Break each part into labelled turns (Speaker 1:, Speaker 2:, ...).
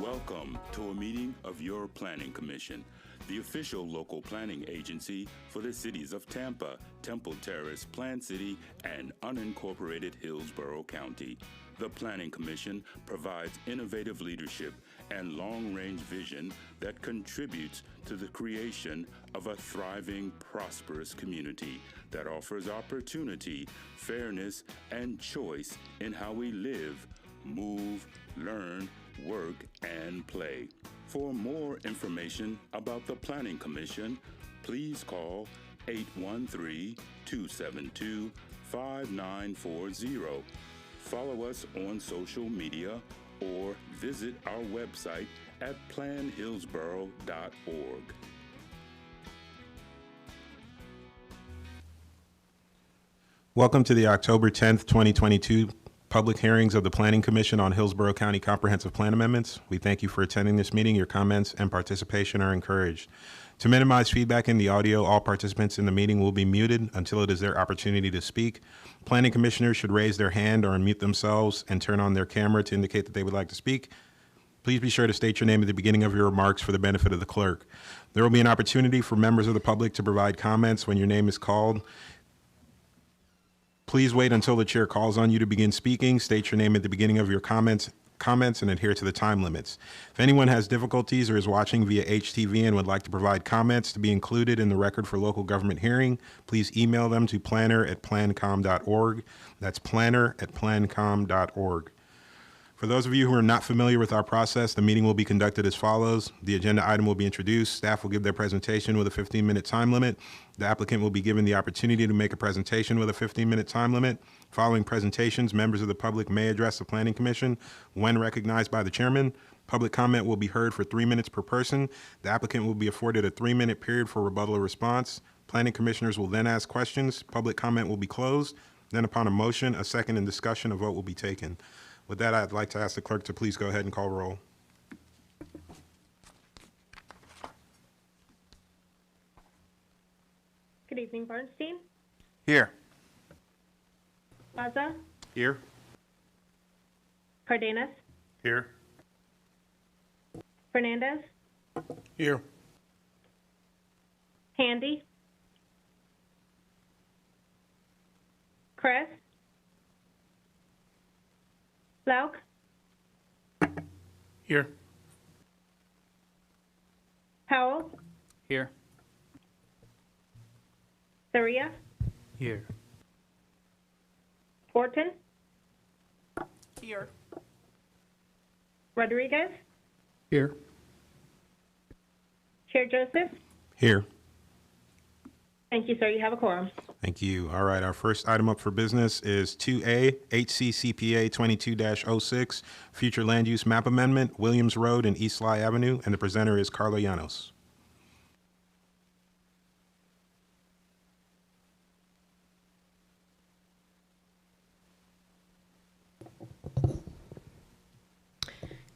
Speaker 1: Welcome to a meeting of your Planning Commission, the official local planning agency for the cities of Tampa, Temple Terrace, Plant City, and unincorporated Hillsborough County. The Planning Commission provides innovative leadership and long-range vision that contributes to the creation of a thriving, prosperous community that offers opportunity, fairness, and choice in how we live, move, learn, work, and play. For more information about the Planning Commission, please call 813-272-5940. Follow us on social media or visit our website at planhillsborough.org.
Speaker 2: Welcome to the October 10th, 2022 public hearings of the Planning Commission on Hillsborough County Comprehensive Plan Amendments. We thank you for attending this meeting. Your comments and participation are encouraged. To minimize feedback in the audio, all participants in the meeting will be muted until it is their opportunity to speak. Planning commissioners should raise their hand or unmute themselves and turn on their camera to indicate that they would like to speak. Please be sure to state your name at the beginning of your remarks for the benefit of the clerk. There will be an opportunity for members of the public to provide comments when your name is called. Please wait until the chair calls on you to begin speaking. State your name at the beginning of your comments and adhere to the time limits. If anyone has difficulties or is watching via HTV and would like to provide comments to be included in the record for local government hearing, please email them to planner@plancom.org. That's planner@plancom.org. For those of you who are not familiar with our process, the meeting will be conducted as follows. The agenda item will be introduced. Staff will give their presentation with a 15-minute time limit. The applicant will be given the opportunity to make a presentation with a 15-minute time limit. Following presentations, members of the public may address the Planning Commission when recognized by the chairman. Public comment will be heard for 3 minutes per person. The applicant will be afforded a 3-minute period for rebuttal or response. Planning commissioners will then ask questions. Public comment will be closed. Then upon a motion, a second, and discussion, a vote will be taken. With that, I'd like to ask the clerk to please go ahead and call roll.
Speaker 3: Good evening, Bernstein.
Speaker 2: Here.
Speaker 3: Plaza.
Speaker 2: Here.
Speaker 3: Cardenas.
Speaker 2: Here.
Speaker 3: Fernandez.
Speaker 2: Here.
Speaker 3: Handy. Kress. Lauk.
Speaker 2: Here.
Speaker 3: Powell.
Speaker 4: Here.
Speaker 3: Saria.
Speaker 4: Here.
Speaker 3: Orton.
Speaker 4: Here.
Speaker 3: Rodriguez.
Speaker 4: Here.
Speaker 3: Chair Joseph.
Speaker 2: Here.
Speaker 3: Thank you, sir. You have a quorum.
Speaker 2: Thank you. All right, our first item up for business is 2A, Hccpa 22-06, Future Land Use Map Amendment, Williams Road and East Sligh Avenue, and the presenter is Karla Llanos.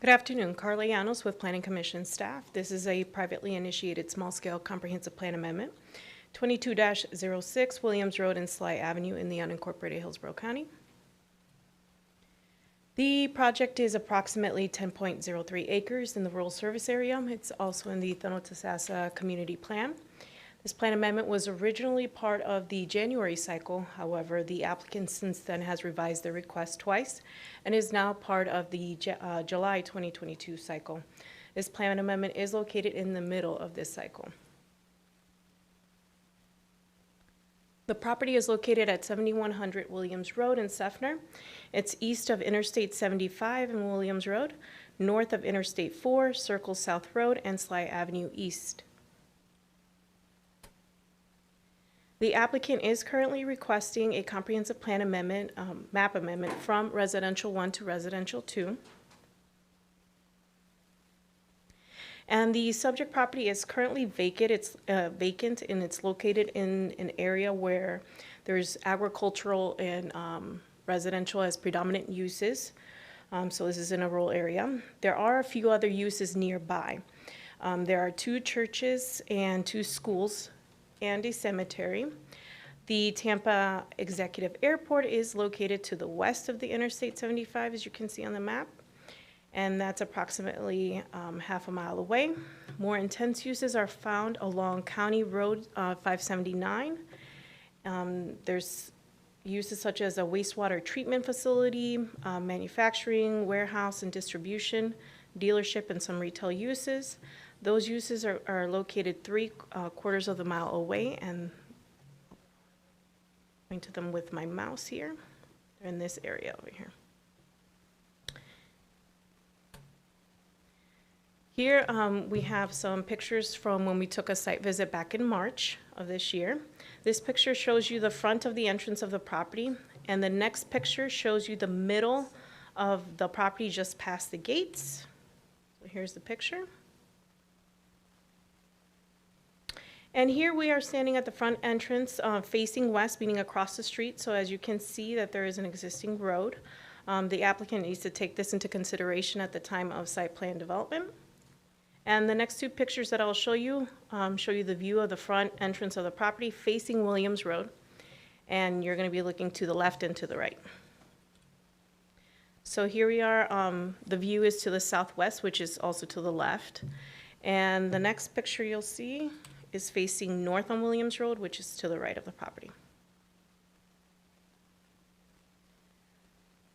Speaker 5: Good afternoon, Karla Llanos with Planning Commission staff. This is a privately initiated small-scale comprehensive plan amendment, 22-06 Williams Road and Sligh Avenue in the unincorporated Hillsborough County. The project is approximately 10.03 acres in the rural service area. It's also in the Llanos community plan. This plan amendment was originally part of the January cycle. However, the applicant since then has revised their request twice and is now part of the July 2022 cycle. This plan amendment is located in the middle of this cycle. The property is located at 7100 Williams Road in Seffner. It's east of Interstate 75 and Williams Road, north of Interstate 4, Circle South Road, and Sligh Avenue East. The applicant is currently requesting a comprehensive plan amendment, map amendment from Residential 1 to Residential 2. And the subject property is currently vacant. It's vacant and it's located in an area where there's agricultural and residential as predominant uses. So this is in a rural area. There are a few other uses nearby. There are 2 churches and 2 schools and a cemetery. The Tampa Executive Airport is located to the west of the Interstate 75, as you can see on the map. and that's approximately half a mile away. More intense uses are found along County Road 579. There's uses such as a wastewater treatment facility, manufacturing, warehouse and distribution, dealership, and some retail uses. Those uses are located 3/4 of the mile away, and I'll point to them with my mouse here. They're in this area over here. Here we have some pictures from when we took a site visit back in March of this year. This picture shows you the front of the entrance of the property, and the next picture shows you the middle of the property just past the gates. So here's the picture. And here we are standing at the front entrance facing west, meaning across the street. So as you can see that there is an existing road. The applicant needs to take this into consideration at the time of site plan development. And the next two pictures that I'll show you the view of the front entrance of the property facing Williams Road. And you're going to be looking to the left and to the right. So here we are. The view is to the southwest, which is also to the left. And the next picture you'll see is facing north on Williams Road, which is to the right of the property.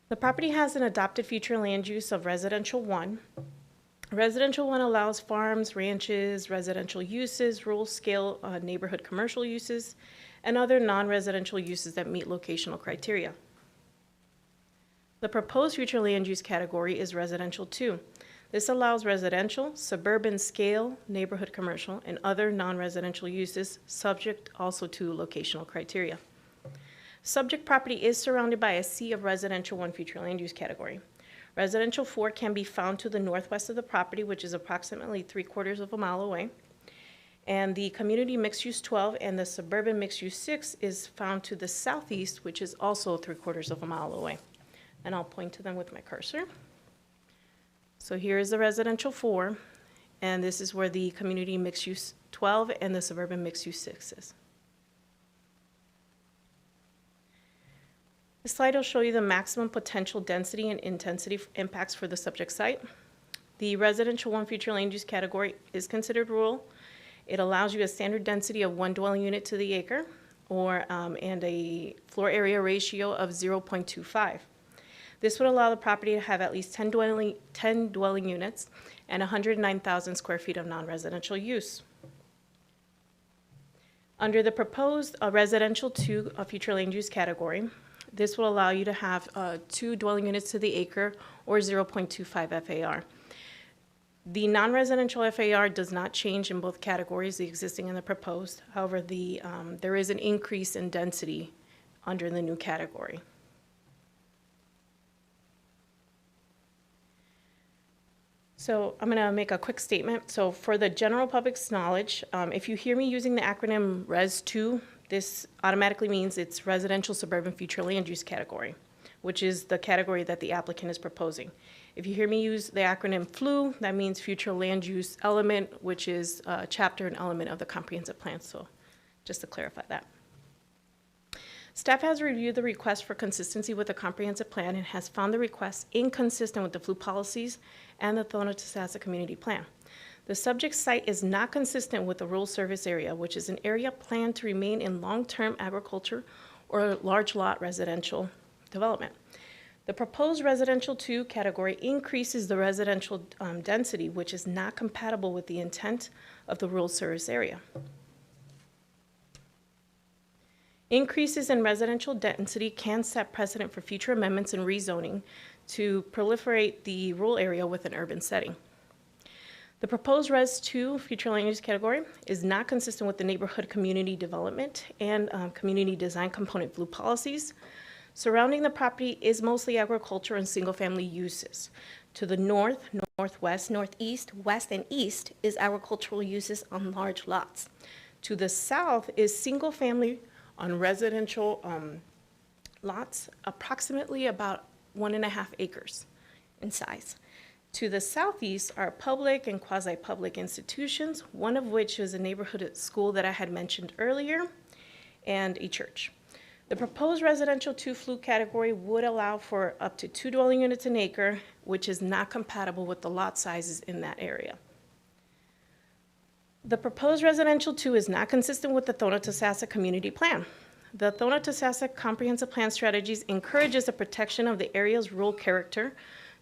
Speaker 5: The property has an adopted future land use of Residential 1. Residential 1 allows farms, ranches, residential uses, rural scale neighborhood commercial uses, and other non-residential uses that meet locational criteria. The proposed future land use category is Residential 2. This allows residential, suburban scale, neighborhood commercial, and other non-residential uses subject also to locational criteria. Subject property is surrounded by a sea of Residential 1 future land use category. Residential 4 can be found to the northwest of the property, which is approximately 3/4 of a mile away. And the community mixed use 12 and the suburban mixed use 6 is found to the southeast, which is also 3/4 of a mile away. And I'll point to them with my cursor. So here is the Residential 4, and this is where the community mixed use 12 and the suburban mixed use 6 is. This slide will show you the maximum potential density and intensity impacts for the subject site. The Residential 1 future land use category is considered rural. It allows you a standard density of 1 dwelling unit to the acre, and a floor area ratio of 0.25. This would allow the property to have at least 10 dwelling units and 109,000 square feet of non-residential use. Under the proposed Residential 2 future land use category, this will allow you to have 2 dwelling units to the acre or 0.25 FAR. The non-residential FAR does not change in both categories, the existing and the proposed. However, there is an increase in density under the new category. So I'm going to make a quick statement. So for the general public's knowledge, if you hear me using the acronym RES2, this automatically means it's Residential Suburban Future Land Use category, which is the category that the applicant is proposing. If you hear me use the acronym FLU, that means Future Land Use Element, which is a chapter and element of the comprehensive plan. So just to clarify that. Staff has reviewed the request for consistency with the comprehensive plan and has found the request inconsistent with the FLU policies and the Llanos community plan. The subject site is not consistent with the rural service area, which is an area planned to remain in long-term agriculture or large lot residential development. The proposed Residential 2 category increases the residential density, which is not compatible with the intent of the rural service area. Increases in residential density can set precedent for future amendments and rezoning to proliferate the rural area with an urban setting. The proposed Res 2 future land use category is not consistent with the neighborhood community development and community design component FLU policies. Surrounding the property is mostly agriculture and single-family uses. To the north, northwest, northeast, west, and east is agricultural uses on large lots. To the south is single-family on residential lots, approximately about 1.5 acres in size. To the southeast are public and quasi-public institutions, one of which is a neighborhood school that I had mentioned earlier, and a church. The proposed residential 2 flu category would allow for up to 2 dwelling units an acre, which is not compatible with the lot sizes in that area. The proposed residential 2 is not consistent with the Thona-Tasassa Community Plan. The Thona-Tasassa Comprehensive Plan Strategies encourages the protection of the area's rural character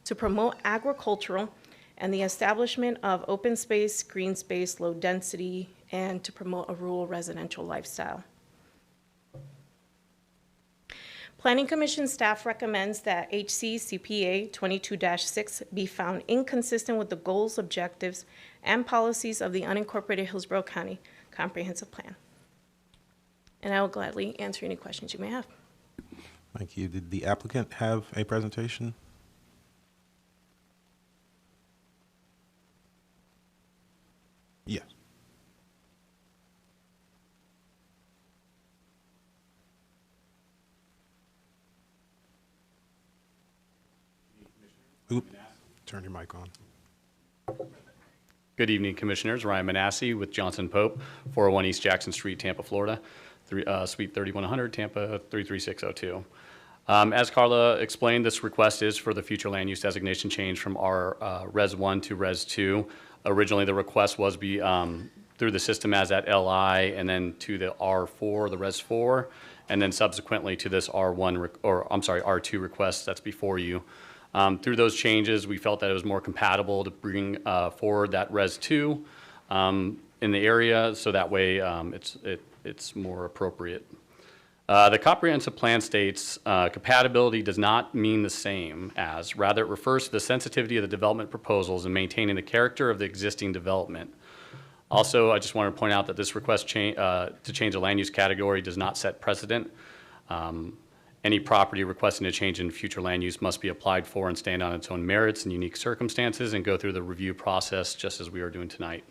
Speaker 5: to promote agricultural and the establishment of open space, green space, low density, and to promote a rural residential lifestyle. Planning Commission staff recommends that Hccpa 22-6 be found inconsistent with the goals, objectives, and policies of the unincorporated Hillsborough County Comprehensive Plan. And I will gladly answer any questions you may have.
Speaker 2: Thank you. Did the applicant have a presentation? Yes. Oop, turn your mic on.
Speaker 6: Good evening, Commissioners. Ryan Manassi with Johnson Pope, 401 East Jackson Street, Tampa, Florida, Suite 3100, Tampa 33602. As Karla explained, this request is for the future land use designation change from our Res 1 to Res 2. Originally, the request was through the system as at LI and then to the R4, the Res 4, and then subsequently to this R2 request that's before you. Through those changes, we felt that it was more compatible to bring forward that Res 2 in the area, so that way it's more appropriate. The comprehensive plan states compatibility does not mean the same as, rather it refers to the sensitivity of the development proposals and maintaining the character of the existing development. Also, I just want to point out that this request to change the land use category does not set precedent. Any property requesting a change in future land use must be applied for and stand on its own merits and unique circumstances and go through the review process just as we are doing tonight.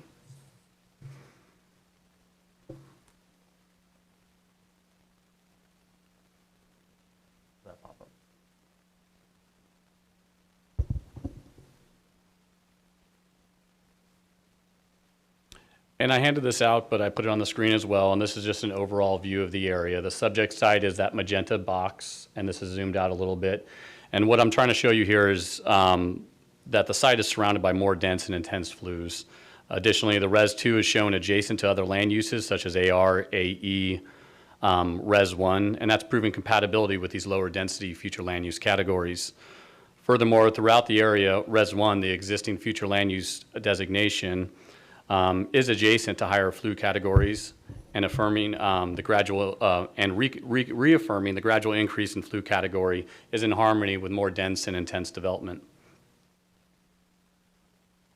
Speaker 6: And I handed this out, but I put it on the screen as well, and this is just an overall view of the area. The subject site is that magenta box, and this is zoomed out a little bit. And what I'm trying to show you here is that the site is surrounded by more dense and intense flues. Additionally, the Res 2 is shown adjacent to other land uses such as AR, AE, Res 1, and that's proving compatibility with these lower density future land use categories. Furthermore, throughout the area, Res 1, the existing future land use designation, is adjacent to higher flu categories and affirming the gradual reaffirming the gradual increase in flu category is in harmony with more dense and intense development.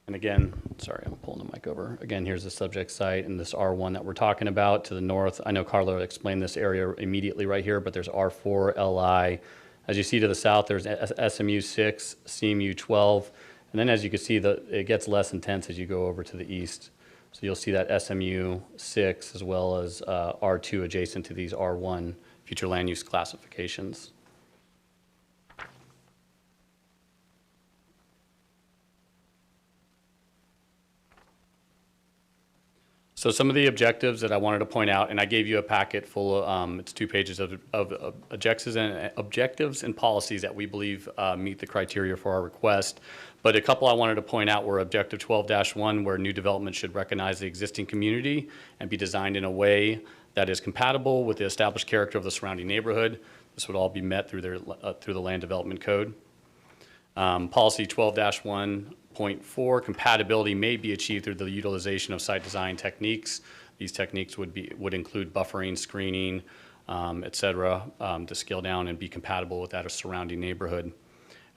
Speaker 6: And again, sorry, I'm pulling the mic over. Again, here's the subject site and this R1 that we're talking about to the north. I know Karla explained this area immediately right here, but there's R4, LI. As you see to the south, there's SMU 6, CMU 12. And then as you can see, it gets less intense as you go over to the east. So you'll see that SMU 6 as well as R2 adjacent to these R1 future land use classifications. So some of the objectives that I wanted to point out, and I gave you a packet full of, it's 2 pages of objectives and policies that we believe meet the criteria for our request. But a couple I wanted to point out were Objective 12-1, where new development should recognize the existing community and be designed in a way that is compatible with the established character of the surrounding neighborhood. This would all be met through the Land Development Code. Policy 12-1.4, compatibility may be achieved through the utilization of site design techniques. These techniques would include buffering, screening, et cetera, to scale down and be compatible with that surrounding neighborhood.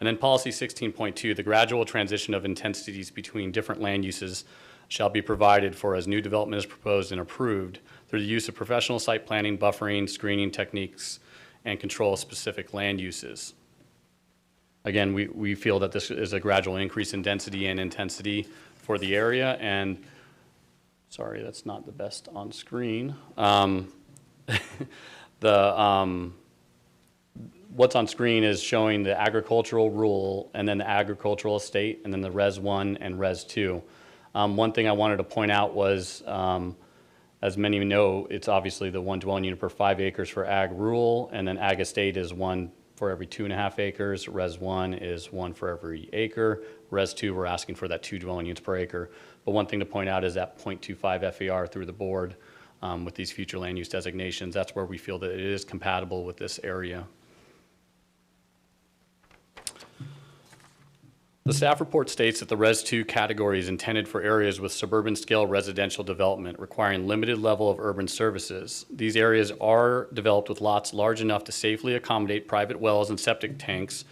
Speaker 6: And then policy 16.2, the gradual transition of intensities between different land uses shall be provided for as new development is proposed and approved through the use of professional site planning, buffering, screening techniques, and control of specific land uses. Again, we feel that this is a gradual increase in density and intensity for the area, and sorry, that's not the best on screen. What's on screen is showing the agricultural rural and then the agricultural estate and then the Res 1 and Res 2. One thing I wanted to point out was As many know, it's obviously the one dwelling unit per 5 acres for ag rural, and then ag estate is one for every 2.5 acres. Res 1 is one for every acre. Res 2, we're asking for that 2 dwelling units per acre. But one thing to point out is that 0.25 FAR through the board with these future land use designations. That's where we feel that it is compatible with this area. The staff report states that the Res 2 category is intended for areas with suburban scale residential development requiring limited level of urban services. These areas are developed with lots large enough to safely accommodate private wells and septic tanks,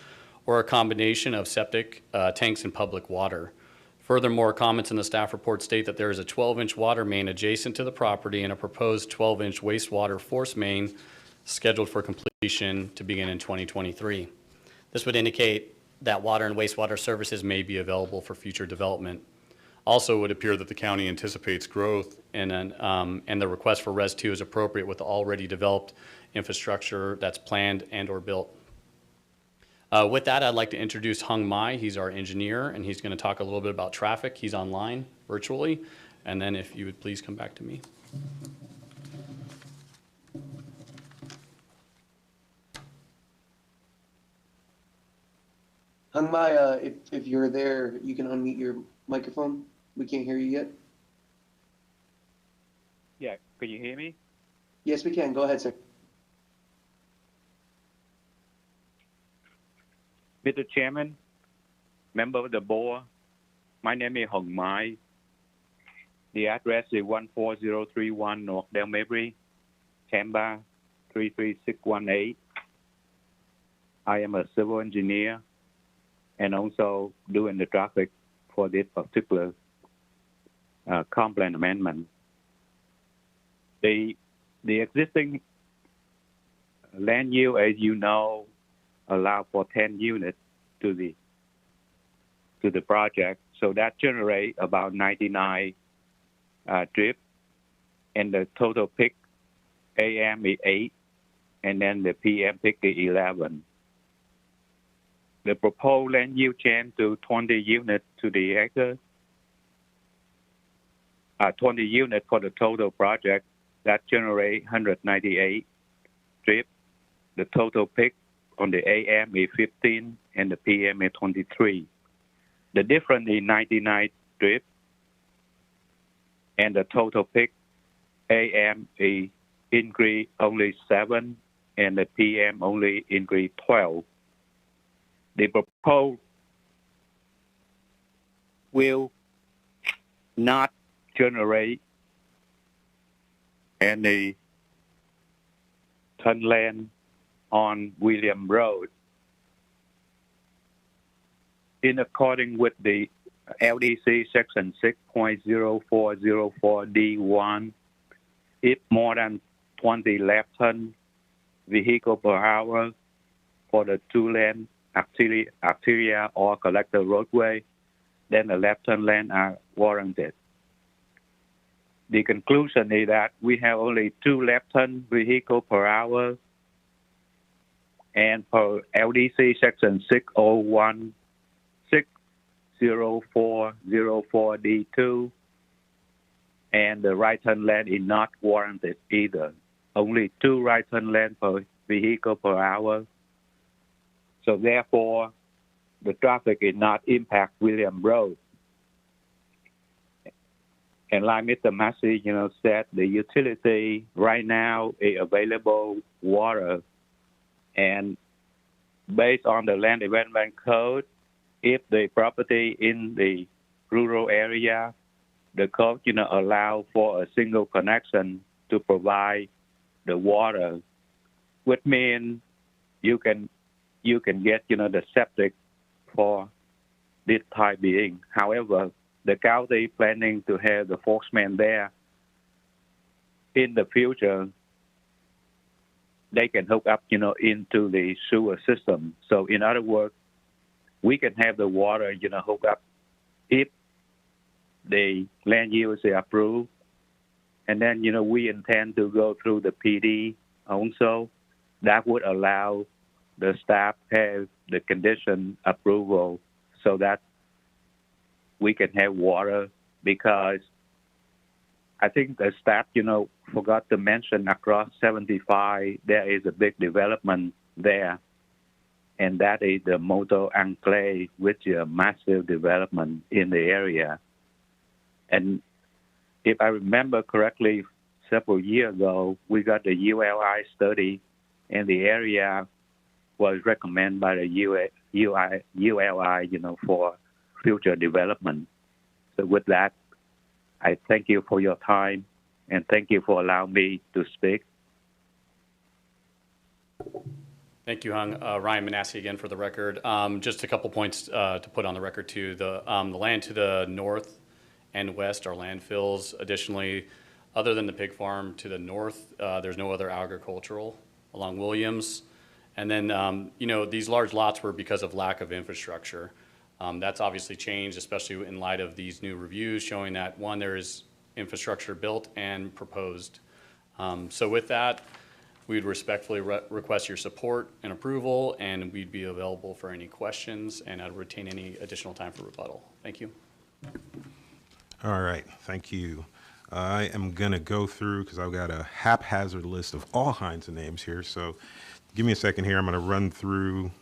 Speaker 6: or a combination of septic tanks and public water. Furthermore, comments in the staff report state that there is a 12-inch water main adjacent to the property and a proposed 12-inch wastewater force main scheduled for completion to begin in 2023. This would indicate that water and wastewater services may be available for future development. Also, it would appear that the county anticipates growth and the request for Res 2 is appropriate with the already developed infrastructure that's planned and or built. With that, I'd like to introduce Hung Mai. He's our engineer, and he's going to talk a little bit about traffic. He's online virtually. And then if you would please come back to me.
Speaker 7: Hung Mai, if you're there, you can unmute your microphone. We can't hear you yet.
Speaker 8: Yeah, can you hear me?
Speaker 7: Yes, we can. Go ahead, sir.
Speaker 8: Mr. Chairman, member of the board, my name is Hung Mai. The address is 14031 North Delmebri, Tampa 33618. I am a civil engineer and also doing the traffic for this particular complaint amendment. The existing land use, as you know, allow for 10 units to the project, so that generates about 99 trips, and the total peak AM is 8, and then the PM peak is 11. The proposed land use change to 20 units to the acre, 20 units for the total project, that generates 198 trips. The total peak on the AM is 15 and the PM is 23. The difference is 99 trips, and the total peak AM is increase only 7 and the PM only increase 12. The proposed will not generate any ton land on William Road. In accordance with the LDC section 6.0404D1, if more than 20 left-hand vehicle per hour for the two-lane arterial or collector roadway, then the left-hand lane are warranted. The conclusion is that we have only 2 left-hand vehicle per hour, and per LDC section 601-60404D2, and the right-hand lane is not warranted either. Only 2 right-hand lane per vehicle per hour. So therefore, the traffic is not impact William Road. And like Mr. Massey, said, the utility right now is available water. And based on the land development code, if the property in the rural area, the code, allow for a single connection to provide the water, which means you can get, the septic for this time being. However, the county planning to have the enforcement there in the future, they can hook up, into the sewer system. So in other words, we can have the water, hook up if the land use is approved. And then, we intend to go through the PD also. That would allow the staff have the condition approval so that we can have water, because I think the staff, forgot to mention across 75, there is a big development there. And that is the Moto Enclave, which is a massive development in the area. And if I remember correctly, several years ago, we got the ULI study, and the area was recommended by the ULI, for future development. So with that, I thank you for your time, and thank you for allowing me to speak.
Speaker 6: Thank you, Hung. Ryan Manassi again for the record. Just a couple points to put on the record too. The land to the north and west are landfills. Additionally, other than the pig farm to the north, there's no other agricultural along Williams. And then, these large lots were because of lack of infrastructure. That's obviously changed, especially in light of these new reviews showing that, one, there is infrastructure built and proposed. So with that, we'd respectfully request your support and approval, and we'd be available for any questions, and I'd retain any additional time for rebuttal. Thank you.
Speaker 2: All right, thank you. I am going to go through, because I've got a haphazard list of all kinds of names here, so give me a second here. I'm going to run through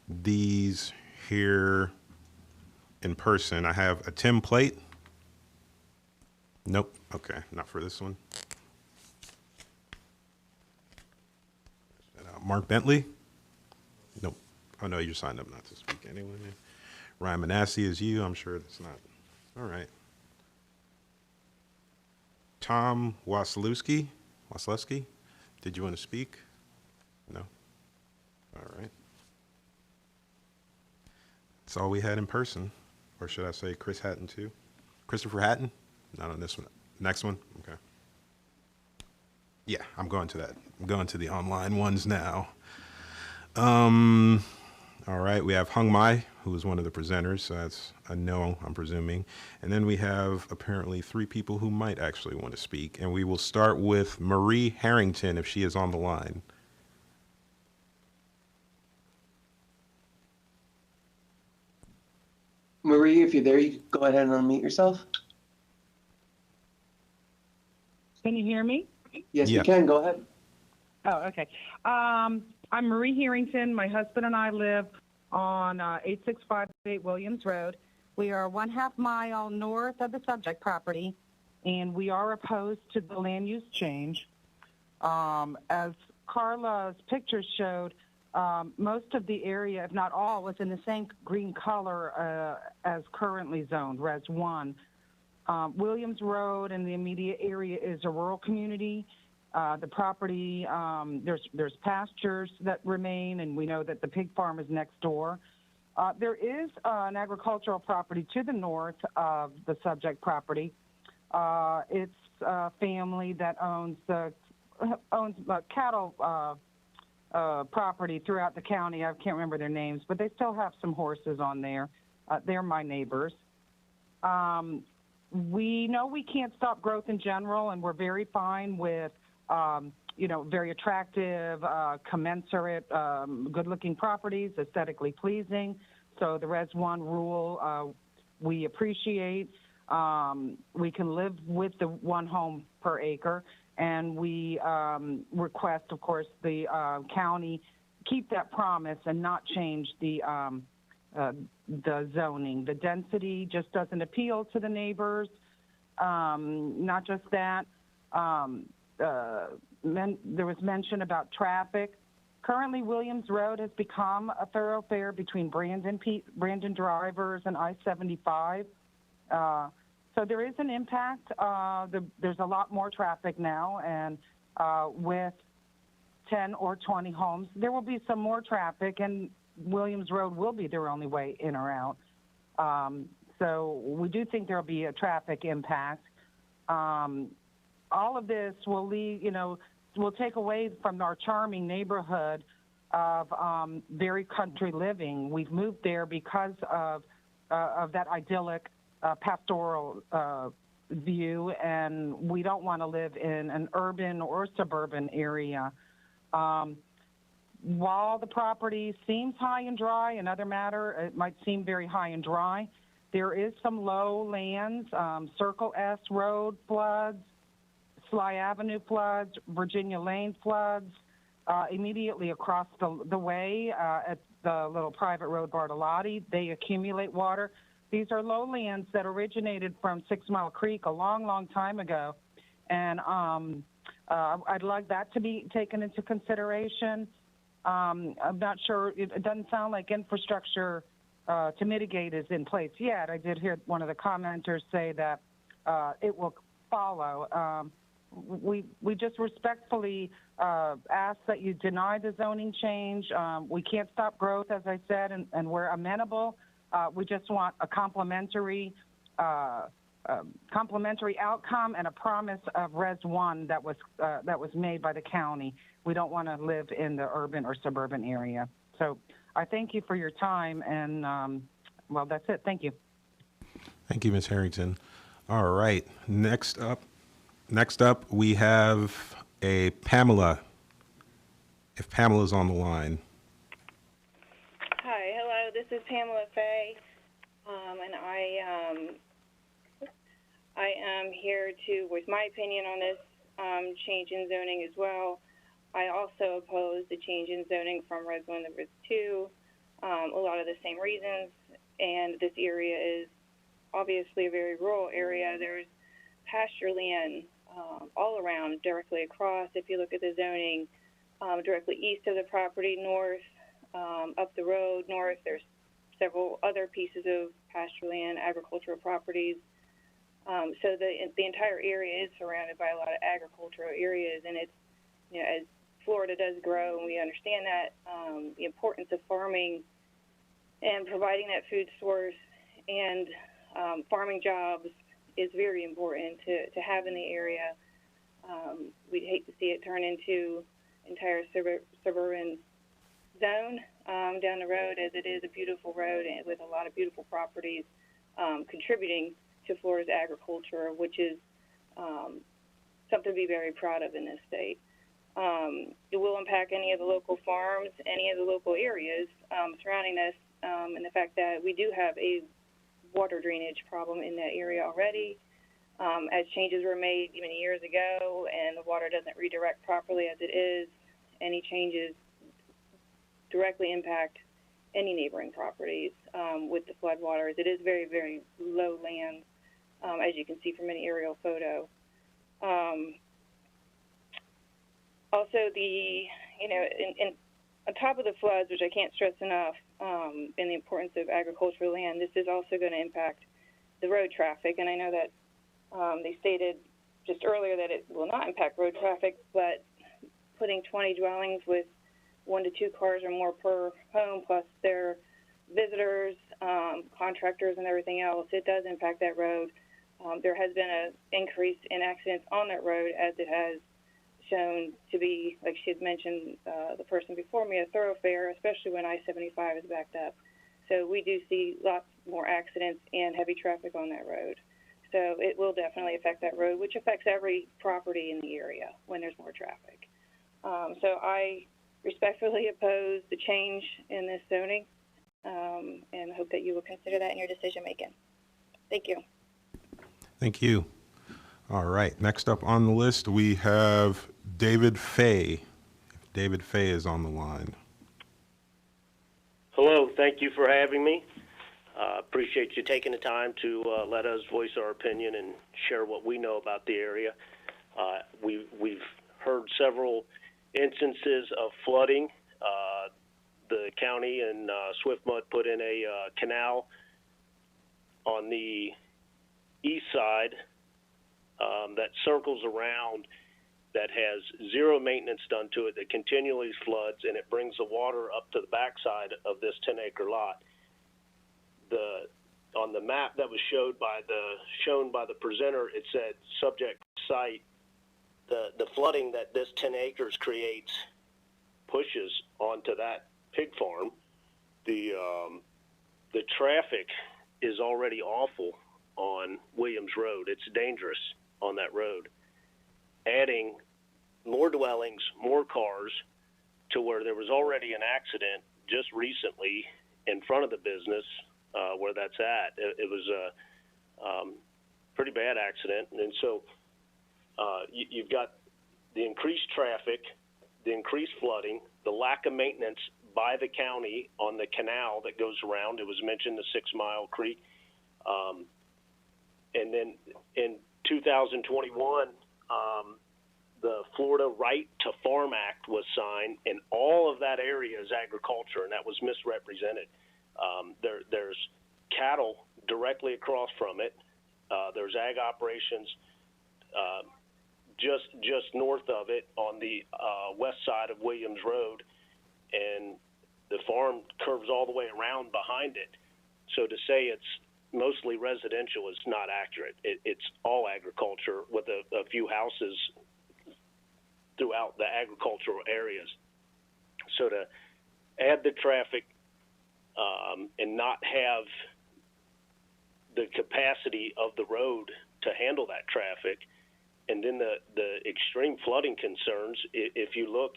Speaker 2: these here in person. I have a Tim Plate. Nope, okay, not for this one. Mark Bentley? Nope. Oh, no, you're signed up not to speak anyway. Ryan Manassi is you. I'm sure that's not. All right. Tom Waslewski? Did you want to speak? No? All right. That's all we had in person. Or should I say Chris Hatton, too? Christopher Hatton? Not on this one. Next one? Okay. Yeah, I'm going to that. I'm going to the online ones now. All right, we have Hung Mai, who is one of the presenters, so that's a no, I'm presuming. And then we have apparently 3 people who might actually want to speak. And we will start with Marie Harrington, if she is on the line.
Speaker 7: Marie, if you're there, you can go ahead and unmute yourself.
Speaker 9: Can you hear me?
Speaker 7: Yes,
Speaker 2: Yeah.
Speaker 7: you can. Go ahead.
Speaker 9: Oh, okay. I'm Marie Harrington. My husband and I live on 8658 Williams Road. We are 1/2 mile north of the subject property, and we are opposed to the land use change. As Karla's pictures showed, most of the area, if not all, was in the same green color as currently zoned, Res 1. Williams Road and the immediate area is a rural community. The property, there's pastures that remain, and we know that the pig farm is next door. There is an agricultural property to the north of the subject property. It's a family that owns cattle property throughout the county. I can't remember their names, but they still have some horses on there. They're my neighbors. We know we can't stop growth in general, and we're very fine with, very attractive, commensurate, good-looking properties, aesthetically pleasing. So the Res 1 rule we appreciate. We can live with the 1 home per acre, and we request, of course, the county keep that promise and not change the zoning. The density just doesn't appeal to the neighbors. Not just that. There was mention about traffic. Currently, Williams Road has become a thoroughfare between Brandon drivers and I-75. So there is an impact. There's a lot more traffic now, and with 10 or 20 homes, there will be some more traffic, and Williams Road will be their only way in or out. So we do think there will be a traffic impact. All of this will will take away from our charming neighborhood of very country living. We've moved there because of that idyllic pastoral view, and we don't want to live in an urban or suburban area. While the property seems high and dry, another matter, it might seem very high and dry, There is some low lands, Circle S Road floods, Sligh Avenue floods, Virginia Lane floods, immediately across the way at the little private road Bartolotti. They accumulate water. These are lowlands that originated from 6 Mile Creek a long, long time ago. And I'd like that to be taken into consideration. I'm not sure, it doesn't sound like infrastructure to mitigate is in place yet. I did hear one of the commenters say that it will follow. We just respectfully ask that you deny the zoning change. We can't stop growth, as I said, and we're amenable. We just want a complementary outcome and a promise of Res 1 that was made by the county. We don't want to live in the urban or suburban area. So I thank you for your time, and well, that's it. Thank you.
Speaker 2: Thank you, Ms. Harrington. All right, next up, we have a Pamela. If Pamela's on the line.
Speaker 10: Hi, hello, this is Pamela Faye, and I am here to voice my opinion on this change in zoning as well. I also oppose the change in zoning from Res 1 to Res 2, a lot of the same reasons, and this area is obviously a very rural area. There's pasture land all around, directly across. If you look at the zoning, directly east of the property, north, up the road, north, there's several other pieces of pasture land, agricultural properties. So the entire area is surrounded by a lot of agricultural areas, and it's, as Florida does grow, and we understand that, the importance of farming and providing that food source and farming jobs is very important to have in the area. We'd hate to see it turn into entire suburban zone down the road, as it is a beautiful road and with a lot of beautiful properties contributing to Florida's agriculture, which is something to be very proud of in this state. It will impact any of the local farms, any of the local areas surrounding us, and the fact that we do have a water drainage problem in that area already. As changes were made even years ago and the water doesn't redirect properly as it is, any changes directly impact any neighboring properties with the floodwaters. It is very, very low land, as you can see from any aerial photo. Also, on top of the floods, which I can't stress enough, and the importance of agricultural land, this is also going to impact the road traffic. And I know that they stated just earlier that it will not impact road traffic, but putting 20 dwellings with 1 to 2 cars or more per home, plus their visitors, contractors, and everything else, it does impact that road. There has been an increase in accidents on that road, as it has shown to be, like she had mentioned, the person before me, a thoroughfare, especially when I-75 is backed up. So we do see lots more accidents and heavy traffic on that road. So it will definitely affect that road, which affects every property in the area when there's more traffic. So I respectfully oppose the change in this zoning, and hope that you will consider that in your decision making. Thank you.
Speaker 2: Thank you. All right, next up on the list, we have David Faye. David Faye is on the line.
Speaker 11: Hello, thank you for having me. Appreciate you taking the time to let us voice our opinion and share what we know about the area. We've heard several instances of flooding. The county and Swiftmud put in a canal on the east side that circles around, that has zero maintenance done to it, that continually floods, and it brings the water up to the backside of this 10-acre lot. On the map that was shown by the presenter, it said subject site. The flooding that this 10 acres creates pushes onto that pig farm. The traffic is already awful on Williams Road. It's dangerous on that road. Adding more dwellings, more cars, to where there was already an accident just recently in front of the business where that's at. It was a pretty bad accident, and so you've got the increased traffic, the increased flooding, the lack of maintenance by the county on the canal that goes around. It was mentioned, the 6 Mile Creek. And then in 2021, the Florida Right to Farm Act was signed, and all of that area is agriculture, and that was misrepresented. There's cattle directly across from it. There's ag operations just north of it on the west side of Williams Road, and the farm curves all the way around behind it. So to say it's mostly residential is not accurate. It's all agriculture with a few houses throughout the agricultural areas. So to add the traffic and not have the capacity of the road to handle that traffic, and then the extreme flooding concerns, if you look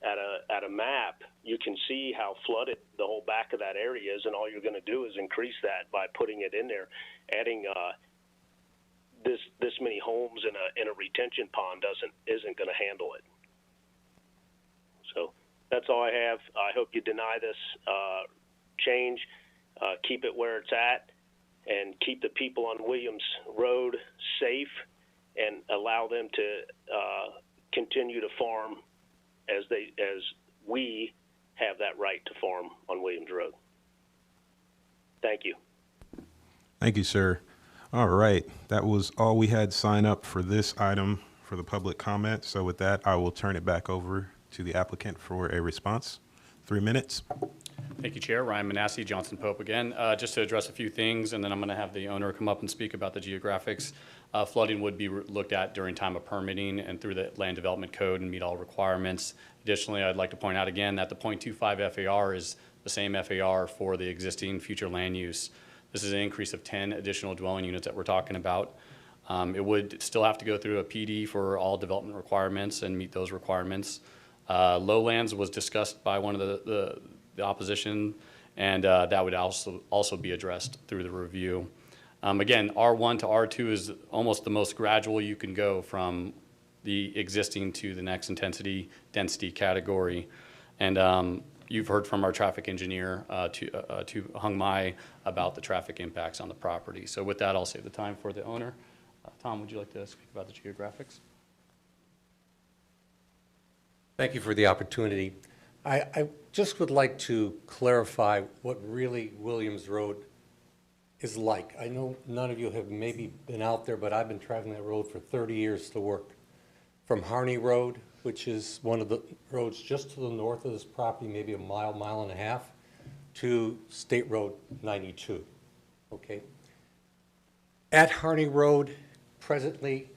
Speaker 11: at a map, you can see how flooded the whole back of that area is, and all you're going to do is increase that by putting it in there. Adding this many homes in a retention pond isn't going to handle it. So that's all I have. I hope you deny this change, keep it where it's at, and keep the people on Williams Road safe, and allow them to continue to farm as we have that right to farm on Williams Road. Thank you.
Speaker 2: Thank you, sir. All right, that was all we had sign up for this item for the public comment. So with that, I will turn it back over to the applicant for a response. 3 minutes.
Speaker 6: Thank you, Chair. Ryan Manassi, Johnson Pope again. Just to address a few things, and then I'm going to have the owner come up and speak about the geographics. Flooding would be looked at during time of permitting and through the land development code and meet all requirements. Additionally, I'd like to point out again that the 0.25 FAR is the same FAR for the existing future land use. This is an increase of 10 additional dwelling units that we're talking about. It would still have to go through a PD for all development requirements and meet those requirements. Lowlands was discussed by one of the opposition, and that would also be addressed through the review. Again, R1 to R2 is almost the most gradual you can go from the existing to the next density category. And you've heard from our traffic engineer to Hung Mai about the traffic impacts on the property. So with that, I'll save the time for the owner. Tom, would you like to speak about the geographics?
Speaker 12: Thank you for the opportunity. I just would like to clarify what really Williams Road is like. I know none of you have maybe been out there, but I've been traveling that road for 30 years to work. From Harney Road, which is one of the roads just to the north of this property, maybe a mile and a half, to State Road 92, okay? At Harney Road, presently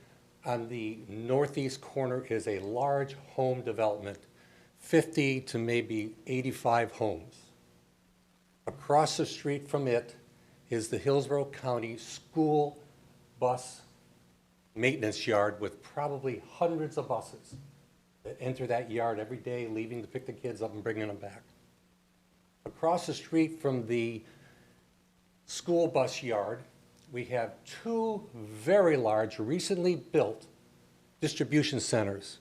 Speaker 12: on the northeast corner is a large home development, 50 to maybe 85 homes. Across the street from it is the Hillsborough County school bus maintenance yard with probably hundreds of buses that enter that yard every day, leaving to pick the kids up and bringing them back. Across the street from the school bus yard, we have two very large, recently built distribution centers.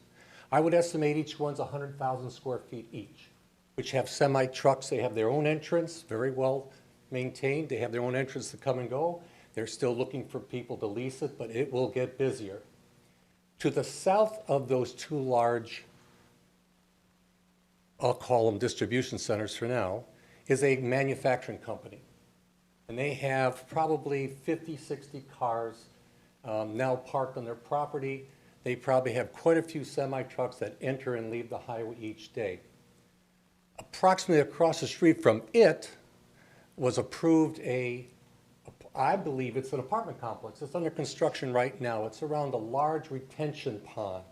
Speaker 12: I would estimate each one's 100,000 square feet each, which have semi-trucks. They have their own entrance, very well maintained. They have their own entrance to come and go. They're still looking for people to lease it, but it will get busier. To the south of those two large, I'll call them distribution centers for now, is a manufacturing company. And they have probably 50, 60 cars now parked on their property. They probably have quite a few semi-trucks that enter and leave the highway each day. Approximately across the street from it was approved I believe it's an apartment complex. It's under construction right now. It's around a large retention pond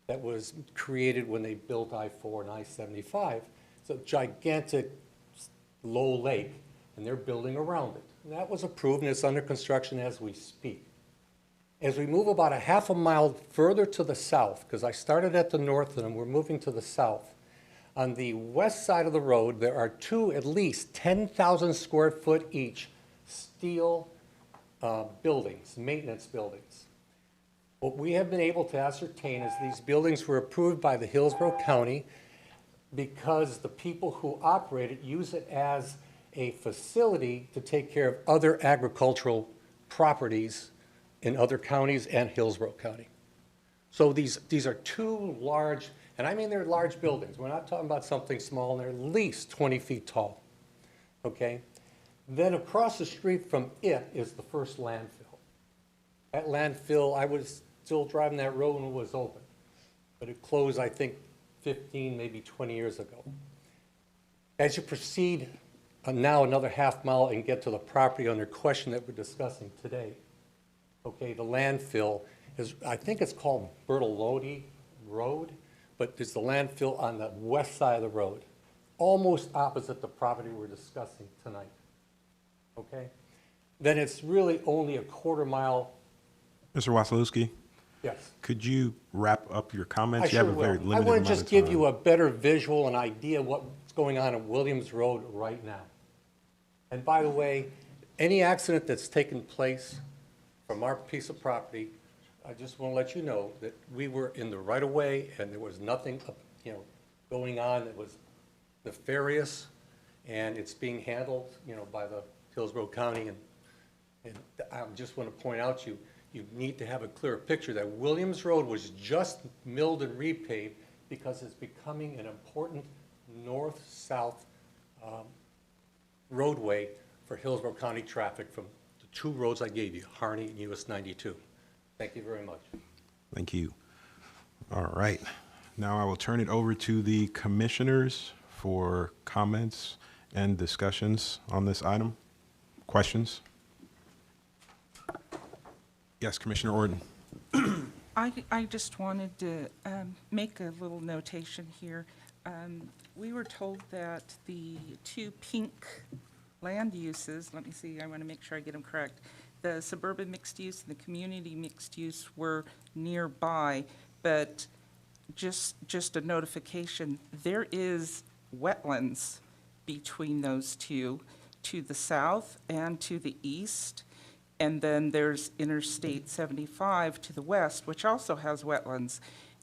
Speaker 12: that was created when they built I-4 and I-75. It's a gigantic low lake, and they're building around it. And that was approved, and it's under construction as we speak. As we move about a half a mile further to the south, because I started at the north and we're moving to the south, On the west side of the road, there are two at least 10,000 square foot each steel buildings, maintenance buildings. What we have been able to ascertain is these buildings were approved by the Hillsborough County because the people who operate it use it as a facility to take care of other agricultural properties in other counties and Hillsborough County. So these are two large, and I mean they're large buildings. We're not talking about something small, they're at least 20 feet tall, okay? Then across the street from it is the first landfill. That landfill, I was still driving that road when it was open, but it closed, I think, 15, maybe 20 years ago. As you proceed now another half mile and get to the property under question that we're discussing today, okay, the landfill is, I think it's called Bertolodi Road, but there's the landfill on the west side of the road, almost opposite the property we're discussing tonight, okay? Then it's really only a quarter mile.
Speaker 2: Mr. Wasilewski?
Speaker 12: Yes.
Speaker 2: Could you wrap up your comments?
Speaker 12: I sure will. I want to just give you a better visual and idea of what's going on in Williams Road right now. And by the way, any accident that's taken place from our piece of property, I just want to let you know that we were in the right of way and there was nothing, going on that was nefarious, and it's being handled, by the Hillsborough County. And I just want to point out to you, you need to have a clear picture that Williams Road was just milled and repaved because it's becoming an important north-south roadway for Hillsborough County traffic from the two roads I gave you, Harney and US 92. Thank you very much.
Speaker 2: Thank you. All right. Now I will turn it over to the commissioners for comments and discussions on this item. Questions? Yes, Commissioner Orton.
Speaker 13: I just wanted to make a little notation here. We were told that the two pink land uses, let me see, I want to make sure I get them correct. The suburban mixed use and the community mixed use were nearby, but just a notification, there is wetlands between those two, to the south and to the east. And then there's Interstate 75 to the west, which also has wetlands.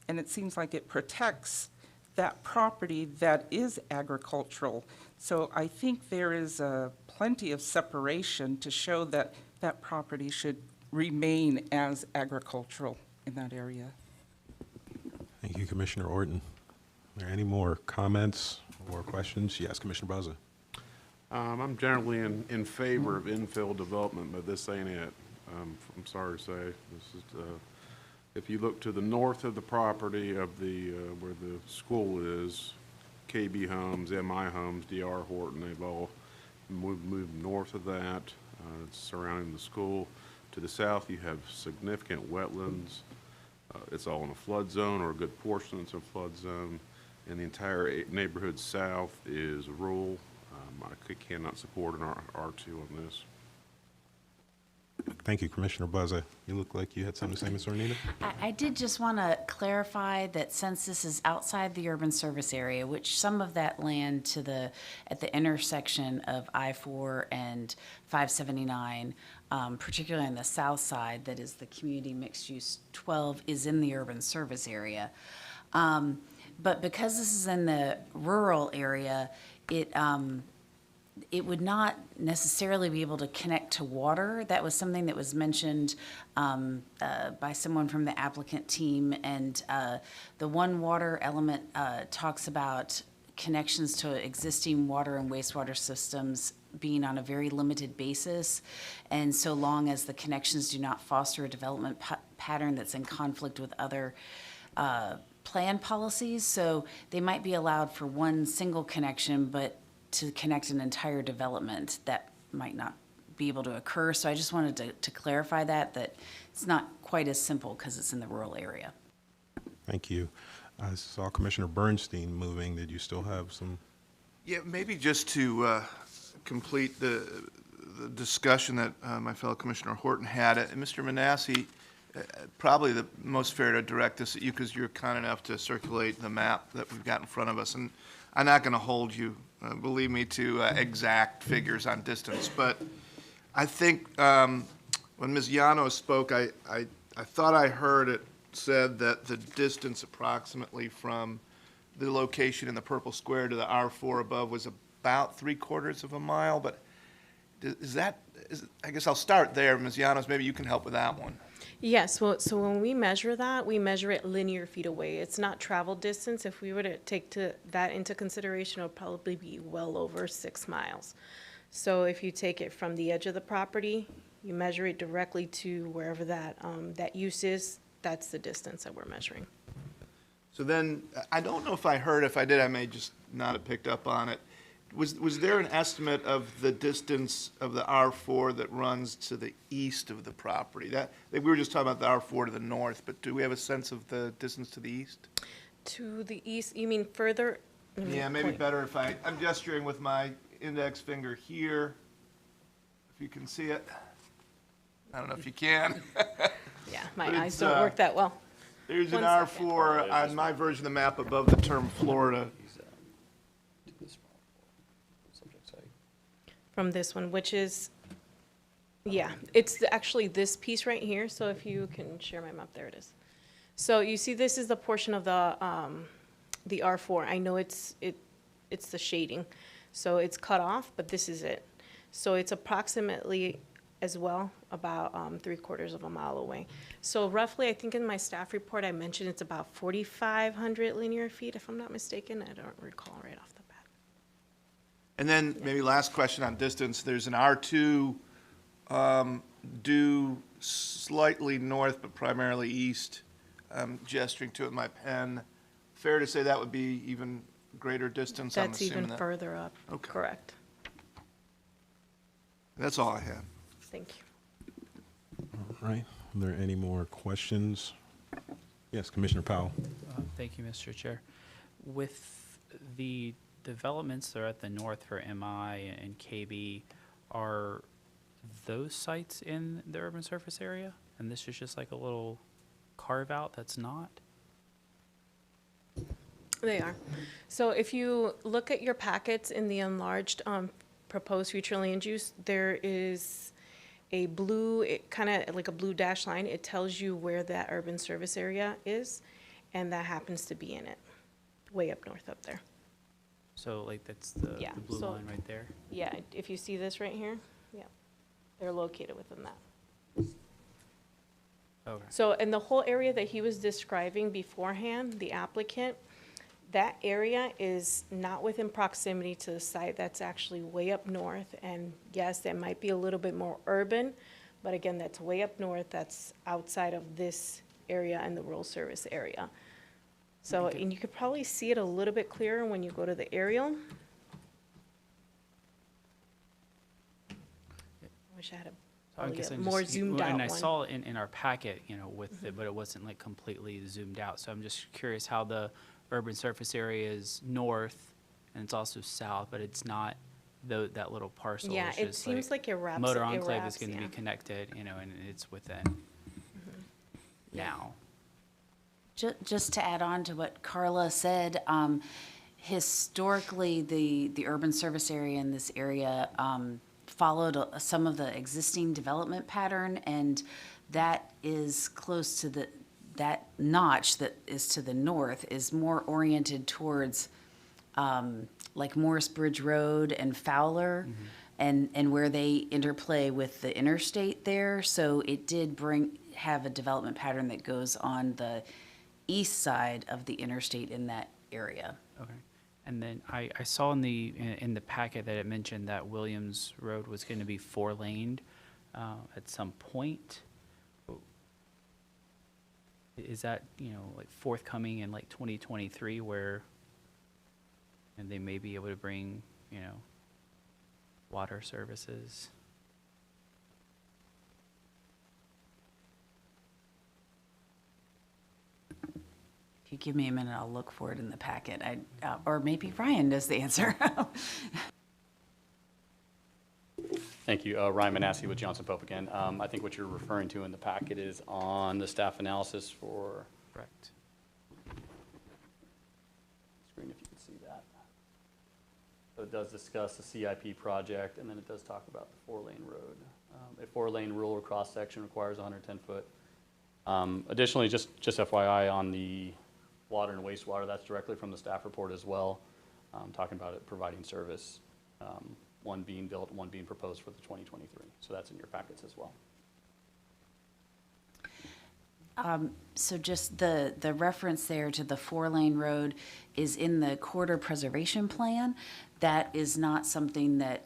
Speaker 13: And it seems like it protects that property that is agricultural. So I think there is plenty of separation to show that that property should remain as agricultural in that area.
Speaker 2: Thank you, Commissioner Orton. Are there any more comments or questions? Yes, Commissioner Buzza.
Speaker 14: I'm generally in favor of infill development, but this ain't it. I'm sorry to say. This is, if you look to the north of the property of the where the school is, KB Homes, MI Homes, DR Horton, they've all moved north of that. It's surrounding the school. To the south, you have significant wetlands. It's all in a flood zone, or a good portion is a flood zone. And the entire neighborhood south is rural. I cannot support an R2 on this.
Speaker 2: Thank you, Commissioner Buzza. You look like you had something to say, Ms. Ornita?
Speaker 15: I did just want to clarify that since this is outside the urban service area, which some of that land at the intersection of I-4 and 579, particularly on the south side, that is the community mixed use 12, is in the urban service area. But because this is in the rural area, it would not necessarily be able to connect to water. That was something that was mentioned by someone from the applicant team, and the One Water element talks about connections to existing water and wastewater systems being on a very limited basis, and so long as the connections do not foster a development pattern that's in conflict with other plan policies. So they might be allowed for one single connection, but to connect an entire development, that might not be able to occur. So I just wanted to clarify that it's not quite as simple because it's in the rural area.
Speaker 2: Thank you. I saw Commissioner Bernstein moving. Did you still have some?
Speaker 16: Yeah, maybe just to complete the discussion that my fellow Commissioner Horton had. Mr. Manassi, probably the most fair to direct this at you because you're kind enough to circulate the map that we've got in front of us. And I'm not going to hold you, believe me, to exact figures on distance, but I think when Ms. Llanos spoke, I thought I heard it said that the distance approximately from the location in the purple square to the R4 above was about 3/4 of a mile, but I guess I'll start there. Ms. Llanos, maybe you can help with that one.
Speaker 5: Yes, well, so when we measure that, we measure it linear feet away. It's not travel distance. If we were to take that into consideration, it would probably be well over 6 miles. So if you take it from the edge of the property, you measure it directly to wherever that use is, that's the distance that we're measuring.
Speaker 16: So then, I don't know if I heard, if I did, I may just not have picked up on it. Was there an estimate of the distance of the R4 that runs to the east of the property? We were just talking about the R4 to the north, but do we have a sense of the distance to the east?
Speaker 5: To the east, you mean further?
Speaker 16: Yeah, maybe better if I'm gesturing with my index finger here, if you can see it. I don't know if you can.
Speaker 5: Yeah, my eyes don't work that well.
Speaker 16: There's an R4 on my version of the map above the term Florida.
Speaker 5: From this one, which is, yeah, it's actually this piece right here. So if you can share my map, there it is. So you see, this is the portion of the R4. I know it's the shading, so it's cut off, but this is it. So it's approximately as well about 3/4 of a mile away. So roughly, I think in my staff report, I mentioned it's about 4,500 linear feet, if I'm not mistaken. I don't recall right off the bat.
Speaker 16: And then maybe last question on distance. There's an R2 due slightly north, but primarily east. I'm gesturing to it with my pen. Fair to say that would be even greater distance? I'm
Speaker 5: That's
Speaker 16: assuming
Speaker 5: even further up.
Speaker 16: Okay.
Speaker 5: Correct.
Speaker 16: That's all I had.
Speaker 5: Thank you.
Speaker 2: All right. Are there any more questions? Yes, Commissioner Powell.
Speaker 4: Thank you, Mr. Chair. With the developments that are at the north for MI and KB, are those sites in the urban surface area? And this is just like a little carve out that's not?
Speaker 5: They are. So if you look at your packets in the enlarged proposed future land use, there is a blue, kind of like a blue dash line. It tells you where that urban service area is, and that happens to be in it, way up north up there.
Speaker 4: So like that's the blue line right there?
Speaker 5: Yeah, if you see this right here, yeah, they're located within that.
Speaker 4: Okay.
Speaker 5: So in the whole area that he was describing beforehand, the applicant, that area is not within proximity to the site. That's actually way up north. And yes, that might be a little bit more urban, but again, that's way up north. That's outside of this area and the rural service area. So, and you could probably see it a little bit clearer when you go to the aerial. I wish I had a more zoomed out one.
Speaker 4: And I saw it in our packet, you know, with it, but it wasn't like completely zoomed out. So I'm just curious how the urban surface area is north, and it's also south, but it's not that little parcel.
Speaker 5: Yeah,
Speaker 4: it's
Speaker 5: it
Speaker 4: just
Speaker 5: seems like it wraps.
Speaker 4: Motor Enclave is going to be connected, you know, and it's within now.
Speaker 15: Just to add on to what Karla said, historically, the urban service area in this area followed some of the existing development pattern, and that is close to that notch that is to the north is more oriented towards like Morris Bridge Road and Fowler, and where they interplay with the interstate there. So it did have a development pattern that goes on the east side of the interstate in that area.
Speaker 4: Okay. And then I saw in the packet that it mentioned that Williams Road was going to be 4-laned at some point. Is that, you know, like forthcoming in like 2023 where and they may be able to bring, you know, water services?
Speaker 15: If you give me a minute, I'll look for it in the packet. Or maybe Ryan knows the answer.
Speaker 6: Thank you. Ryan Manassi with Johnson Pope again. I think what you're referring to in the packet is on the staff analysis for.
Speaker 4: Correct.
Speaker 6: Screen if you can see that. So it does discuss the CIP project, and then it does talk about the 4-lane road. A 4-lane rural cross-section requires 110-foot. Additionally, just FYI on the water and wastewater, that's directly from the staff report as well, talking about it providing service, one being built, one being proposed for the 2023. So that's in your packets as well.
Speaker 15: So just the reference there to the 4-lane road is in the corridor preservation plan. That is not something that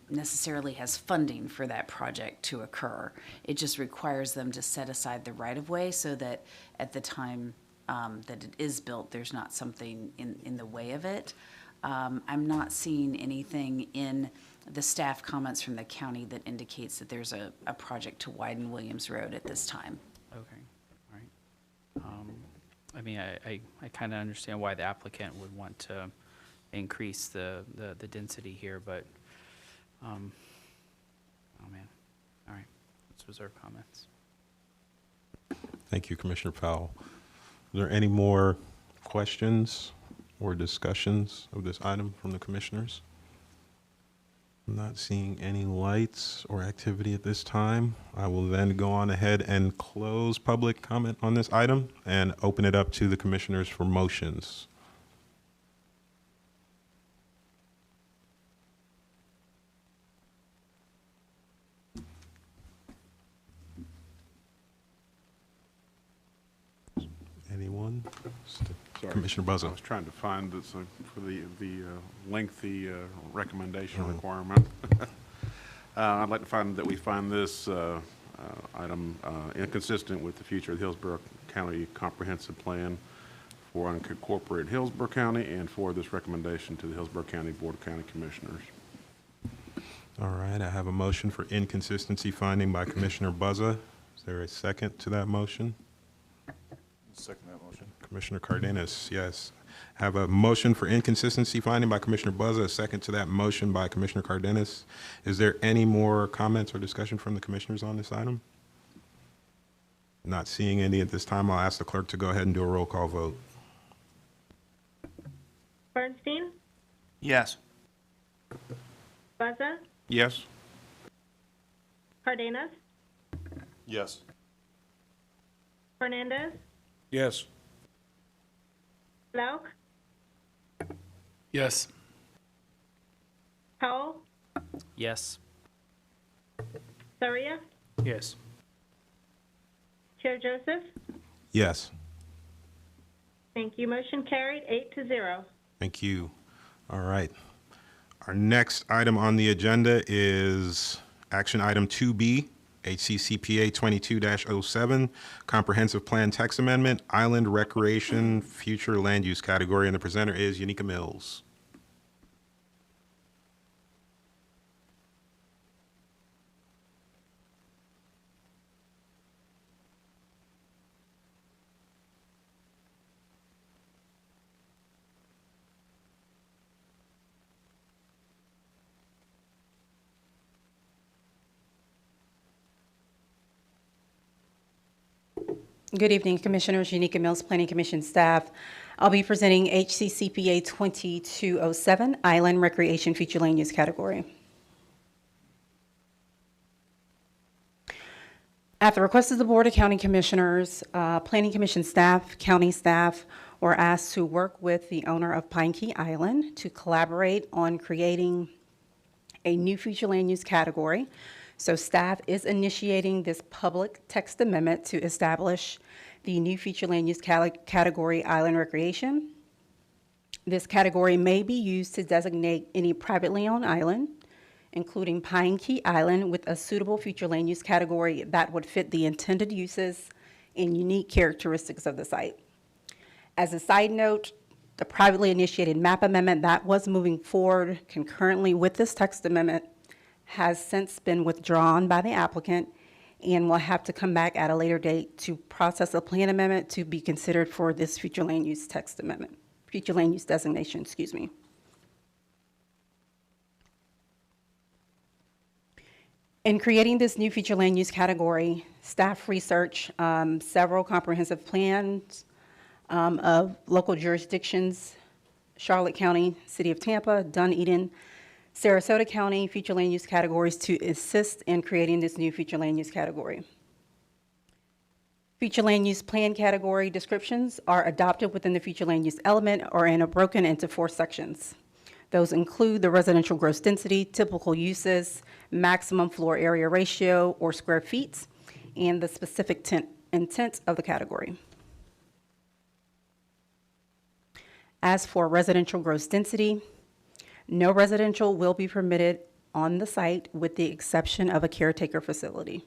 Speaker 15: necessarily has funding for that project to occur. It just requires them to set aside the right-of-way so that at the time that it is built, there's not something in the way of it. I'm not seeing anything in the staff comments from the county that indicates that there's a project to widen Williams Road at this time.
Speaker 4: Okay, all right. I mean, I kind of understand why the applicant would want to increase the density here, but, oh man, all right, let's reserve comments.
Speaker 2: Thank you, Commissioner Powell. Are there any more questions or discussions of this item from the commissioners? I'm not seeing any lights or activity at this time. I will then go on ahead and close public comment on this item and open it up to the commissioners for motions. Anyone?
Speaker 14: Sorry.
Speaker 2: Commissioner Buzzo.
Speaker 14: I was trying to find this for the lengthy recommendation requirement. I'd like to find that we find this item inconsistent with the future of the Hillsborough County Comprehensive Plan for unincorporated Hillsborough County and for this recommendation to the Hillsborough County Board of County Commissioners.
Speaker 2: All right, I have a motion for inconsistency finding by Commissioner Buzza. Is there a second to that motion?
Speaker 17: Second that motion.
Speaker 2: Commissioner Cardenas, yes. Have a motion for inconsistency finding by Commissioner Buzza, a second to that motion by Commissioner Cardenas. Is there any more comments or discussion from the commissioners on this item? Not seeing any at this time, I'll ask the clerk to go ahead and do a roll call vote.
Speaker 3: Bernstein?
Speaker 16: Yes.
Speaker 3: Buzza?
Speaker 14: Yes.
Speaker 3: Cardenas?
Speaker 17: Yes.
Speaker 3: Fernandez?
Speaker 17: Yes.
Speaker 3: Lauk?
Speaker 17: Yes.
Speaker 3: Powell?
Speaker 4: Yes.
Speaker 3: Soria?
Speaker 17: Yes.
Speaker 3: Chair Joseph?
Speaker 2: Yes.
Speaker 3: Thank you. Motion carried 8-0.
Speaker 2: Thank you. All right. Our next item on the agenda is action item 2B, HCCPA 22-07, Comprehensive Plan Text Amendment, Island Recreation Future Land Use Category, and the presenter is Yeneka Mills.
Speaker 18: Good evening, Commissioners. Yeneka Mills, Planning Commission staff. I'll be presenting HCCPA 2207, Island Recreation Future Land Use Category. At the request of the Board of County Commissioners, Planning Commission staff, county staff were asked to work with the owner of Pine Key Island to collaborate on creating a new future land use category. So staff is initiating this public text amendment to establish the new future land use category, Island Recreation. This category may be used to designate any privately owned island, including Pine Key Island, with a suitable future land use category that would fit the intended uses and unique characteristics of the site. As a side note, the privately initiated map amendment that was moving forward concurrently with this text amendment has since been withdrawn by the applicant and will have to come back at a later date to process a plan amendment to be considered for this future land use text amendment, future land use designation, excuse me. In creating this new future land use category, staff researched several comprehensive plans of local jurisdictions Charlotte County, City of Tampa, Dunedin, Sarasota County future land use categories to assist in creating this new future land use category. Future land use plan category descriptions are adopted within the future land use element or are broken into 4 sections. Those include the residential gross density, typical uses, maximum floor area ratio or square feet, and the specific intent of the category. As for residential gross density, no residential will be permitted on the site with the exception of a caretaker facility.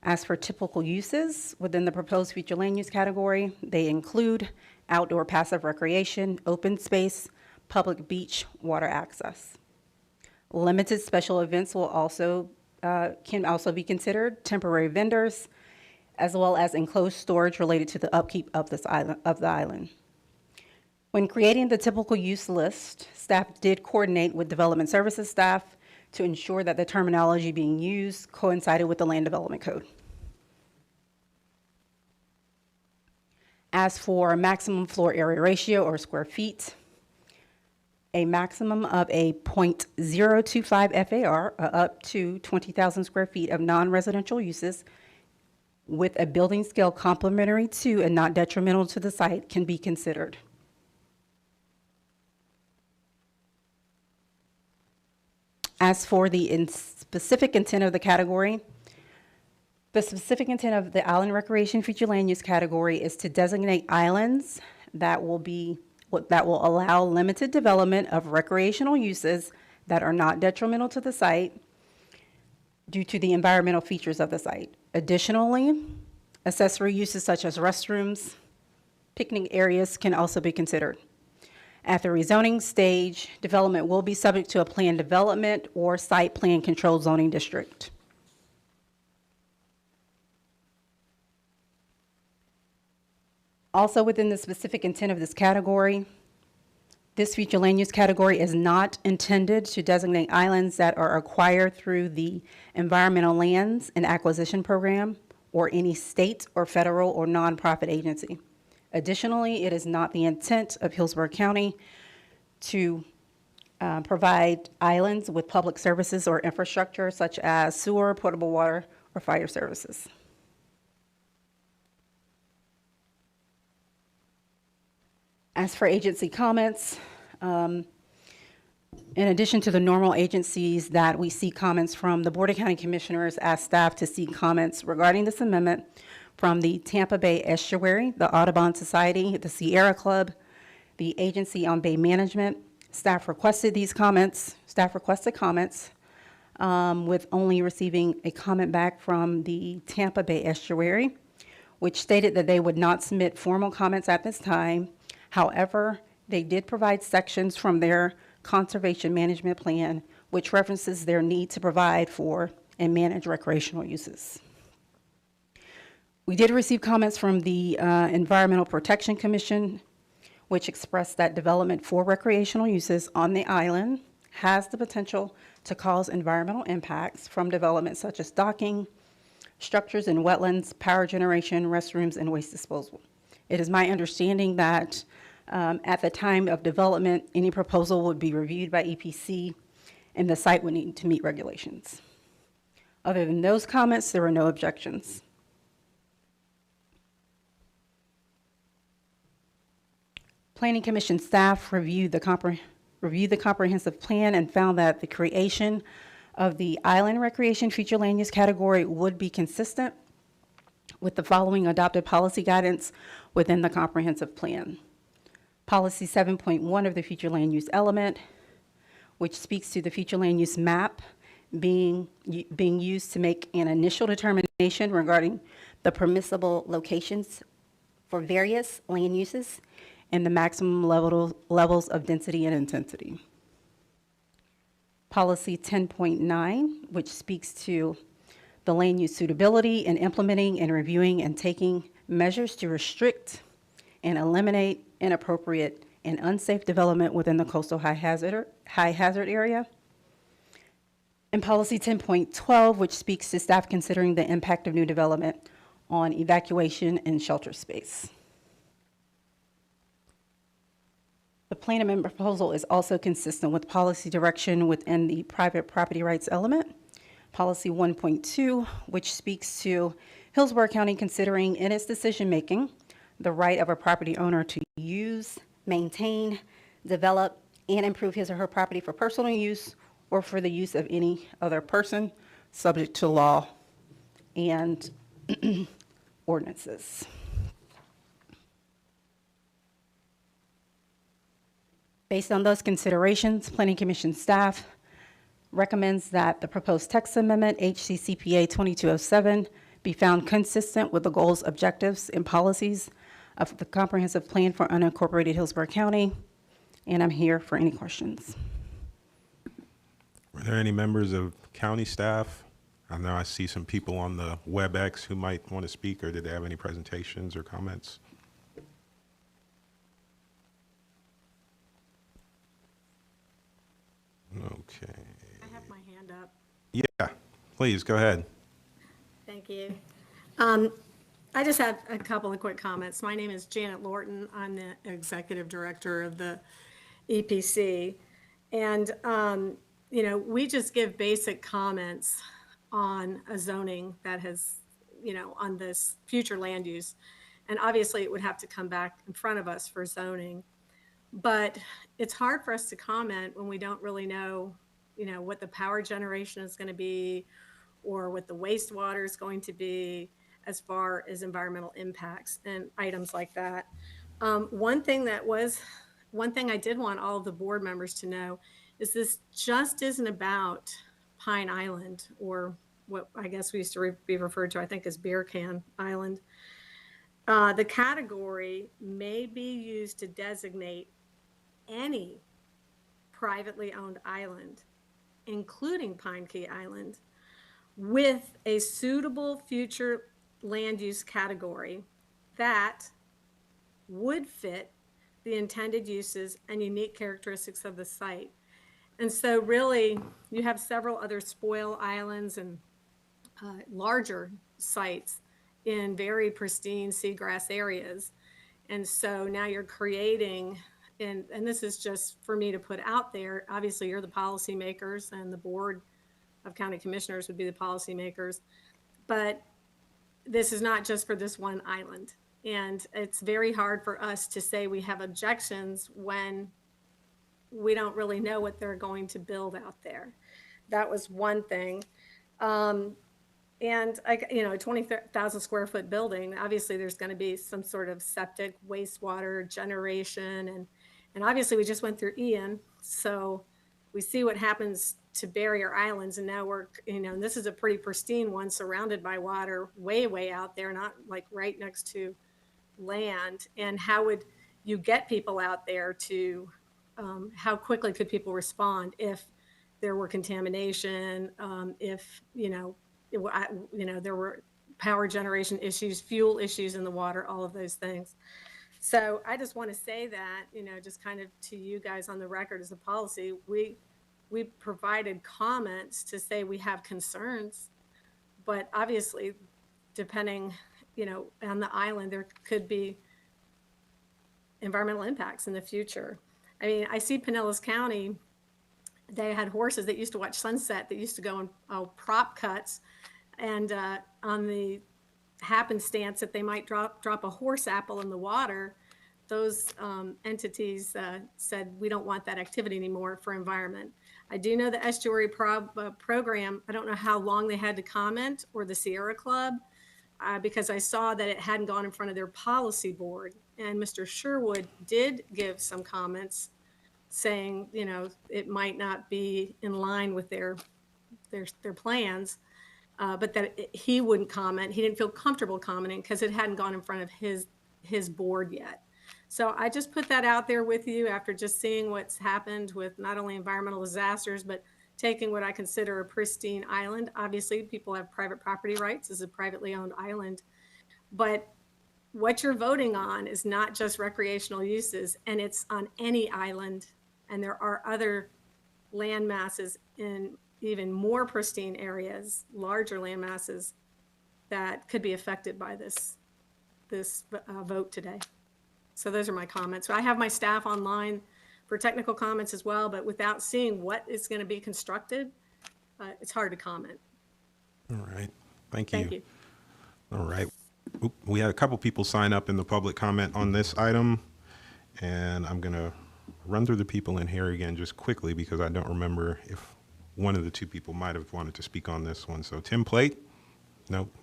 Speaker 18: As for typical uses within the proposed future land use category, they include outdoor passive recreation, open space, public beach, water access. Limited special events will also can also be considered, temporary vendors, as well as enclosed storage related to the upkeep of the island. When creating the typical use list, staff did coordinate with development services staff to ensure that the terminology being used coincided with the Land Development Code. As for maximum floor area ratio or square feet, a maximum of a 0.025 FAR, up to 20,000 square feet of non-residential uses with a building scale complementary to and not detrimental to the site can be considered. As for the specific intent of the category, the specific intent of the island recreation future land use category is to designate islands that will allow limited development of recreational uses that are not detrimental to the site due to the environmental features of the site. Additionally, accessory uses such as restrooms, picnic areas can also be considered. At the rezoning stage, development will be subject to a planned development or site plan controlled zoning district. Also within the specific intent of this category, this future land use category is not intended to designate islands that are acquired through the Environmental Lands and Acquisition Program or any state or federal or nonprofit agency. Additionally, it is not the intent of Hillsborough County to provide islands with public services or infrastructure such as sewer, potable water, or fire services. As for agency comments, in addition to the normal agencies that we see comments from, the Board of County Commissioners asked staff to seek comments regarding this amendment from the Tampa Bay Estuary, the Audubon Society, the Sierra Club, the Agency on Bay Management. Staff requested these comments. Staff requested comments with only receiving a comment back from the Tampa Bay Estuary, which stated that they would not submit formal comments at this time. However, they did provide sections from their conservation management plan, which references their need to provide for and manage recreational uses. We did receive comments from the Environmental Protection Commission, which expressed that development for recreational uses on the island has the potential to cause environmental impacts from development such as docking, structures in wetlands, power generation, restrooms, and waste disposal. It is my understanding that at the time of development, any proposal would be reviewed by EPC and the site would need to meet regulations. Other than those comments, there were no objections. Planning Commission staff reviewed the comprehensive plan and found that the creation of the island recreation future land use category would be consistent with the following adopted policy guidance within the comprehensive plan. Policy 7.1 of the future land use element, which speaks to the future land use map being used to make an initial determination regarding the permissible locations for various land uses and the maximum levels of density and intensity. Policy 10.9, which speaks to the land use suitability and implementing and reviewing and taking measures to restrict and eliminate inappropriate and unsafe development within the coastal high hazard area. And policy 10.12, which speaks to staff considering the impact of new development on evacuation and shelter space. The plan amendment proposal is also consistent with policy direction within the private property rights element, policy 1.2, which speaks to Hillsborough County considering in its decision-making the right of a property owner to use, maintain, develop, and improve his or her property for personal use or for the use of any other person, subject to law and ordinances. Based on those considerations, Planning Commission staff recommends that the proposed text amendment, HCCPA 2207, be found consistent with the goals, objectives, and policies of the Comprehensive Plan for Unincorporated Hillsborough County, and I'm here for any questions.
Speaker 2: Were there any members of county staff? I know I see some people on the WebEx who might want to speak, or did they have any presentations or comments? Okay.
Speaker 19: I have my hand up.
Speaker 2: Yeah, please, go ahead.
Speaker 19: Thank you. I just have a couple of quick comments. My name is Janet Lorton. I'm the executive director of the EPC. And, you know, we just give basic comments on a zoning that has, you know, on this future land use. And obviously it would have to come back in front of us for zoning. But it's hard for us to comment when we don't really know, you know, what the power generation is going to be or what the wastewater is going to be as far as environmental impacts and items like that. One thing I did want all of the board members to know is this just isn't about Pine Island, or what I guess we used to be referred to, I think, as Beer Can Island. The category may be used to designate any privately owned island, including Pine Key Island, with a suitable future land use category that would fit the intended uses and unique characteristics of the site. And so really, you have several other spoil islands and larger sites in very pristine seagrass areas. And so now you're creating, and this is just for me to put out there, obviously you're the policymakers and the board of county commissioners would be the policymakers, but this is not just for this one island. And it's very hard for us to say we have objections when we don't really know what they're going to build out there. That was one thing. And a 20,000 square foot building, obviously there's going to be some sort of septic wastewater generation. And obviously we just went through Ian. So we see what happens to barrier islands. And now we're, and this is a pretty pristine one surrounded by water way, way out there, not like right next to land. And how would you get people out there to, how quickly could people respond if there were contamination, if, there were power generation issues, fuel issues in the water, all of those things. So I just want to say that, just kind of to you guys on the record as a policy, we provided comments to say we have concerns, but obviously depending, on the island, there could be environmental impacts in the future. I mean, I see Pinellas County, they had horses that used to watch sunset that used to go on prop cuts, and on the happenstance that they might drop a horse apple in the water, those entities said we don't want that activity anymore for environment. I do know the estuary program, I don't know how long they had to comment, or the Sierra Club, because I saw that it hadn't gone in front of their policy board. And Mr. Sherwood did give some comments saying, it might not be in line with their plans, but that he wouldn't comment. He didn't feel comfortable commenting because it hadn't gone in front of his board yet. So I just put that out there with you after just seeing what's happened with not only environmental disasters, but taking what I consider a pristine island. Obviously, people have private property rights as a privately owned island, but what you're voting on is not just recreational uses, and it's on any island. And there are other land masses in even more pristine areas, larger land masses that could be affected by this vote today. So those are my comments. I have my staff online for technical comments as well, but without seeing what is going to be constructed, it's hard to comment.
Speaker 2: All right. Thank you.
Speaker 19: Thank you.
Speaker 2: All right. Oop, we had a couple people sign up in the public comment on this item, and I'm going to run through the people in here again just quickly because I don't remember if one of the two people might have wanted to speak on this one. So Tim Plate? Nope.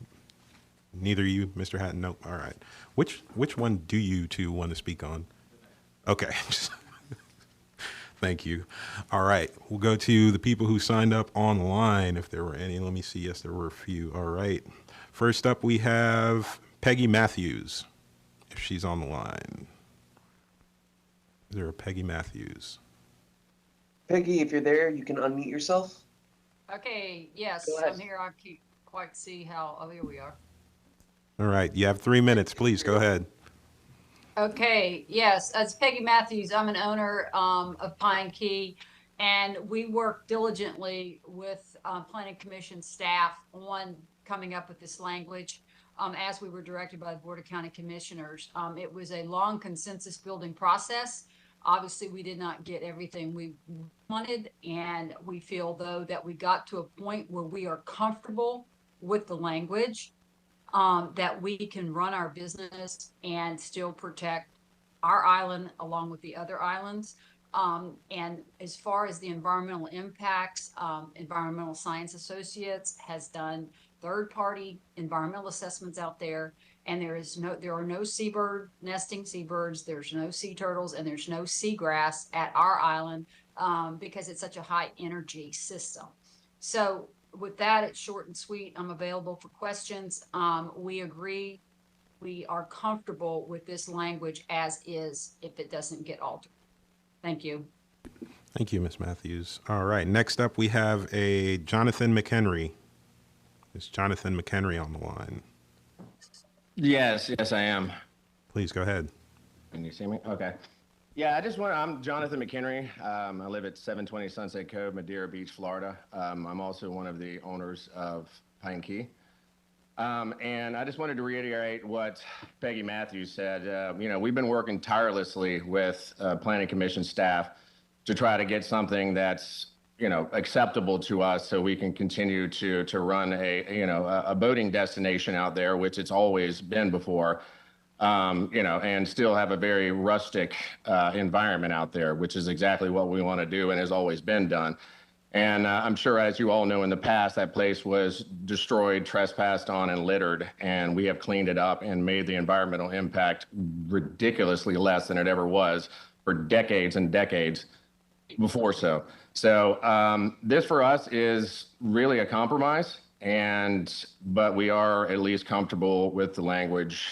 Speaker 2: Neither you, Mr. Hatton? Nope. All right. Which one do you two want to speak on? Okay. Thank you. All right. We'll go to the people who signed up online, if there were any. Let me see. Yes, there were a few. All right. First up, we have Peggy Matthews, if she's on the line. Is there a Peggy Matthews?
Speaker 7: Peggy, if you're there, you can unmute yourself.
Speaker 20: Okay, yes, I'm here. I can't quite see how, oh, here we are.
Speaker 2: All right. You have 3 minutes. Please go ahead.
Speaker 20: Okay, yes, it's Peggy Matthews. I'm an owner of Pine Key, and we work diligently with Planning Commission staff on coming up with this language as we were directed by the Board of County Commissioners. It was a long consensus building process. Obviously, we did not get everything we wanted, and we feel, though, that we got to a point where we are comfortable with the language, that we can run our business and still protect our island along with the other islands. And as far as the environmental impacts, Environmental Science Associates has done third-party environmental assessments out there, and there are no nesting seabirds, there's no sea turtles, and there's no seagrass at our island because it's such a high energy system. So with that, it's short and sweet. I'm available for questions. We agree. We are comfortable with this language as is if it doesn't get altered. Thank you.
Speaker 2: Thank you, Ms. Matthews. All right. Next up, we have a Jonathan Mchenry. Is Jonathan Mchenry on the line?
Speaker 21: Yes, I am.
Speaker 2: Please go ahead.
Speaker 21: Can you see me? Okay. Yeah, I'm Jonathan Mchenry. I live at 720 Sunset Cove, Madeira Beach, Florida. I'm also one of the owners of Pine Key. And I just wanted to reiterate what Peggy Matthews said. We've been working tirelessly with Planning Commission staff to try to get something that's, acceptable to us so we can continue to run a boating destination out there, which it's always been before. And still have a very rustic environment out there, which is exactly what we want to do and has always been done. And I'm sure, as you all know, in the past, that place was destroyed, trespassed on, and littered, and we have cleaned it up and made the environmental impact ridiculously less than it ever was for decades and decades before so. So this for us is really a compromise. But we are at least comfortable with the language,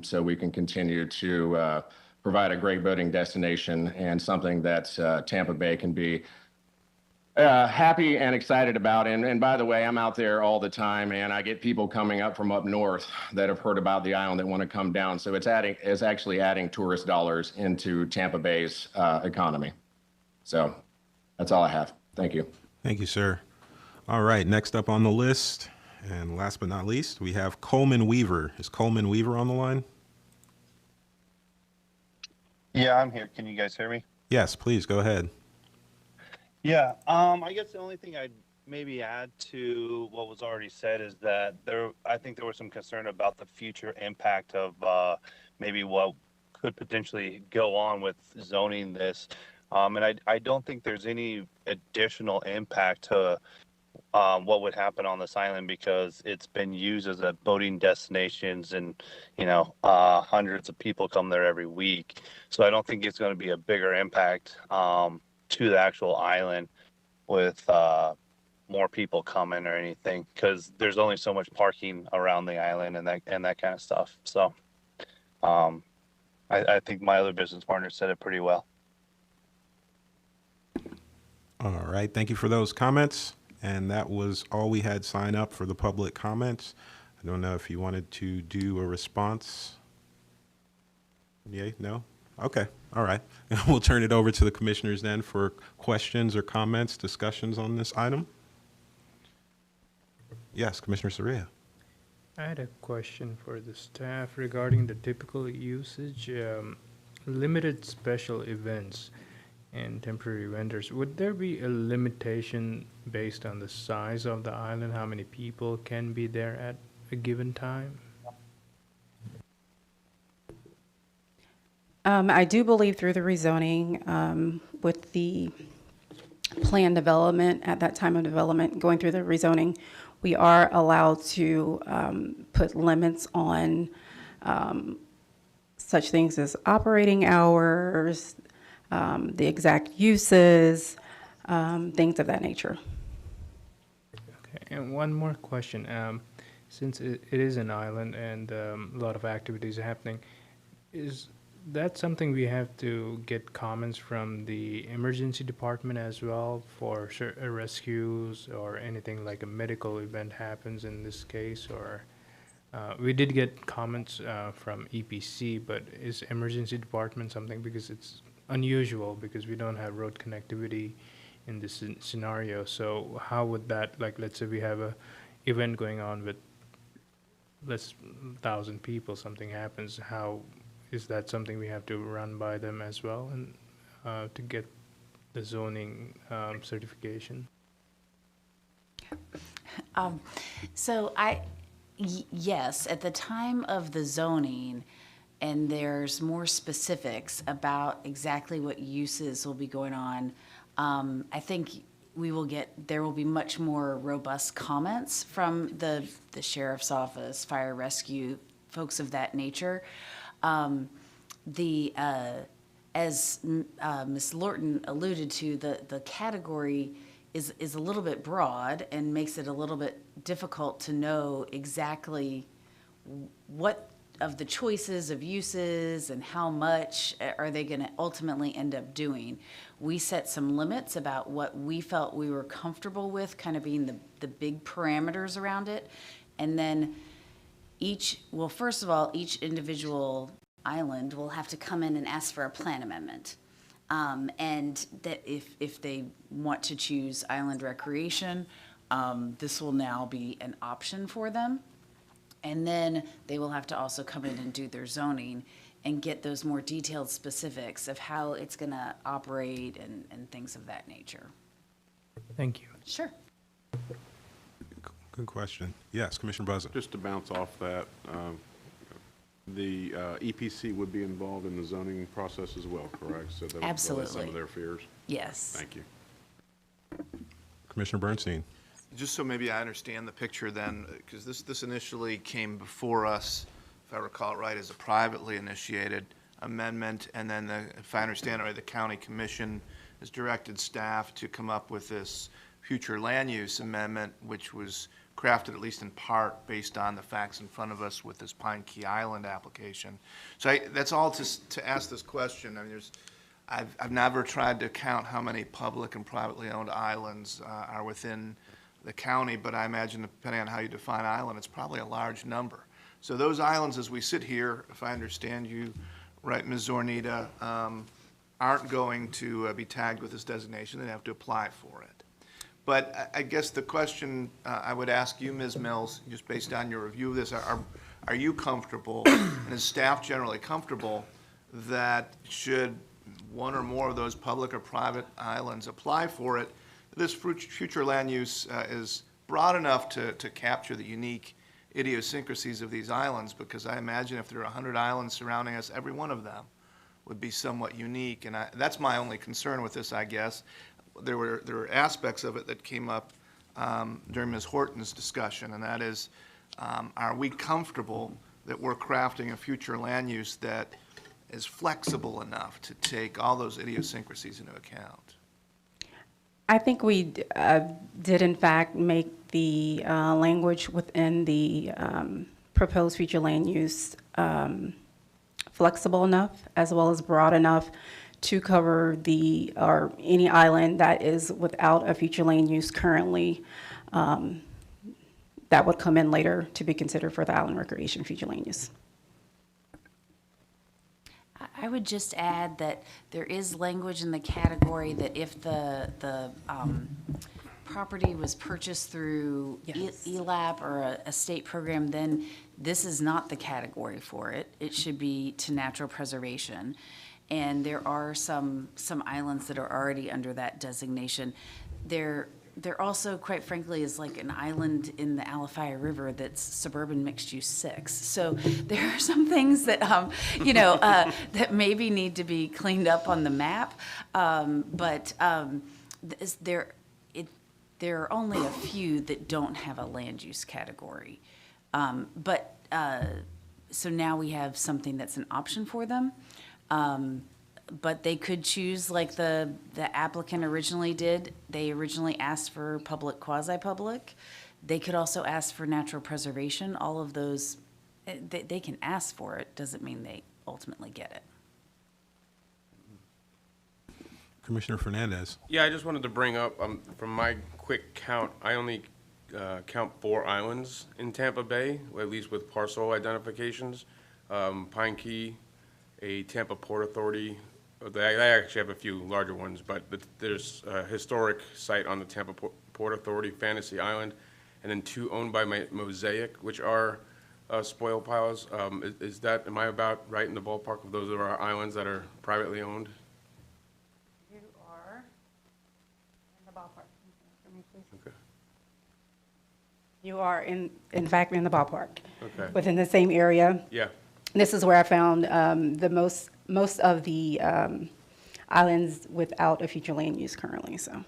Speaker 21: so we can continue to provide a great boating destination and something that Tampa Bay can be happy and excited about. And by the way, I'm out there all the time, and I get people coming up from up north that have heard about the island that want to come down. So it's actually adding tourist dollars into Tampa Bay's economy. So that's all I have. Thank you.
Speaker 2: Thank you, sir. All right, next up on the list, and last but not least, we have Coleman Weaver. Is Coleman Weaver on the line?
Speaker 22: Yeah, I'm here. Can you guys hear me?
Speaker 2: Yes, please, go ahead.
Speaker 22: Yeah, I guess the only thing I'd maybe add to what was already said is that I think there was some concern about the future impact of maybe what could potentially go on with zoning this. And I don't think there's any additional impact to what would happen on this island because it's been used as a boating destinations and, hundreds of people come there every week. So I don't think it's going to be a bigger impact to the actual island with more people coming or anything because there's only so much parking around the island and that kind of stuff. So I think my other business partner said it pretty well.
Speaker 2: All right, thank you for those comments. And that was all we had sign up for the public comments. I don't know if you wanted to do a response. Yay? No? Okay. All right. We'll turn it over to the commissioners then for questions or comments, discussions on this item. Yes, Commissioner Soria.
Speaker 1: I had a question for the staff regarding the typical usage, limited special events and temporary vendors. Would there be a limitation based on the size of the island, how many people can be there at a given time?
Speaker 18: I do believe through the rezoning, with the plan development, at that time of development, going through the rezoning, we are allowed to put limits on such things as operating hours, the exact uses, things of that nature.
Speaker 1: Okay, and one more question. Since it is an island and a lot of activities are happening, is that something we have to get comments from the emergency department as well for rescues or anything like a medical event happens in this case? Or we did get comments from EPC, but is emergency department something, because it's unusual because we don't have road connectivity in this scenario. So how would that, like, let's say we have a event going on with 1,000 people, something happens, how is that something we have to run by them as well, and to get the zoning certification?
Speaker 15: Yes, at the time of the zoning, and there's more specifics about exactly what uses will be going on, I think there will be much more robust comments from the sheriff's office, fire rescue, folks of that nature. As Ms. Lorton alluded to, the category is a little bit broad and makes it a little bit difficult to know exactly what of the choices of uses and how much are they going to ultimately end up doing. We set some limits about what we felt we were comfortable with, kind of being the big parameters around it. And then first of all, each individual island will have to come in and ask for a plan amendment. And that if they want to choose island recreation, this will now be an option for them. And then they will have to also come in and do their zoning and get those more detailed specifics of how it's going to operate and things of that nature.
Speaker 1: Thank you.
Speaker 15: Sure.
Speaker 2: Good question. Yes, Commissioner Buzza.
Speaker 14: Just to bounce off that, the EPC would be involved in the zoning process as well, correct? So that
Speaker 15: Absolutely.
Speaker 14: Some of their fears?
Speaker 15: Yes.
Speaker 14: Thank you.
Speaker 2: Commissioner Bernstein.
Speaker 16: Just so maybe I understand the picture then, because this initially came before us, if I recall it right, as a privately initiated amendment, and then if I understand it right, the county commission has directed staff to come up with this future land use amendment, which was crafted at least in part based on the facts in front of us with this Pine Key Island application. So that's all to ask this question. I mean, I've never tried to count how many public and privately owned islands are within the county, but I imagine depending on how you define island, it's probably a large number. So those islands, as we sit here, if I understand you right, Ms. Zornita, aren't going to be tagged with this designation. They have to apply for it. But I guess the question I would ask you, Ms. Mills, just based on your review of this, are you comfortable, and is staff generally comfortable, that should one or more of those public or private islands apply for it, this future land use is broad enough to capture the unique idiosyncrasies of these islands? Because I imagine if there are 100 islands surrounding us, every one of them would be somewhat unique. And that's my only concern with this, I guess. There were aspects of it that came up during Ms. Horton's discussion, and that is, are we comfortable that we're crafting a future land use that is flexible enough to take all those idiosyncrasies into account?
Speaker 18: I think we did in fact make the language within the proposed future land use flexible enough as well as broad enough to cover any island that is without a future land use currently that would come in later to be considered for the island recreation future land use.
Speaker 15: I would just add that there is language in the category that if the property was purchased through ELAP or a state program, then this is not the category for it. It should be to natural preservation. And there are some islands that are already under that designation. There also, quite frankly, is like an island in the Alafaya River that's suburban mixed use 6. So there are some things that, that maybe need to be cleaned up on the map. There are only a few that don't have a land use category. So now we have something that's an option for them. But they could choose like the applicant originally did. They originally asked for public, quasi-public. They could also ask for natural preservation. All of those, they can ask for it, doesn't mean they ultimately get it.
Speaker 2: Commissioner Fernandez.
Speaker 8: Yeah, I just wanted to bring up, from my quick count, I only count 4 islands in Tampa Bay, or at least with parcel identifications. Pine Key, a Tampa Port Authority. They actually have a few larger ones, but there's a historic site on the Tampa Port Authority, Fantasy Island, and then 2 owned by Mosaic, which are spoil piles. Am I about right in the ballpark of those are our islands that are privately owned?
Speaker 18: You are in the ballpark.
Speaker 8: Okay.
Speaker 18: You are in fact in the ballpark.
Speaker 8: Okay.
Speaker 18: Within the same area.
Speaker 8: Yeah.
Speaker 18: This is where I found the most of the islands without a future land use currently, so.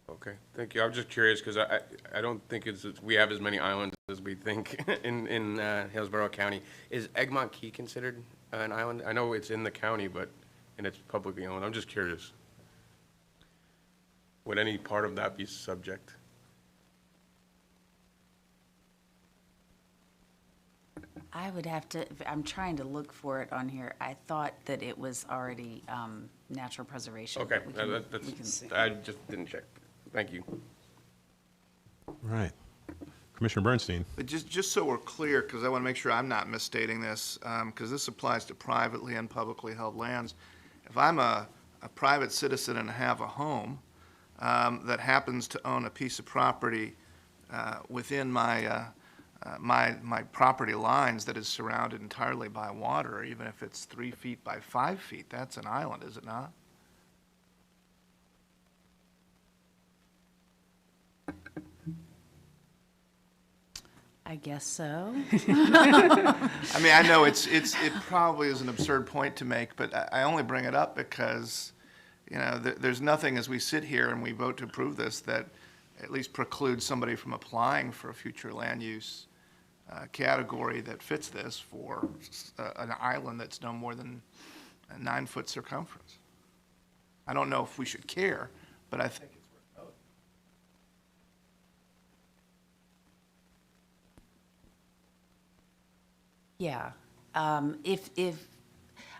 Speaker 8: Okay, thank you. I'm just curious because I don't think we have as many islands as we think in Hillsborough County. Is Egmont Key considered an island? I know it's in the county, and it's publicly owned. I'm just curious. Would any part of that be subject?
Speaker 15: I would have to, I'm trying to look for it on here. I thought that it was already natural preservation.
Speaker 8: Okay,
Speaker 15: we can see.
Speaker 8: I just didn't check. Thank you.
Speaker 2: Right. Commissioner Bernstein.
Speaker 16: But just so we're clear, because I want to make sure I'm not misstating this, because this applies to privately and publicly held lands. If I'm a private citizen and have a home that happens to own a piece of property within my property lines that is surrounded entirely by water, even if it's 3 feet by 5 feet, that's an island, is it not?
Speaker 15: I guess so.
Speaker 16: I mean, I know it probably is an absurd point to make, but I only bring it up because, there's nothing as we sit here and we vote to approve this that at least precludes somebody from applying for a future land use category that fits this for an island that's no more than a 9-foot circumference. I don't know if we should care, but I think it's worth noting.
Speaker 15: Yeah. If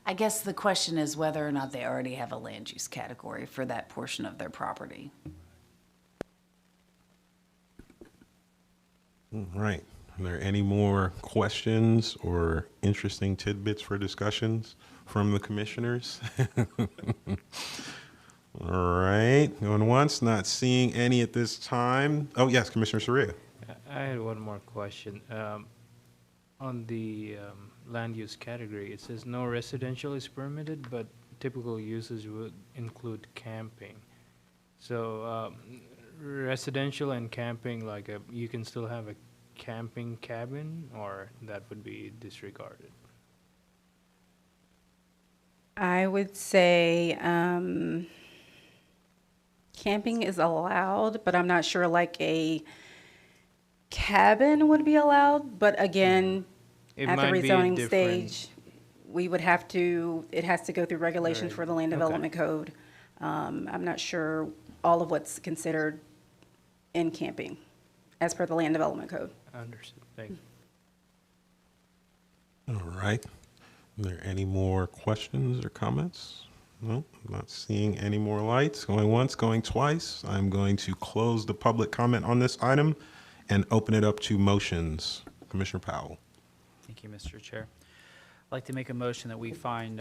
Speaker 15: I guess the question is whether or not they already have a land use category for that portion of their property.
Speaker 2: All right. Are there any more questions or interesting tidbits for discussions from the commissioners? All right. Going once, not seeing any at this time. Oh, yes, Commissioner Soria.
Speaker 1: I had one more question. On the land use category, it says no residential is permitted, but typical uses would include camping. So residential and camping, like you can still have a camping cabin, or that would be disregarded?
Speaker 18: I would say camping is allowed, but I'm not sure like a cabin would be allowed. But again, at the rezoning stage, we would have to, it has to go through regulations for the land development code. I'm not sure all of what's considered in camping as per the land development code.
Speaker 1: Understood. Thank
Speaker 2: All
Speaker 1: you.
Speaker 2: right. Are there any more questions or comments? No, I'm not seeing any more lights. Going once, going twice. I'm going to close the public comment on this item and open it up to motions. Commissioner Powell.
Speaker 4: Thank you, Mr. Chair. I'd like to make a motion that we find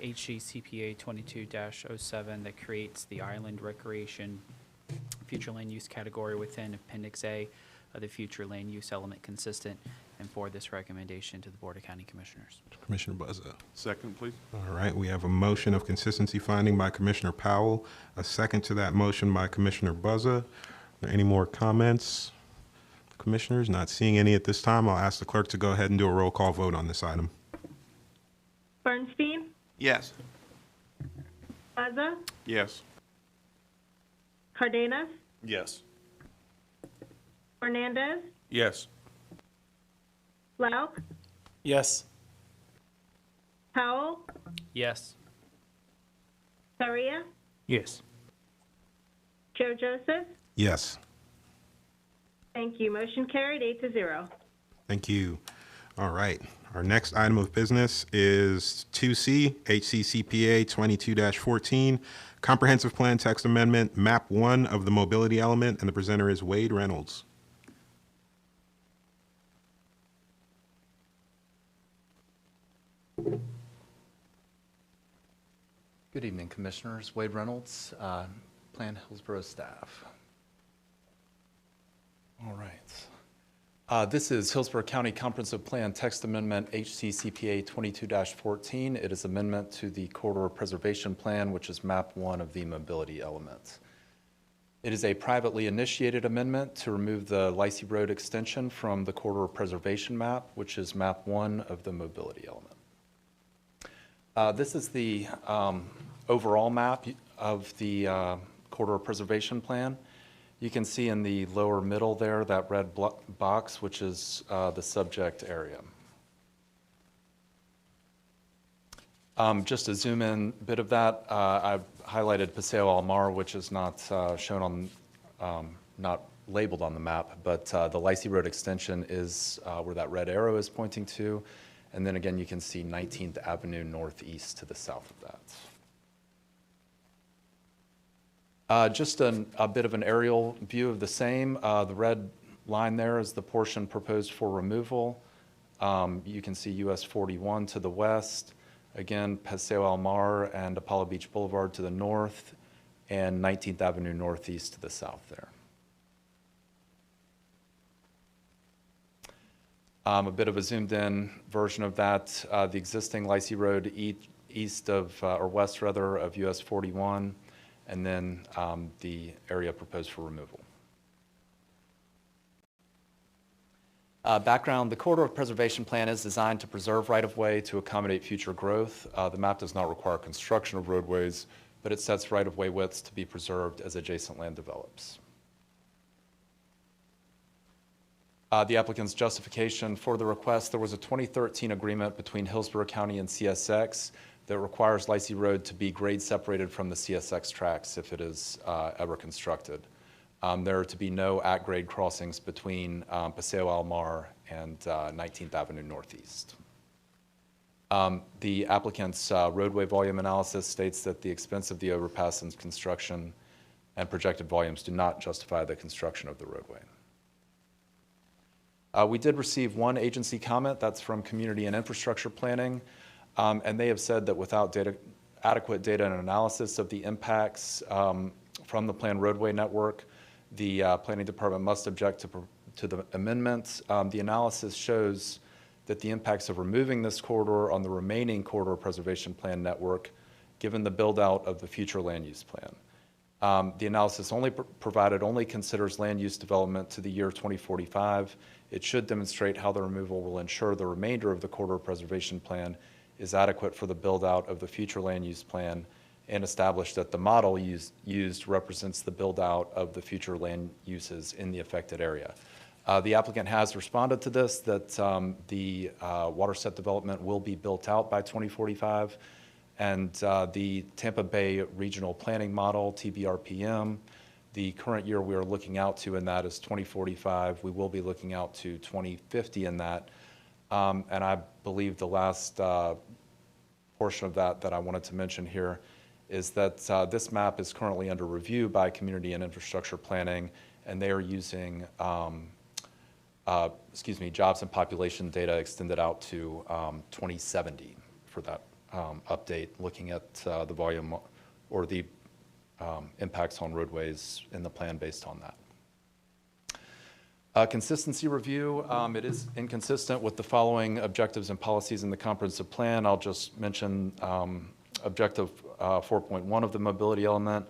Speaker 4: Hccpa 22-07 that creates the Island Recreation future land use category within Appendix A of the future land use element consistent, and forward this recommendation to the Board of County Commissioners.
Speaker 2: Commissioner Buzza.
Speaker 14: Second, please.
Speaker 2: All right, we have a motion of consistency finding by Commissioner Powell, a second to that motion by Commissioner Buzza. Are there any more comments? Commissioners, not seeing any at this time, I'll ask the clerk to go ahead and do a roll call vote on this item.
Speaker 3: Bernstein,
Speaker 16: Yes.
Speaker 3: Buzza,
Speaker 14: Yes.
Speaker 3: Cardenas,
Speaker 17: Yes.
Speaker 3: Fernandez,
Speaker 8: Yes.
Speaker 3: Lauk,
Speaker 17: Yes.
Speaker 3: Powell,
Speaker 4: Yes.
Speaker 3: Faria,
Speaker 1: Yes.
Speaker 3: Chair Joseph.
Speaker 2: Yes.
Speaker 3: Thank you. Motion carried 8-0.
Speaker 2: Thank you. All right. Our next item of business is 2C, HCCPA 22-14, Comprehensive Plan Text Amendment, Map 1 of the Mobility Element, and the presenter is Wade Reynolds.
Speaker 9: Good evening, Commissioners. Wade Reynolds, Plan Hillsborough staff. All right. This is Hillsborough County Comprehensive Plan Text Amendment HCCPA 22-14. It is amendment to the Corridor Preservation Plan, which is Map 1 of the Mobility Element. It is a privately initiated amendment to remove the Llanos Road extension from the Corridor Preservation Map, which is Map 1 of the Mobility Element. This is the overall map of the Corridor Preservation Plan. You can see in the lower middle there, that red box, which is the subject area. Just to zoom in a bit of that, I've highlighted Paseo Almar, which is not shown on, not labeled on the map, but the Llanos Road extension is where that red arrow is pointing to. And then again, you can see 19th Avenue Northeast to the south of that. Just a bit of an aerial view of the same. The red line there is the portion proposed for removal. You can see US 41 to the west, again, Paseo Almar and Apollo Beach Boulevard to the north, and 19th Avenue Northeast to the south there. A bit of a zoomed in version of that, the existing Llanos Road east of, or west rather, of US 41, and then the area proposed for removal. Background, the Corridor Preservation Plan is designed to preserve right-of-way to accommodate future growth. The map does not require construction of roadways, but it sets right-of-way widths to be preserved as adjacent land develops. The applicant's justification for the request, there was a 2013 agreement between Hillsborough County and CSX that requires Llanos Road to be grade separated from the CSX tracks if it is ever constructed. There are to be no at-grade crossings between Paseo Almar and 19th Avenue Northeast. The applicant's roadway volume analysis states that the expense of the overpass and construction and projected volumes do not justify the construction of the roadway. We did receive one agency comment, that's from Community and Infrastructure Planning, and they have said that without adequate data and analysis of the impacts from the planned roadway network, the Planning Department must object to the amendments. The analysis shows that the impacts of removing this corridor on the remaining Corridor Preservation Plan network, given the build-out of the future land use plan. The analysis provided only considers land use development to the year 2045. It should demonstrate how the removal will ensure the remainder of the Corridor Preservation Plan is adequate for the build-out of the future land use plan, and establish that the model used represents the build-out of the future land uses in the affected area. The applicant has responded to this, that the watershed development will be built out by 2045, and the Tampa Bay Regional Planning Model, TBRPM, the current year we are looking out to in that is 2045. We will be looking out to 2050 in that. And I believe the last portion of that I wanted to mention here is that this map is currently under review by Community and Infrastructure Planning, and they are using jobs and population data extended out to 2070 for that update, looking at the volume or the impacts on roadways in the plan based on that. Consistency review, it is inconsistent with the following objectives and policies in the comprehensive plan. I'll just mention objective 4.1 of the mobility element,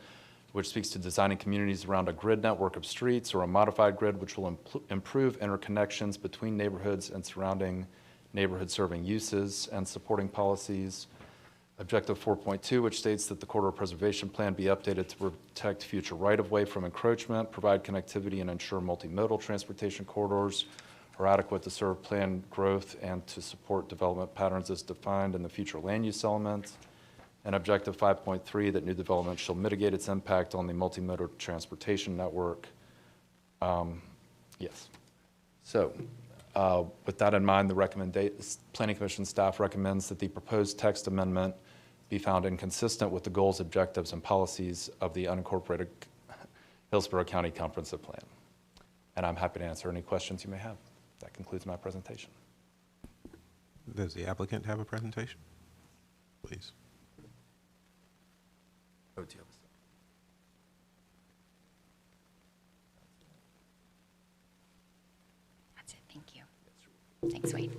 Speaker 9: which speaks to designing communities around a grid network of streets or a modified grid, which will improve interconnections between neighborhoods and surrounding neighborhood serving uses and supporting policies. Objective 4.2, which states that the corridor preservation plan be updated to protect future right-of-way from encroachment, provide connectivity, and ensure multimodal transportation corridors are adequate to serve planned growth and to support development patterns as defined in the future land use elements. And objective 5.3, that new development shall mitigate its impact on the multimodal transportation network. Yes. So with that in mind, the Planning Commission staff recommends that the proposed text amendment be found inconsistent with the goals, objectives, and policies of the unincorporated Hillsborough County Comprehensive Plan. And I'm happy to answer any questions you may have. That concludes my presentation.
Speaker 2: Does the applicant have a presentation? Please.
Speaker 10: That's it, thank you. Thanks, Wade.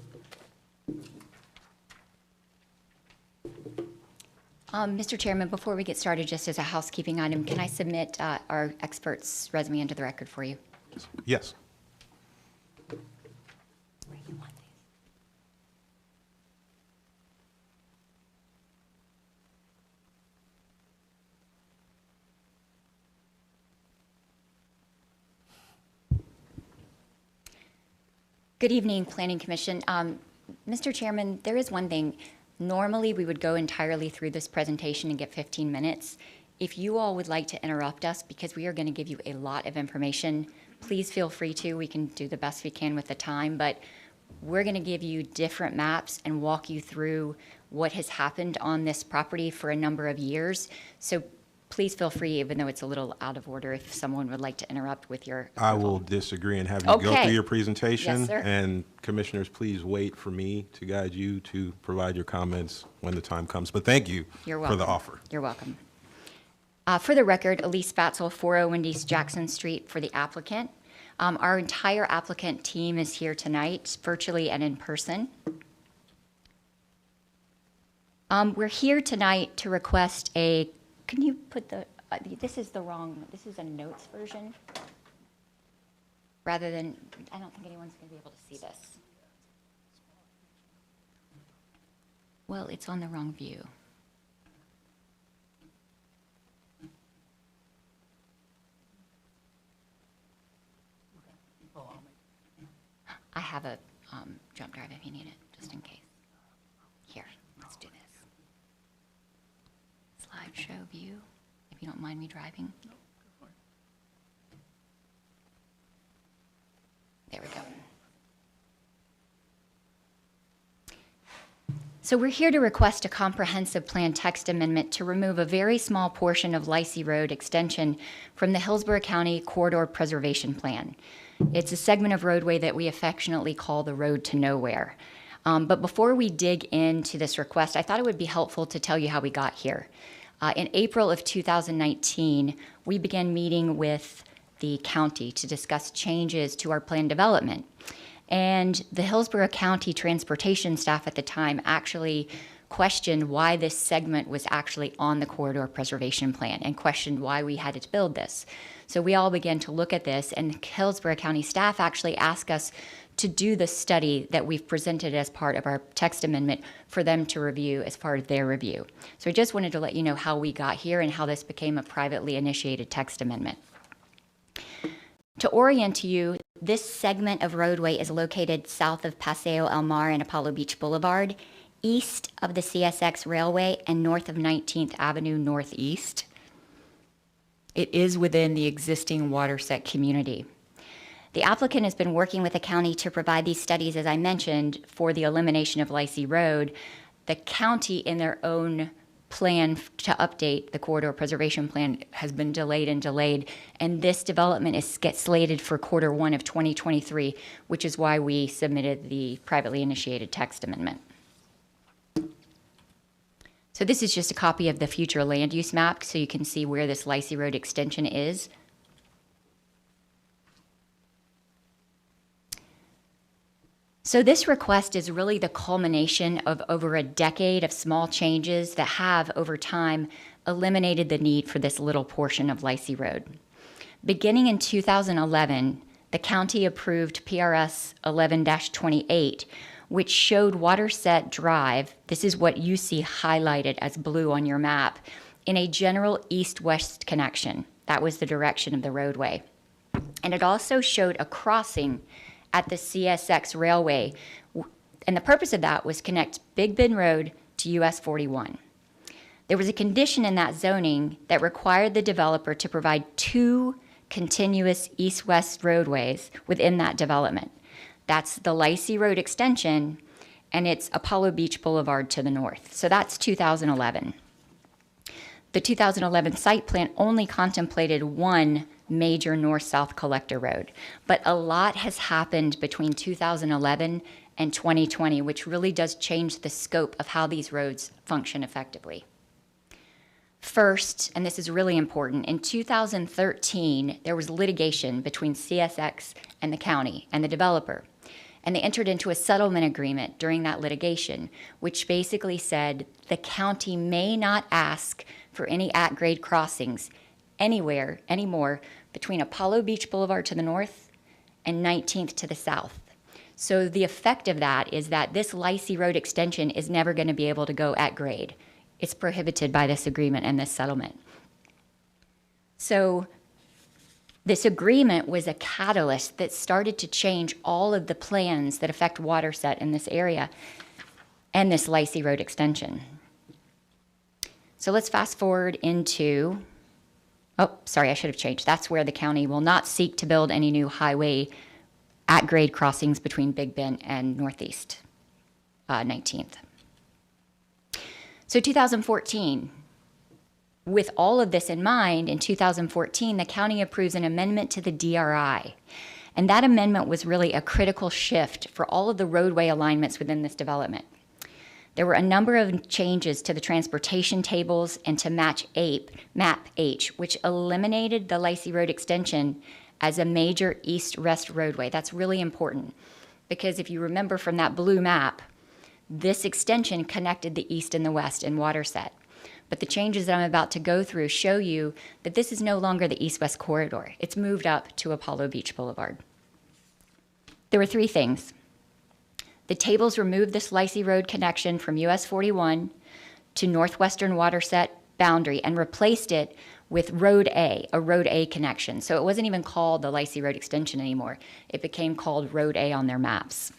Speaker 10: Mr. Chairman, before we get started, just as a housekeeping item, can I submit our expert's resume into the record for you?
Speaker 2: Yes.
Speaker 10: Good evening, Planning Commission. Mr. Chairman, there is one thing. Normally, we would go entirely through this presentation and get 15 minutes. If you all would like to interrupt us, because we are going to give you a lot of information, please feel free to. We can do the best we can with the time, but we're going to give you different maps and walk you through what has happened on this property for a number of years. So please feel free, even though it's a little out of order, if someone would like to interrupt with your approval.
Speaker 2: I will disagree and have you go through your presentation.
Speaker 10: Yes, sir.
Speaker 2: And commissioners, please wait for me to guide you to provide your comments when the time comes. But thank you for the offer.
Speaker 10: You're welcome. For the record, Elise Spatzel, 401 East Jackson Street for the applicant. Our entire applicant team is here tonight, virtually and in person. We're here tonight to request a, can you put the, this is the wrong, this is a notes version. Rather than, I don't think anyone's going to be able to see this. Well, it's on the wrong view. I have a jump drive if you need it, just in case. Here, let's do this. Slideshow view, if you don't mind me driving. There we go. So we're here to request a comprehensive plan text amendment to remove a very small portion of Llanos Road extension from the Hillsborough County Corridor Preservation Plan. It's a segment of roadway that we affectionately call the Road to Nowhere. But before we dig into this request, I thought it would be helpful to tell you how we got here. In April of 2019, we began meeting with the county to discuss changes to our plan development. And the Hillsborough County transportation staff at the time actually questioned why this segment was actually on the corridor preservation plan and questioned why we had to build this. So we all began to look at this, and Hillsborough County staff actually asked us to do the study that we've presented as part of our text amendment for them to review as part of their review. So I just wanted to let you know how we got here and how this became a privately initiated text amendment. To orient you, this segment of roadway is located south of Paseo El Mar and Apollo Beach Boulevard, east of the CSX Railway, and north of 19th Avenue Northeast. It is within the existing Waterset community. The applicant has been working with the county to provide these studies, as I mentioned, for the elimination of Llanos Road. The county, in their own plan to update the corridor preservation plan, has been delayed, and this development is slated for Q1 of 2023, which is why we submitted the privately initiated text amendment. So this is just a copy of the future land use map, so you can see where this Llanos Road extension is. So this request is really the culmination of over a decade of small changes that have, over time, eliminated the need for this little portion of Llanos Road. Beginning in 2011, the county approved PRS 11-28, which showed Waterset Drive, this is what you see highlighted as blue on your map, in a general east-west connection. That was the direction of the roadway. And it also showed a crossing at the CSX Railway, and the purpose of that was connect Big Bend Road to US 41. There was a condition in that zoning that required the developer to provide 2 continuous east-west roadways within that development. That's the Llanos Road extension, and it's Apollo Beach Boulevard to the north. So that's 2011. The 2011 site plan only contemplated 1 major north-south collector road, but a lot has happened between 2011 and 2020, which really does change the scope of how these roads function effectively. First, and this is really important, in 2013, there was litigation between CSX and the county and the developer. And they entered into a settlement agreement during that litigation, which basically said the county may not ask for any at-grade crossings anywhere anymore between Apollo Beach Boulevard to the north and 19th to the south. So the effect of that is that this Llanos Road extension is never going to be able to go at grade. It's prohibited by this agreement and this settlement. So this agreement was a catalyst that started to change all of the plans that affect Waterset in this area and this Llanos Road extension. So let's fast forward into, oh, sorry, I should have changed. That's where the county will not seek to build any new highway at-grade crossings between Big Bend and Northeast 19th. So 2014, with all of this in mind, in 2014, the county approves an amendment to the DRI. And that amendment was really a critical shift for all of the roadway alignments within this development. There were a number of changes to the transportation tables and to Map H, which eliminated the Llanos Road extension as a major east-west roadway. That's really important because if you remember from that blue map, this extension connected the east and the west in Waterset. But the changes that I'm about to go through show you that this is no longer the east-west corridor. It's moved up to Apollo Beach Boulevard. There were 3 things. The tables removed this Llanos Road connection from US 41 to northwestern Waterset boundary and replaced it with Road A, a Road A connection. So it wasn't even called the Llanos Road extension anymore. It became called Road A on their maps.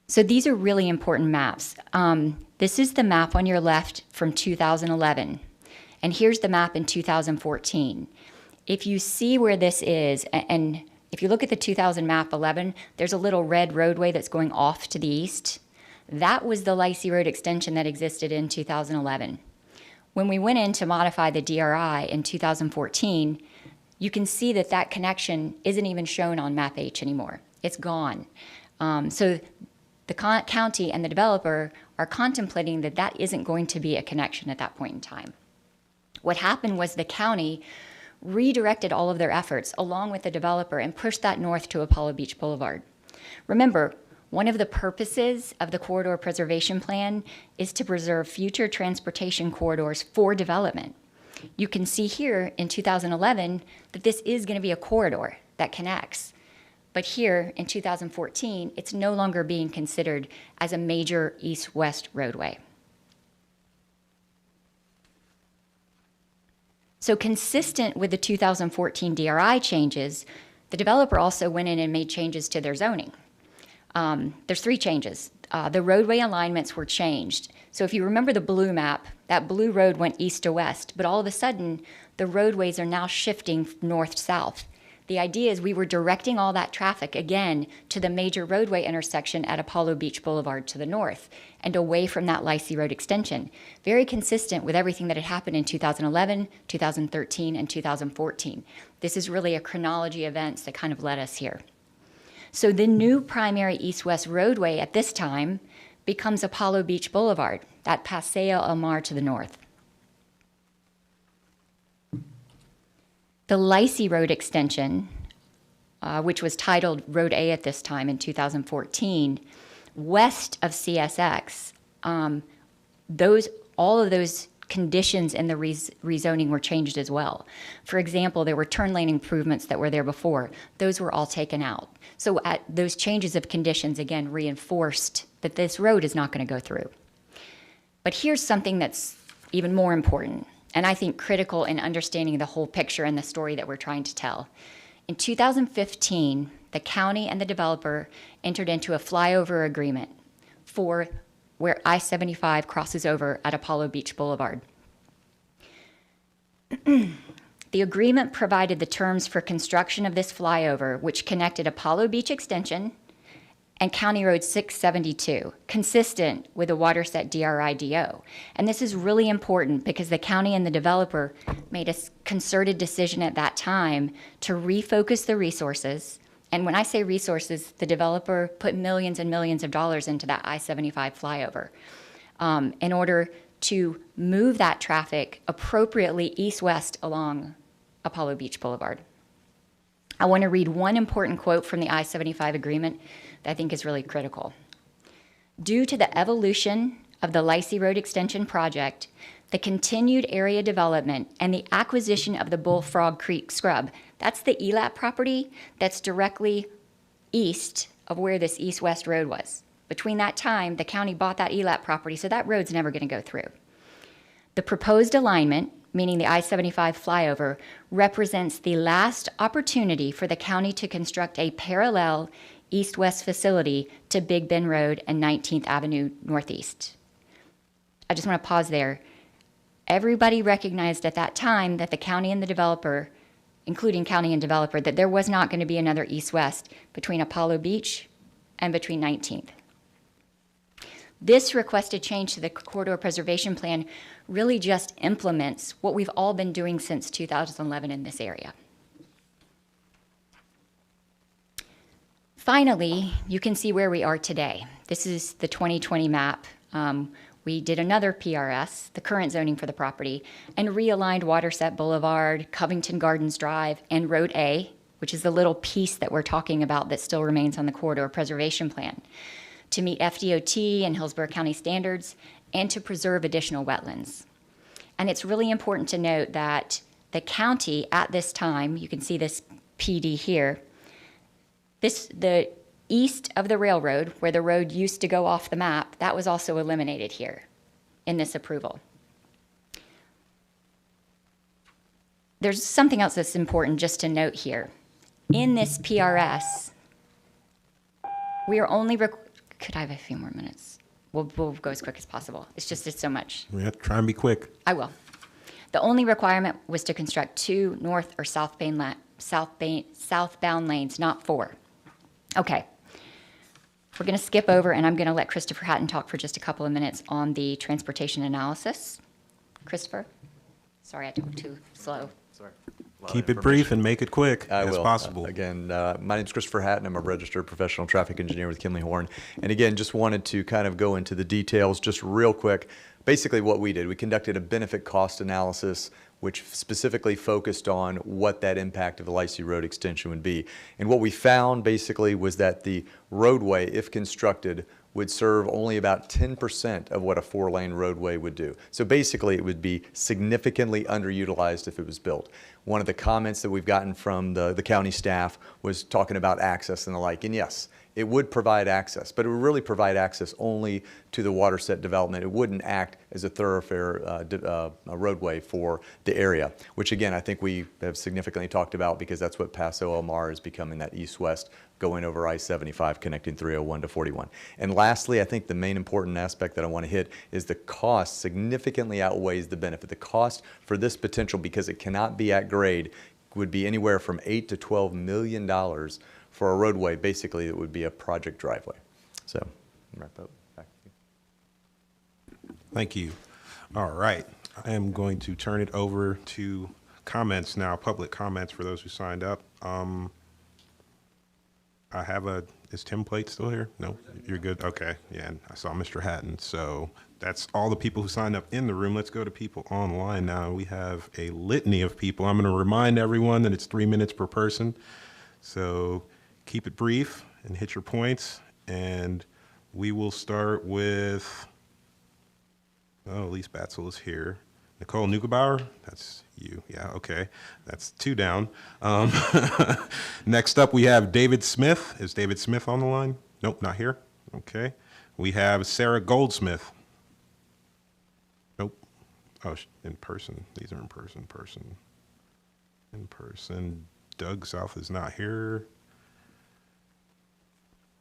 Speaker 10: So these are really important maps. This is the map on your left from 2011, and here's the map in 2014. If you see where this is, and if you look at the 2000 map 11, there's a little red roadway that's going off to the east. That was the Llanos Road extension that existed in 2011. When we went in to modify the DRI in 2014, you can see that that connection isn't even shown on Map H anymore. It's gone. So the county and the developer are contemplating that that isn't going to be a connection at that point in time. What happened was the county redirected all of their efforts along with the developer and pushed that north to Apollo Beach Boulevard. Remember, one of the purposes of the corridor preservation plan is to preserve future transportation corridors for development. You can see here in 2011 that this is going to be a corridor that connects. But here in 2014, it's no longer being considered as a major east-west roadway. So consistent with the 2014 DRI changes, the developer also went in and made changes to their zoning. There's 3 changes. The roadway alignments were changed. So if you remember the blue map, that blue road went east to west, but all of a sudden, the roadways are now shifting north-south. The idea is we were directing all that traffic again to the major roadway intersection at Apollo Beach Boulevard to the north and away from that Llanos Road extension. Very consistent with everything that had happened in 2011, 2013, and 2014. This is really a chronology of events that kind of led us here. So the new primary east-west roadway at this time becomes Apollo Beach Boulevard, that Paseo El Mar to the north. The Llanos Road extension, which was titled Road A at this time in 2014, west of CSX, all of those conditions in the rezoning were changed as well. For example, there were turn lane improvements that were there before. Those were all taken out. So those changes of conditions, again, reinforced that this road is not going to go through. But here's something that's even more important, and I think critical in understanding the whole picture and the story that we're trying to tell. In 2015, the county and the developer entered into a flyover agreement for where I-75 crosses over at Apollo Beach Boulevard. The agreement provided the terms for construction of this flyover, which connected Apollo Beach Extension and County Road 672, consistent with the Watersett DRI-DO. And this is really important because the county and the developer made a concerted decision at that time to refocus the resources. And when I say resources, the developer put millions and millions of dollars into that I-75 flyover in order to move that traffic appropriately east-west along Apollo Beach Boulevard. I want to read one important quote from the I-75 agreement that I think is really critical. Due to the evolution of the Llanos Road Extension project, the continued area development, and the acquisition of the Bullfrog Creek Scrub, that's the ELAP property that's directly east of where this east-west road was. Between that time, the county bought that ELAP property, so that road's never going to go through. The proposed alignment, meaning the I-75 flyover, represents the last opportunity for the county to construct a parallel east-west facility to Big Bend Road and 19th Avenue Northeast. I just want to pause there. Everybody recognized at that time that the county and the developer, including county and developer, that there was not going to be another east-west between Apollo Beach and between 19th. This requested change to the corridor preservation plan really just implements what we've all been doing since 2011 in this area. Finally, you can see where we are today. This is the 2020 map. We did another PRS, the current zoning for the property, and realigned Watersett Boulevard, Covington Gardens Drive, and Road A, which is the little piece that we're talking about that still remains on the corridor preservation plan, to meet FDOT and Hillsborough County standards and to preserve additional wetlands. And it's really important to note that the county at this time, you can see this PD here, the east of the railroad, where the road used to go off the map, that was also eliminated here in this approval. There's something else that's important just to note here. In this PRS, we are only, could I have a few more minutes? We'll go as quick as possible. It's so much.
Speaker 2: We have to try and be quick.
Speaker 10: I will. The only requirement was to construct 2 north or southbound lanes, not 4. Okay. We're going to skip over, and I'm going to let Christopher Hatton talk for just a couple of minutes on the transportation analysis. Christopher? Sorry, I talked too slow.
Speaker 9: Sorry.
Speaker 2: Keep it brief and make it quick as possible.
Speaker 9: Again, my name is Christopher Hatton. I'm a registered professional traffic engineer with Kinley Horn. And again, just wanted to kind of go into the details just real quick. Basically what we did, we conducted a benefit cost analysis which specifically focused on what that impact of the Llanos Road extension would be. And what we found basically was that the roadway, if constructed, would serve only about 10% of what a 4-lane roadway would do. So basically it would be significantly underutilized if it was built. One of the comments that we've gotten from the county staff was talking about access and the like. And yes, it would provide access, but it would really provide access only to the Watersett development. It wouldn't act as a thoroughfare a roadway for the area, which again, I think we have significantly talked about because that's what Paso El Mar is becoming, that east-west going over I-75 connecting 301 to 41. And lastly, I think the main important aspect that I want to hit is the cost significantly outweighs the benefit. The cost for this potential, because it cannot be at grade, would be anywhere from $8 to $12 million for a roadway, basically it would be a project driveway. So, wrap up. Back to you.
Speaker 2: Thank you. All right. I am going to turn it over to comments now, public comments for those who signed up. I have is Tim Plate still here? No, you're good? Okay, yeah, and I saw Mr. Hatton. So that's all the people who signed up in the room. Let's go to people online now. We have a litany of people. I'm gonna remind everyone that it's 3 minutes per person. So keep it brief and hit your points. And we will start with, oh, Elise Batzel is here. Nicole Neugebauer, that's you. Yeah, okay. That's 2 down. Next up, we have David Smith. Is David Smith on the line? Nope, not here. Okay. We have Sarah Goldsmith. Nope. Oh, in person. These are in person. In person. Doug South is not here.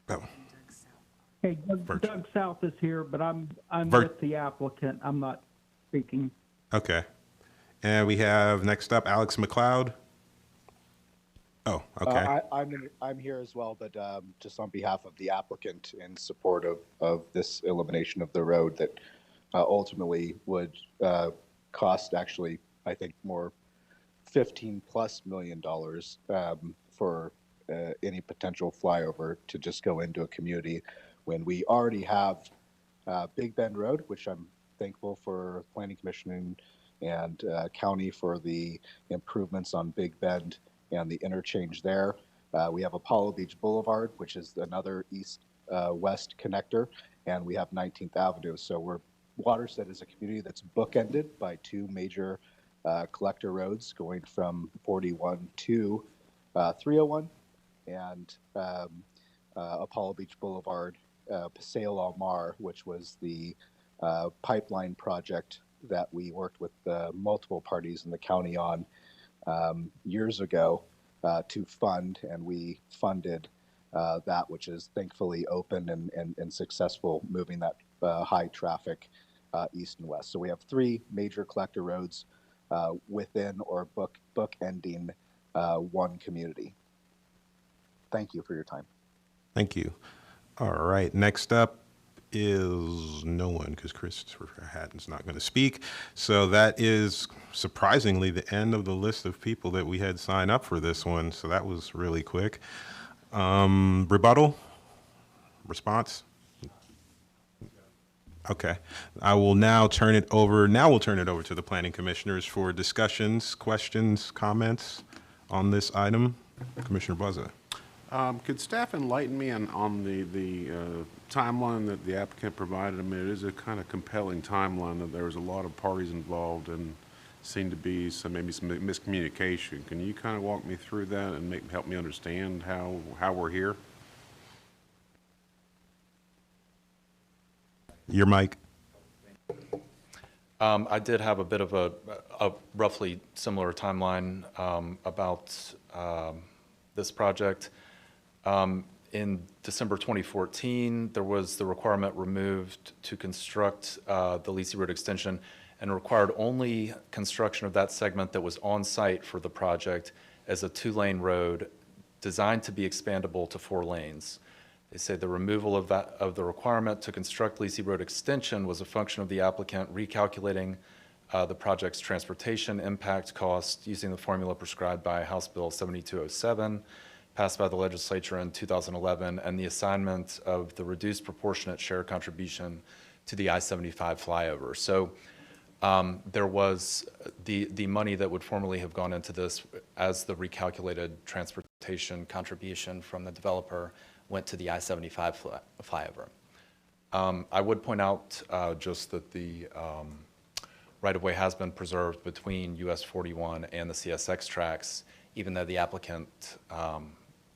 Speaker 2: Oh.
Speaker 11: Hey, Doug South is here, but I'm
Speaker 2: Vir-
Speaker 11: with the applicant. I'm not speaking.
Speaker 2: Okay. And we have next up Alex McLeod. Oh, okay.
Speaker 12: I'm here as well, but just on behalf of the applicant in support of this elimination of the road that ultimately would cost actually, I think, more $15+ million for any potential flyover to just go into a community when we already have Big Bend Road, which I'm thankful for Planning Commission and County for the improvements on Big Bend and the interchange there. We have Apollo Beach Boulevard, which is another east-west connector, and we have 19th Avenue. So Watershed is a community that's bookended by 2 major collector roads going from 41 to 301, and Apollo Beach Boulevard, Paseo Al Mar, which was the pipeline project that we worked with multiple parties in the county on years ago to fund, and we funded that, which is thankfully open and successful, moving that high traffic east and west. So we have 3 major collector roads within or bookending one community. Thank you for your time.
Speaker 2: Thank you. All right. Next up is no one, because Christopher Hatton's not going to speak. So that is surprisingly the end of the list of people that we had signed up for this one. So that was really quick. Rebuttal? Response? Okay. I will now turn it over. Now we'll turn it over to the planning commissioners for discussions, questions, comments on this item. Commissioner Buzza.
Speaker 14: Could staff enlighten me on the timeline that the applicant provided? I mean, it is a kind of compelling timeline that there was a lot of parties involved and seemed to be maybe some miscommunication. Can you kind of walk me through that and help me understand how we're here?
Speaker 2: Your mic.
Speaker 9: I did have a bit of a roughly similar timeline about this project. In December 2014, there was the requirement removed to construct the Lisi Road extension, and required only construction of that segment that was on site for the project as a 2-lane road designed to be expandable to 4 lanes. They say the removal of the requirement to construct Lisi Road extension was a function of the applicant recalculating the project's transportation impact cost using the formula prescribed by House Bill 7207, passed by the legislature in 2011, and the assignment of the reduced proportionate share contribution to the I-75 flyover. So there was the money that would formerly have gone into this as the recalculated transportation contribution from the developer went to the I-75 flyover. I would point out just that the right-of-way has been preserved between US 41 and the CSX tracks, even though the applicant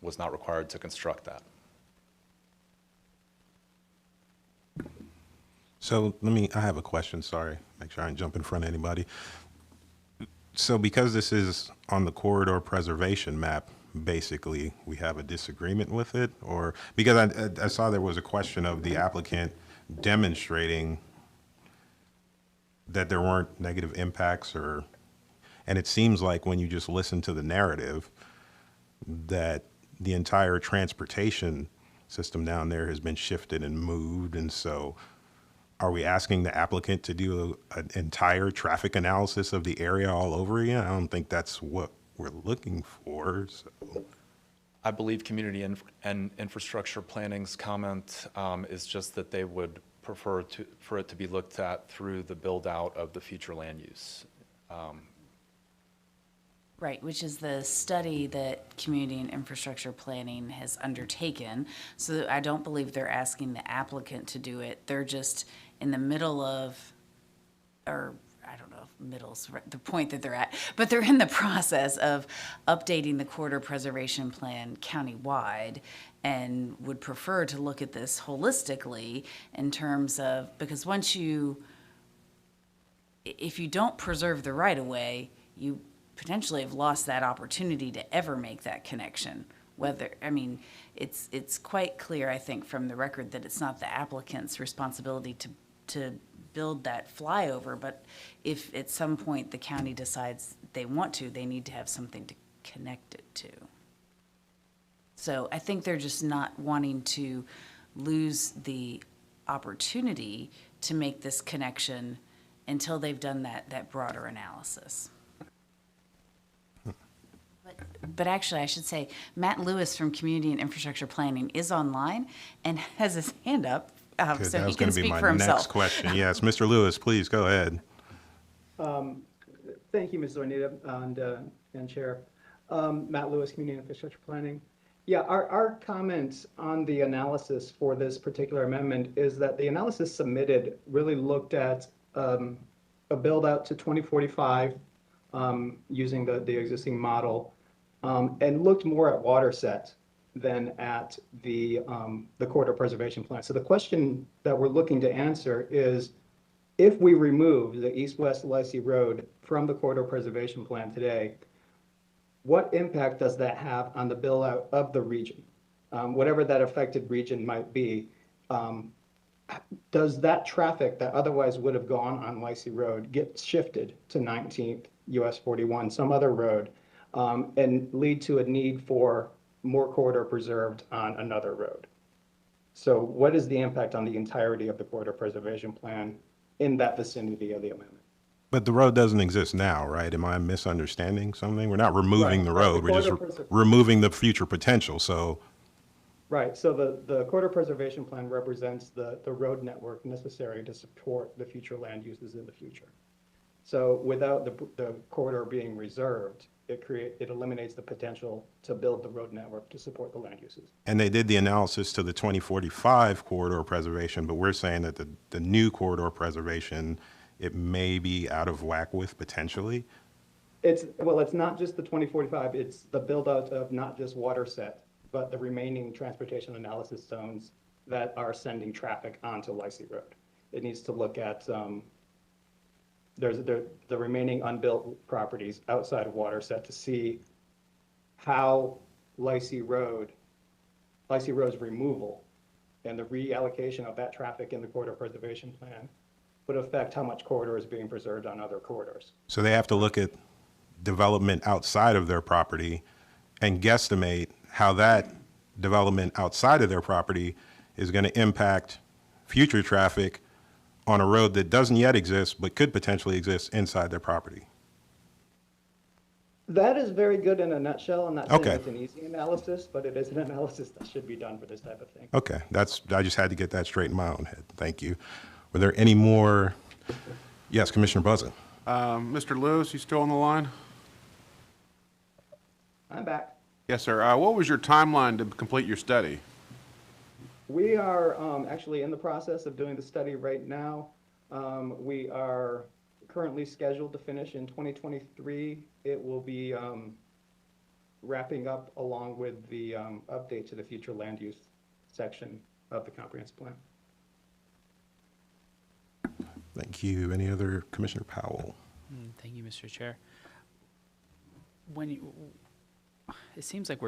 Speaker 9: was not required to construct that.
Speaker 2: So I have a question, sorry, make sure I didn't jump in front of anybody. So because this is on the corridor preservation map, basically we have a disagreement with it? Or, because I saw there was a question of the applicant demonstrating that there weren't negative impacts, and it seems like when you just listen to the narrative that the entire transportation system down there has been shifted and moved, and so are we asking the applicant to do an entire traffic analysis of the area all over again? I don't think that's what we're looking for. So.
Speaker 9: I believe community and infrastructure planning's comment is just that they would prefer for it to be looked at through the build-out of the future land use.
Speaker 15: Right, which is the study that Community and Infrastructure Planning has undertaken. So I don't believe they're asking the applicant to do it. They're just in the middle of, or I don't know if middle's the point that they're at, but they're in the process of updating the corridor preservation plan countywide and would prefer to look at this holistically in terms of, because if you don't preserve the right-of-way, you potentially have lost that opportunity to ever make that connection. It's quite clear, I think, from the record that it's not the applicant's responsibility to build that flyover, but if at some point the county decides they want to, they need to have something to connect it to. So I think they're just not wanting to lose the opportunity to make this connection until they've done that broader analysis. But actually, I should say, Matt Lewis from Community and Infrastructure Planning is online and has his hand up,
Speaker 2: Good,
Speaker 15: so
Speaker 2: that
Speaker 15: he
Speaker 2: was
Speaker 15: can
Speaker 2: going to be
Speaker 15: speak
Speaker 2: my
Speaker 15: for himself.
Speaker 2: next question. Yes, Mr. Lewis, please go ahead.
Speaker 5: Thank you, Ms. Zornita and Chair. Matt Lewis, Community and Infrastructure Planning. Yeah, our comments on the analysis for this particular amendment is that the analysis submitted really looked at a build out to 2045 using the existing model and looked more at water set than at the corridor preservation plan. So the question that we're looking to answer is, if we remove the east-west Llanos Road from the corridor preservation plan today, what impact does that have on the build out of the region? Whatever that affected region might be, does that traffic that otherwise would have gone on Llanos Road get shifted to 19th US 41, some other road, and lead to a need for more corridor preserved on another road? So what is the impact on the entirety of the corridor preservation plan in that vicinity of the amendment?
Speaker 2: But the road doesn't exist now, right? Am I misunderstanding something? We're not removing the road, we're just removing the future potential, so.
Speaker 5: Right, so the corridor preservation plan represents the road network necessary to support the future land uses in the future. So without the corridor being reserved, it eliminates the potential to build the road network to support the land uses.
Speaker 2: And they did the analysis to the 2045 corridor preservation, but we're saying that the new corridor preservation, it may be out of whack with potentially?
Speaker 5: It's not just the 2045, it's the build out of not just water set, but the remaining transportation analysis zones that are sending traffic onto Llanos Road. It needs to look at the remaining unbuilt properties outside of water set to see how Llanos Road's removal and the reallocation of that traffic in the corridor preservation plan would affect how much corridor is being preserved on other corridors.
Speaker 2: So they have to look at development outside of their property and guesstimate how that development outside of their property is going to impact future traffic on a road that doesn't yet exist but could potentially exist inside their property.
Speaker 5: That is very good in a nutshell. I'm not saying
Speaker 2: Okay.
Speaker 5: it's an easy analysis, but it is an analysis that should be done for this type of thing.
Speaker 2: Okay, I just had to get that straight in my own head. Thank you. Were there any more? Yes, Commissioner Buzzin.
Speaker 14: Mr. Lewis, you still on the line?
Speaker 5: I'm back.
Speaker 14: Yes, sir. What was your timeline to complete your study?
Speaker 5: We are actually in the process of doing the study right now. We are currently scheduled to finish in 2023. It will be wrapping up along with the update to the future land use section of the comprehensive plan.
Speaker 2: Thank you. Any other? Commissioner Powell.
Speaker 4: Thank you, Mr. Chair. It seems like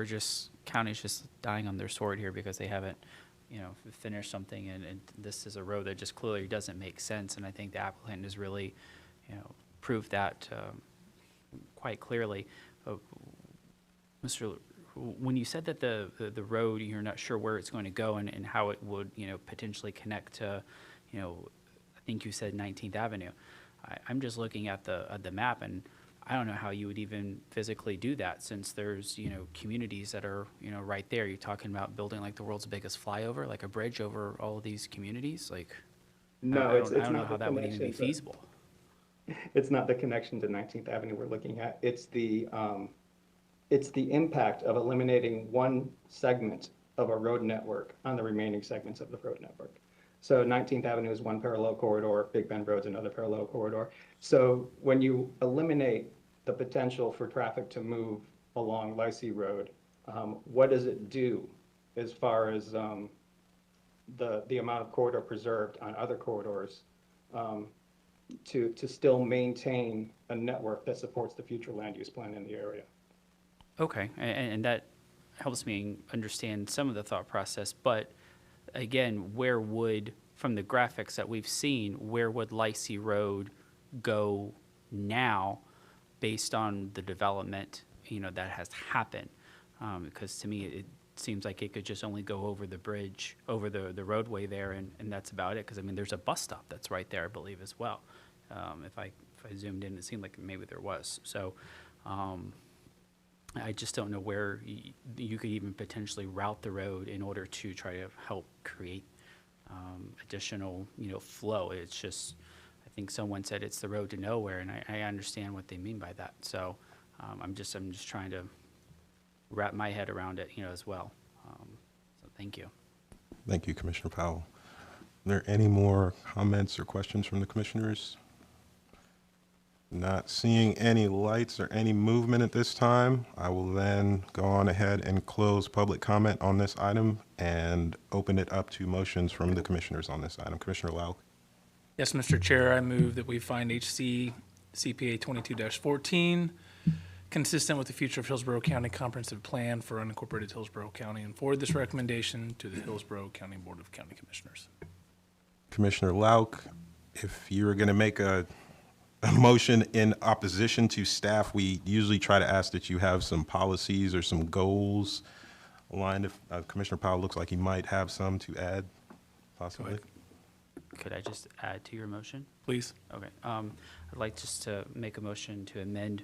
Speaker 4: county's just dying on their sword here because they haven't, finished something, and this is a road that just clearly doesn't make sense. And I think the applicant has really, proved that quite clearly. When you said that the road, you're not sure where it's going to go and how it would, potentially connect to, I think you said 19th Avenue. I'm just looking at the map, and I don't know how you would even physically do that, since there's, communities that are, right there. You're talking about building like the world's biggest flyover, like a bridge over all of these communities, like,
Speaker 5: No,
Speaker 4: I
Speaker 5: it's
Speaker 4: don't know
Speaker 5: not
Speaker 4: how
Speaker 5: the
Speaker 4: that would even be
Speaker 5: connection to-
Speaker 4: feasible.
Speaker 5: It's not the connection to 19th Avenue we're looking at. It's the impact of eliminating one segment of a road network on the remaining segments of the road network. So 19th Avenue is one parallel corridor, Big Bend Road's another parallel corridor. So when you eliminate the potential for traffic to move along Llanos Road, what does it do as far as the amount of corridor preserved on other corridors to still maintain a network that supports the future land use plan in the area?
Speaker 4: Okay, and that helps me understand some of the thought process, but again, from the graphics that we've seen, where would Llanos Road go now based on the development, that has happened? Because to me, it seems like it could just only go over the bridge, over the roadway there, and that's about it. Because, there's a bus stop that's right there, I believe, as well. If I zoomed in, it seemed like maybe there was. So I just don't know where you could even potentially route the road in order to try to help create additional, flow. It's just, I think someone said it's the road to nowhere, and I understand what they mean by that. So I'm just trying to wrap my head around it, as well. So thank you.
Speaker 2: Thank you, Commissioner Powell. Are there any more comments or questions from the commissioners? Not seeing any lights or any movement at this time. I will then go on ahead and close public comment on this item and open it up to motions from the commissioners on this item. Commissioner Lau.
Speaker 6: Yes, Mr. Chair, I move that we find HC CPA 22-14 consistent with the future of Hillsborough County Comprehensive Plan for unincorporated Hillsborough County, and forward this recommendation to the Hillsborough County Board of County Commissioners.
Speaker 2: Commissioner Lauk, if you were going to make a motion in opposition to staff, we usually try to ask that you have some policies or some goals aligned. If Commissioner Powell looks like he might have some to add, possibly.
Speaker 4: Could I just add to your motion?
Speaker 6: Please.
Speaker 4: Okay. I'd like just to make a motion to amend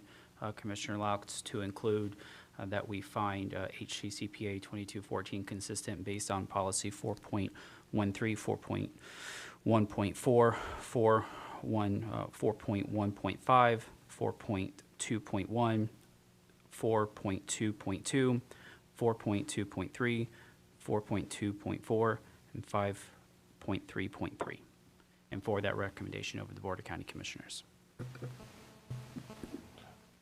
Speaker 4: Commissioner Lauk's to include that we find HCCPA 2214 consistent based on policy 4.13, 4.1.4, 4.1.5, 4.2.1, 4.2.2, 4.2.3, 4.2.4, and 5.3.3, and forward that recommendation over the Board of County Commissioners.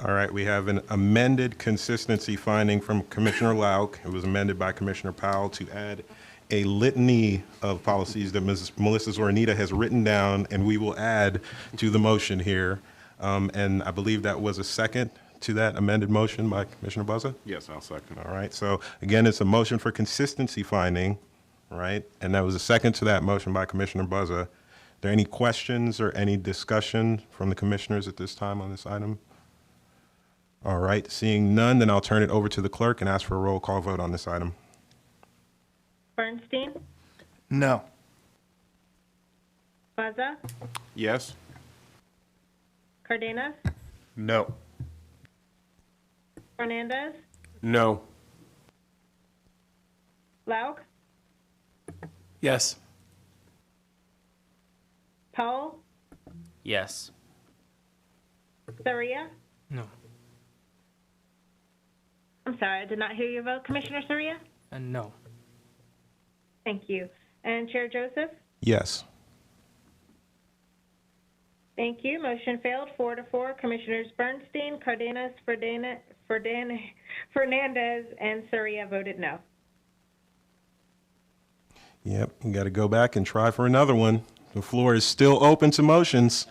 Speaker 2: All right, we have an amended consistency finding from Commissioner Lauk. It was amended by Commissioner Powell to add a litany of policies that Ms. Melissa Zoranita has written down, and we will add to the motion here. And I believe that was a second to that amended motion by Commissioner Buzza?
Speaker 14: Yes, I'll second.
Speaker 2: All right, so again, it's a motion for consistency finding, right? And that was a second to that motion by Commissioner Buzza. Are there any questions or any discussion from the commissioners at this time on this item? All right, seeing none, then I'll turn it over to the clerk and ask for a roll call vote on this item.
Speaker 3: Bernstein?
Speaker 16: No.
Speaker 3: Buzza?
Speaker 14: Yes?
Speaker 3: Cardenas?
Speaker 14: No.
Speaker 3: Fernandez?
Speaker 8: No.
Speaker 3: Lauk?
Speaker 6: Yes.
Speaker 3: Powell?
Speaker 4: Yes.
Speaker 3: Soria?
Speaker 1: No.
Speaker 3: I'm sorry, I did not hear your vote. Commissioner Soria?
Speaker 1: No.
Speaker 3: Thank you. And Chair Joseph?
Speaker 2: Yes.
Speaker 3: Thank you. Motion failed, 4-4. Commissioners Bernstein, Cardenas, Fernandez, and Soria voted no.
Speaker 2: Yep, you got to go back and try for another one. The floor is still open to motions.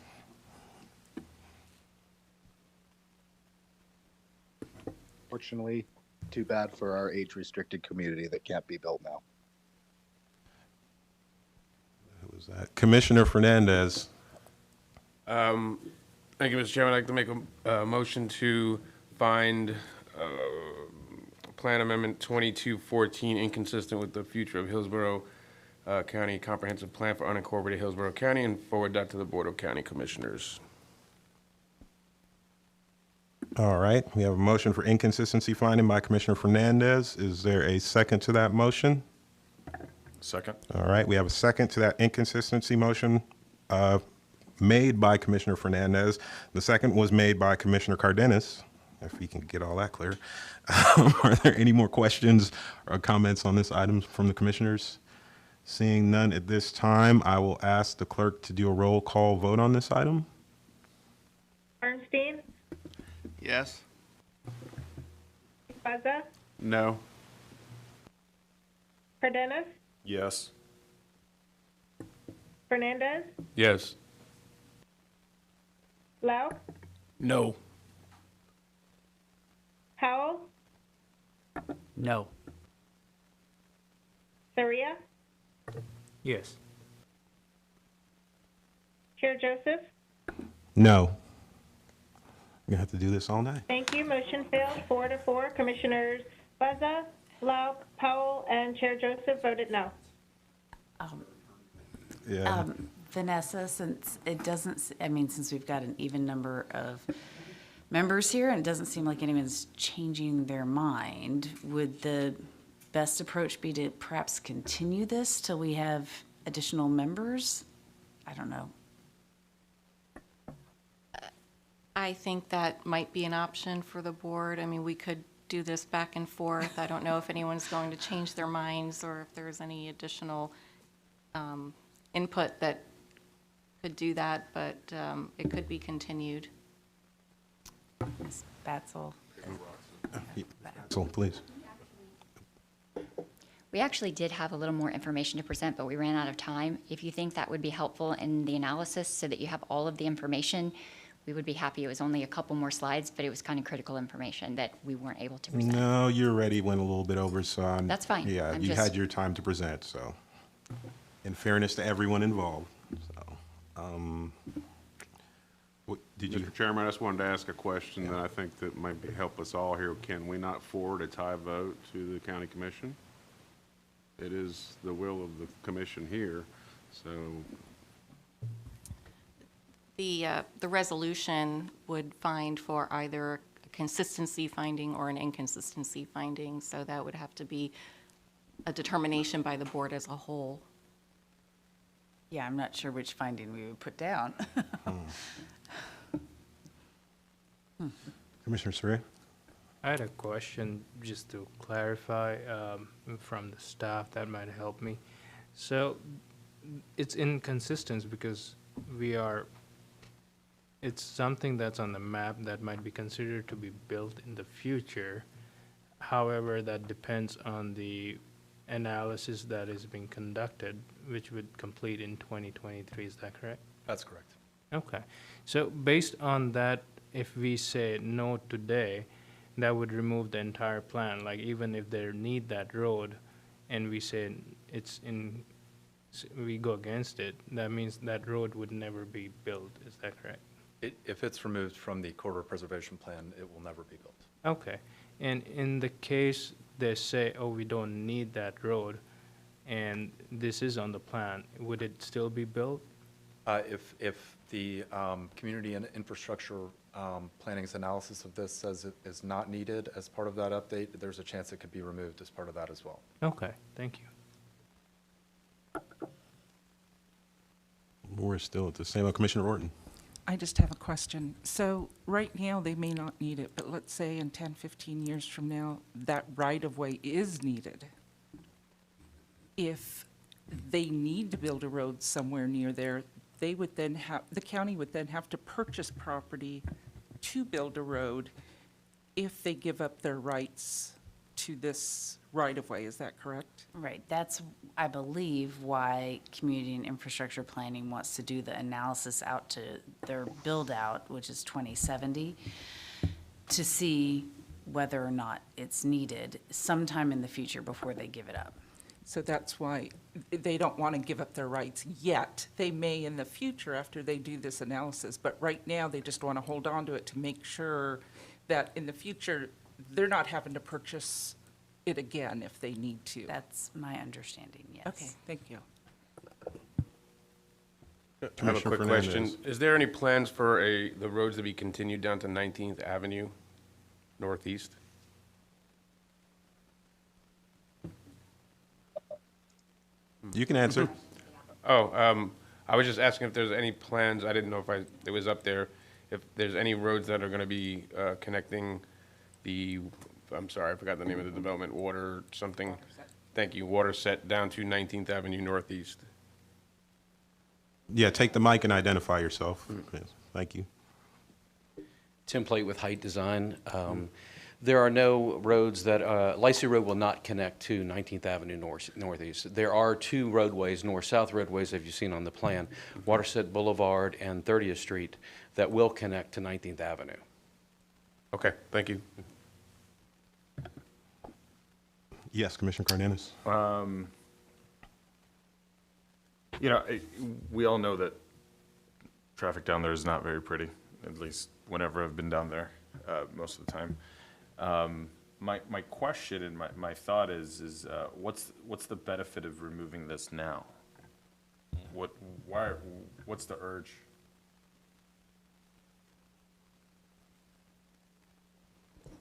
Speaker 12: Fortunately, too bad for our age-restricted community that can't be built now.
Speaker 2: Who was that? Commissioner Fernandez.
Speaker 8: Thank you, Mr. Chairman. I'd like to make a motion to find Plan Amendment 2214 inconsistent with the future of Hillsborough County Comprehensive Plan for unincorporated Hillsborough County and forward that to the Board of County Commissioners.
Speaker 2: All right, we have a motion for inconsistency finding by Commissioner Fernandez. Is there a second to that motion?
Speaker 17: Second.
Speaker 2: All right, we have a second to that inconsistency motion made by Commissioner Fernandez. The second was made by Commissioner Cardenas, if we can get all that clear. Are there any more questions or comments on this item from the commissioners? Seeing none at this time, I will ask the clerk to do a roll call vote on this item.
Speaker 3: Bernstein,
Speaker 16: Yes.
Speaker 3: Buzza,
Speaker 14: No.
Speaker 3: Cardenas,
Speaker 17: Yes.
Speaker 3: Fernandez,
Speaker 6: Yes.
Speaker 3: Lau,
Speaker 6: No.
Speaker 3: Howell,
Speaker 4: No.
Speaker 3: Saria,
Speaker 1: Yes.
Speaker 3: Chair Joseph.
Speaker 2: No. You're gonna have to do this all night.
Speaker 3: Thank you. Motion failed 4-4. Commissioners Buzza, Lau, Powell, and Chair Joseph voted no.
Speaker 2: Yeah.
Speaker 15: Vanessa, since it doesn't, since we've got an even number of members here and it doesn't seem like anyone's changing their mind, would the best approach be to perhaps continue this till we have additional members? I don't know.
Speaker 13: I think that might be an option for the board. I mean, we could do this back and forth. I don't know if anyone's going to change their minds or if there's any additional input that could do that, but it could be continued.
Speaker 15: Ms. Batzel.
Speaker 2: So, please.
Speaker 10: We actually did have a little more information to present, but we ran out of time. If you think that would be helpful in the analysis so that you have all of the information, we would be happy. It was only a couple more slides, but it was kind of critical information that we weren't able to present.
Speaker 2: No, you already went a little bit over, so
Speaker 10: That's fine.
Speaker 2: Yeah,
Speaker 10: I'm
Speaker 2: you
Speaker 10: just-
Speaker 2: had your time to present, so. In fairness to everyone involved, so. Did you?
Speaker 14: Mr. Chairman, I just wanted to ask a question that I think that might help us all here. Can we not forward a tie vote to the county commission? It is the will of the commission here, so.
Speaker 13: The resolution would find for either a consistency finding or an inconsistency finding, so that would have to be a determination by the board as a whole.
Speaker 15: Yeah, I'm not sure which finding we would put down.
Speaker 2: Commissioner Sligh?
Speaker 1: I had a question just to clarify from the staff that might help me. So it's inconsistent because it's something that's on the map that might be considered to be built in the future. However, that depends on the analysis that is being conducted, which would complete in 2023. Is that correct?
Speaker 9: That's correct.
Speaker 1: Okay. So based on that, if we say no today, that would remove the entire plan. Like even if they need that road and we say we go against it, that means that road would never be built. Is that correct?
Speaker 9: If it's removed from the corridor preservation plan, it will never be built.
Speaker 1: Okay. And in the case they say, oh, we don't need that road, and this is on the plan, would it still be built?
Speaker 9: If the community and infrastructure planning's analysis of this says it is not needed as part of that update, there's a chance it could be removed as part of that as well.
Speaker 1: Okay, thank you.
Speaker 2: We're still at the same. Commissioner Orton.
Speaker 19: I just have a question. So right now, they may not need it, but let's say in 10, 15 years from now, that right-of-way is needed. If they need to build a road somewhere near there, they would then the county would then have to purchase property to build a road if they give up their rights to this right-of-way. Is that correct?
Speaker 15: Right, that's, I believe, why Community and Infrastructure Planning wants to do the analysis out to their build-out, which is 2070, to see whether or not it's needed sometime in the future before they give it up.
Speaker 19: So that's why they don't want to give up their rights yet. They may in the future after they do this analysis, but right now they just want to hold on to it to make sure that in the future they're not having to purchase it again if they need to.
Speaker 15: That's my understanding, yes.
Speaker 19: Okay, thank you.
Speaker 8: I have a
Speaker 2: Commissioner
Speaker 8: quick question.
Speaker 2: Fernandez.
Speaker 8: Is there any plans for the roads to be continued down to 19th Avenue Northeast?
Speaker 2: You can answer.
Speaker 8: Oh, I was just asking if there's any plans, I didn't know if it was up there, if there's any roads that are gonna be, connecting I'm sorry, I forgot the name of the development, water something. Thank you, water set down to 19th Avenue Northeast.
Speaker 2: Yeah, take the mic and identify yourself. Yes, thank you.
Speaker 7: Template with height design. There are no roads that, Llanos Road will not connect to 19th Avenue Northeast. There are two roadways, north-south roadways, as you've seen on the plan, Waterset Boulevard and 30th Street, that will connect to 19th Avenue.
Speaker 8: Okay, thank you.
Speaker 2: Yes, Commissioner Cardenas.
Speaker 17: You know, we all know that traffic down there is not very pretty, at least whenever I've been down there, most of the time. My question and my thought is what's the benefit of removing this now? What's the urge?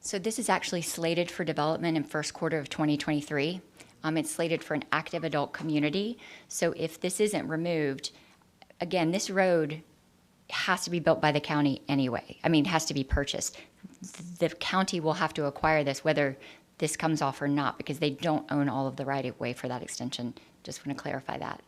Speaker 10: So this is actually slated for development in first quarter of 2023. It's slated for an active adult community. So if this isn't removed, again, this road has to be built by the county anyway. I mean, it has to be purchased. The county will have to acquire this, whether this comes off or not, because they don't own all of the right-of-way for that extension. Just want to clarify that.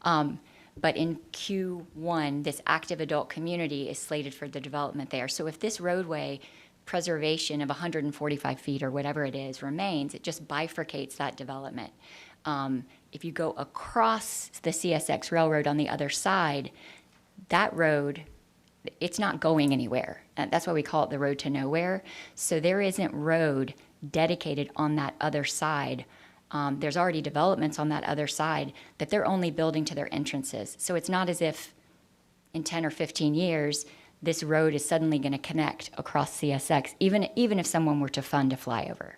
Speaker 10: But in Q1, this active adult community is slated for the development there. So if this roadway preservation of 145 feet or whatever it is remains, it just bifurcates that development. If you go across the CSX railroad on the other side, that road, it's not going anywhere. And that's why we call it the road to nowhere. So there isn't road dedicated on that other side. There's already developments on that other side that they're only building to their entrances. So it's not as if in 10 or 15 years, this road is suddenly going to connect across CSX, even if someone were to fund a flyover.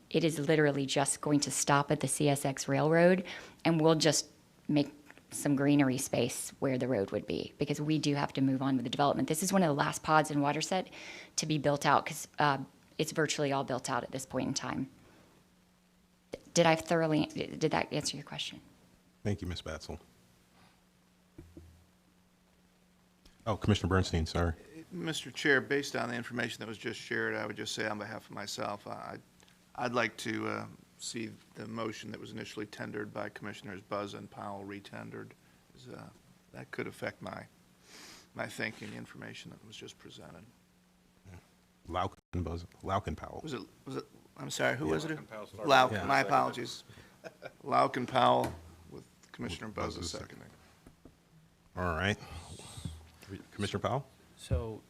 Speaker 10: It is literally just going to stop at the CSX railroad, and we'll just make some greenery space where the road would be, because we do have to move on with the development. This is one of the last pods in Waterset to be built out, because it's virtually all built out at this point in time. Did that answer your question?
Speaker 2: Thank you, Ms. Batzel. Oh, Commissioner Bernstein, sorry.
Speaker 16: Mr. Chair, based on the information that was just shared, I would just say on behalf of myself, I'd like to see the motion that was initially tendered by Commissioners Buzz and Powell retendered. That could affect my thinking, the information that was just presented.
Speaker 2: Lauk and Powell.
Speaker 16: Was it, I'm sorry, who was it?
Speaker 2: Lauk.
Speaker 16: My apologies. Lauk and Powell with Commissioner Buzz seconding.
Speaker 2: All right. Commissioner Powell?
Speaker 4: So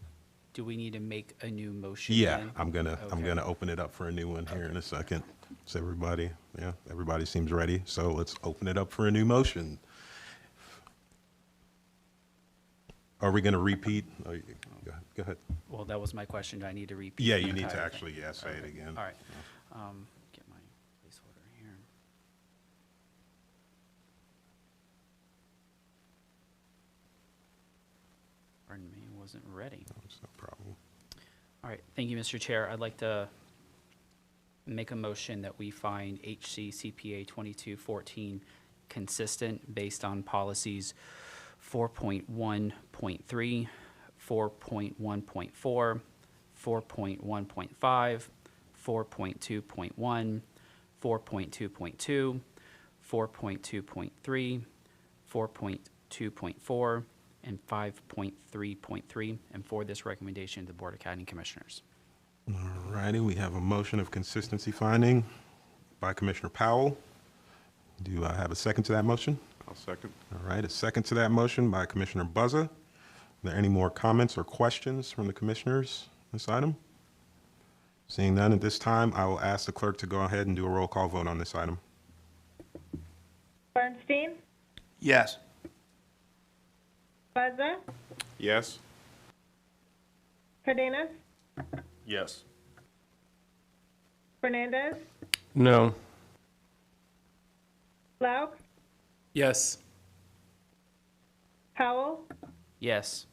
Speaker 4: do we need to make a new motion
Speaker 2: Yeah,
Speaker 4: then?
Speaker 2: I'm gonna open it up for a new one here in a second. So everybody seems ready. So let's open it up for a new motion. Are we gonna repeat? Oh, go ahead.
Speaker 4: Well, that was my question. Do I need to repeat?
Speaker 2: Yeah,
Speaker 4: the
Speaker 2: you need to
Speaker 4: entire
Speaker 2: actually,
Speaker 4: thing?
Speaker 2: say it again.
Speaker 4: All right. Get my placeholder here. Pardon me, wasn't ready.
Speaker 2: That's no problem.
Speaker 4: All right, thank you, Mr. Chair. I'd like to make a motion that we find Hccpa 2214 consistent based on policies 4.1.3, 4.1.4, 4.1.5, 4.2.1, 4.2.2, 4.2.3, 4.2.4, and 5.3.3, and for this recommendation to the Board of County Commissioners.
Speaker 2: All righty, we have a motion of consistency finding by Commissioner Powell. Do I have a second to that motion?
Speaker 14: I'll second.
Speaker 2: All right, a second to that motion by Commissioner Buzza. Are there any more comments or questions from the commissioners on this item? Seeing none at this time, I will ask the clerk to go ahead and do a roll call vote on this item.
Speaker 3: Bernstein?
Speaker 16: Yes.
Speaker 3: Buzza?
Speaker 14: Yes.
Speaker 3: Cardenas?
Speaker 17: Yes.
Speaker 3: Fernandez?
Speaker 8: No.
Speaker 3: Lauk?
Speaker 6: Yes.
Speaker 3: Powell,
Speaker 4: Yes.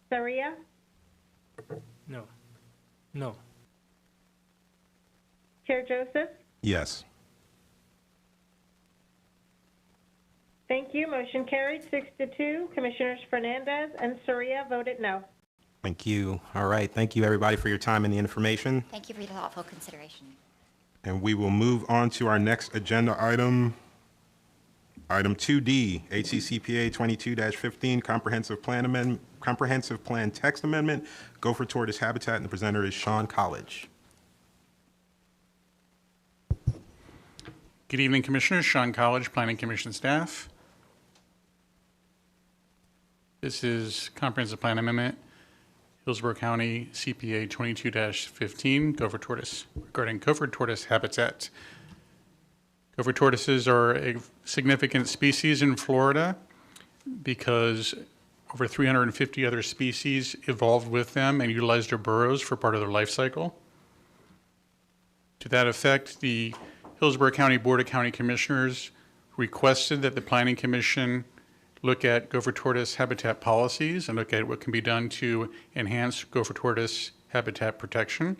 Speaker 3: Saria,
Speaker 1: No. No.
Speaker 3: Chair Joseph.
Speaker 2: Yes.
Speaker 3: Thank you. Motion carried 6-2. Commissioners Fernandez and Saria voted no.
Speaker 2: Thank you. All right. Thank you, everybody, for your time and the information.
Speaker 10: Thank you for your thoughtful consideration.
Speaker 2: And we will move on to our next agenda item. Item 2D, HCCPA 22-15, Comprehensive Plan Text Amendment, Gopher Tortoise Habitat, and the presenter is Shawn College.
Speaker 20: Good evening, Commissioners. Shawn College, Planning Commission staff. This is Comprehensive Plan Amendment, Hillsborough County CPA 22-15, Gopher Tortoise, regarding Gopher Tortoise habitat. Gopher tortoises are a significant species in Florida because over 350 other species evolved with them and utilized their burrows for part of their life cycle. To that effect, the Hillsborough County Board of County Commissioners requested that the Planning Commission look at gopher tortoise habitat policies and look at what can be done to enhance gopher tortoise habitat protection.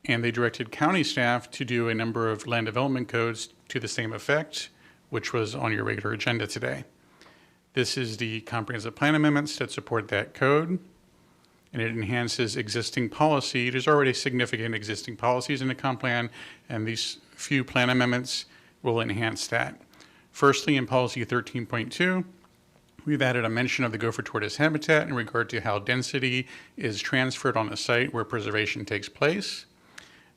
Speaker 20: And they directed county staff to do a number of land development codes to the same effect, which was on your regular agenda today. This is the comprehensive plan amendments that support that code, and it enhances existing policy. There's already significant existing policies in the comp plan, and these few plan amendments will enhance that. Firstly, in policy 13.2, we've added a mention of the gopher tortoise habitat in regard to how density is transferred on a site where preservation takes place.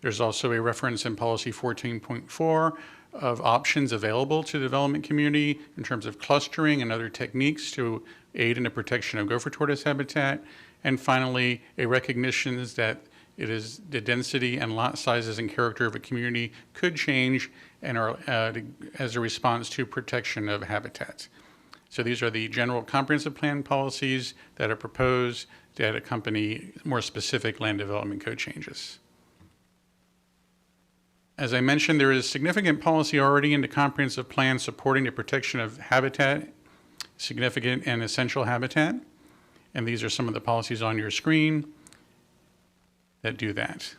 Speaker 20: There's also a reference in policy 14.4 of options available to the development community in terms of clustering and other techniques to aid in the protection of gopher tortoise habitat. And finally, a recognition is that it is the density and lot sizes and character of a community could change and are as a response to protection of habitat. So these are the general comprehensive plan policies that are proposed that accompany more specific land development code changes. As I mentioned, there is significant policy already in the comprehensive plan supporting the protection of habitat, significant and essential habitat. And these are some of the policies on your screen that do that.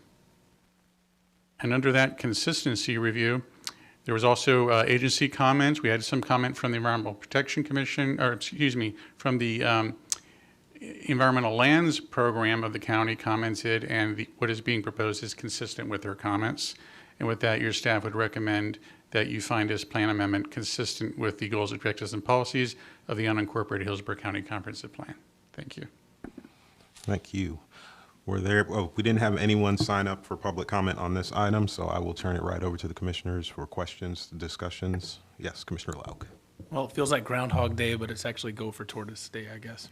Speaker 20: And under that consistency review, there was also agency comments. We had some comment from the Environmental Protection Commission, or excuse me, from the Environmental Lands Program of the county commented, and what is being proposed is consistent with their comments. And with that, your staff would recommend that you find this plan amendment consistent with the goals, objectives, and policies of the unincorporated Hillsborough County Comprehensive Plan. Thank you.
Speaker 2: Thank you. We didn't have anyone sign up for public comment on this item, so I will turn it right over to the commissioners for questions, discussions. Yes, Commissioner Lauk.
Speaker 6: Well, it feels like Groundhog Day, but it's actually Gopher Tortoise Day, I guess.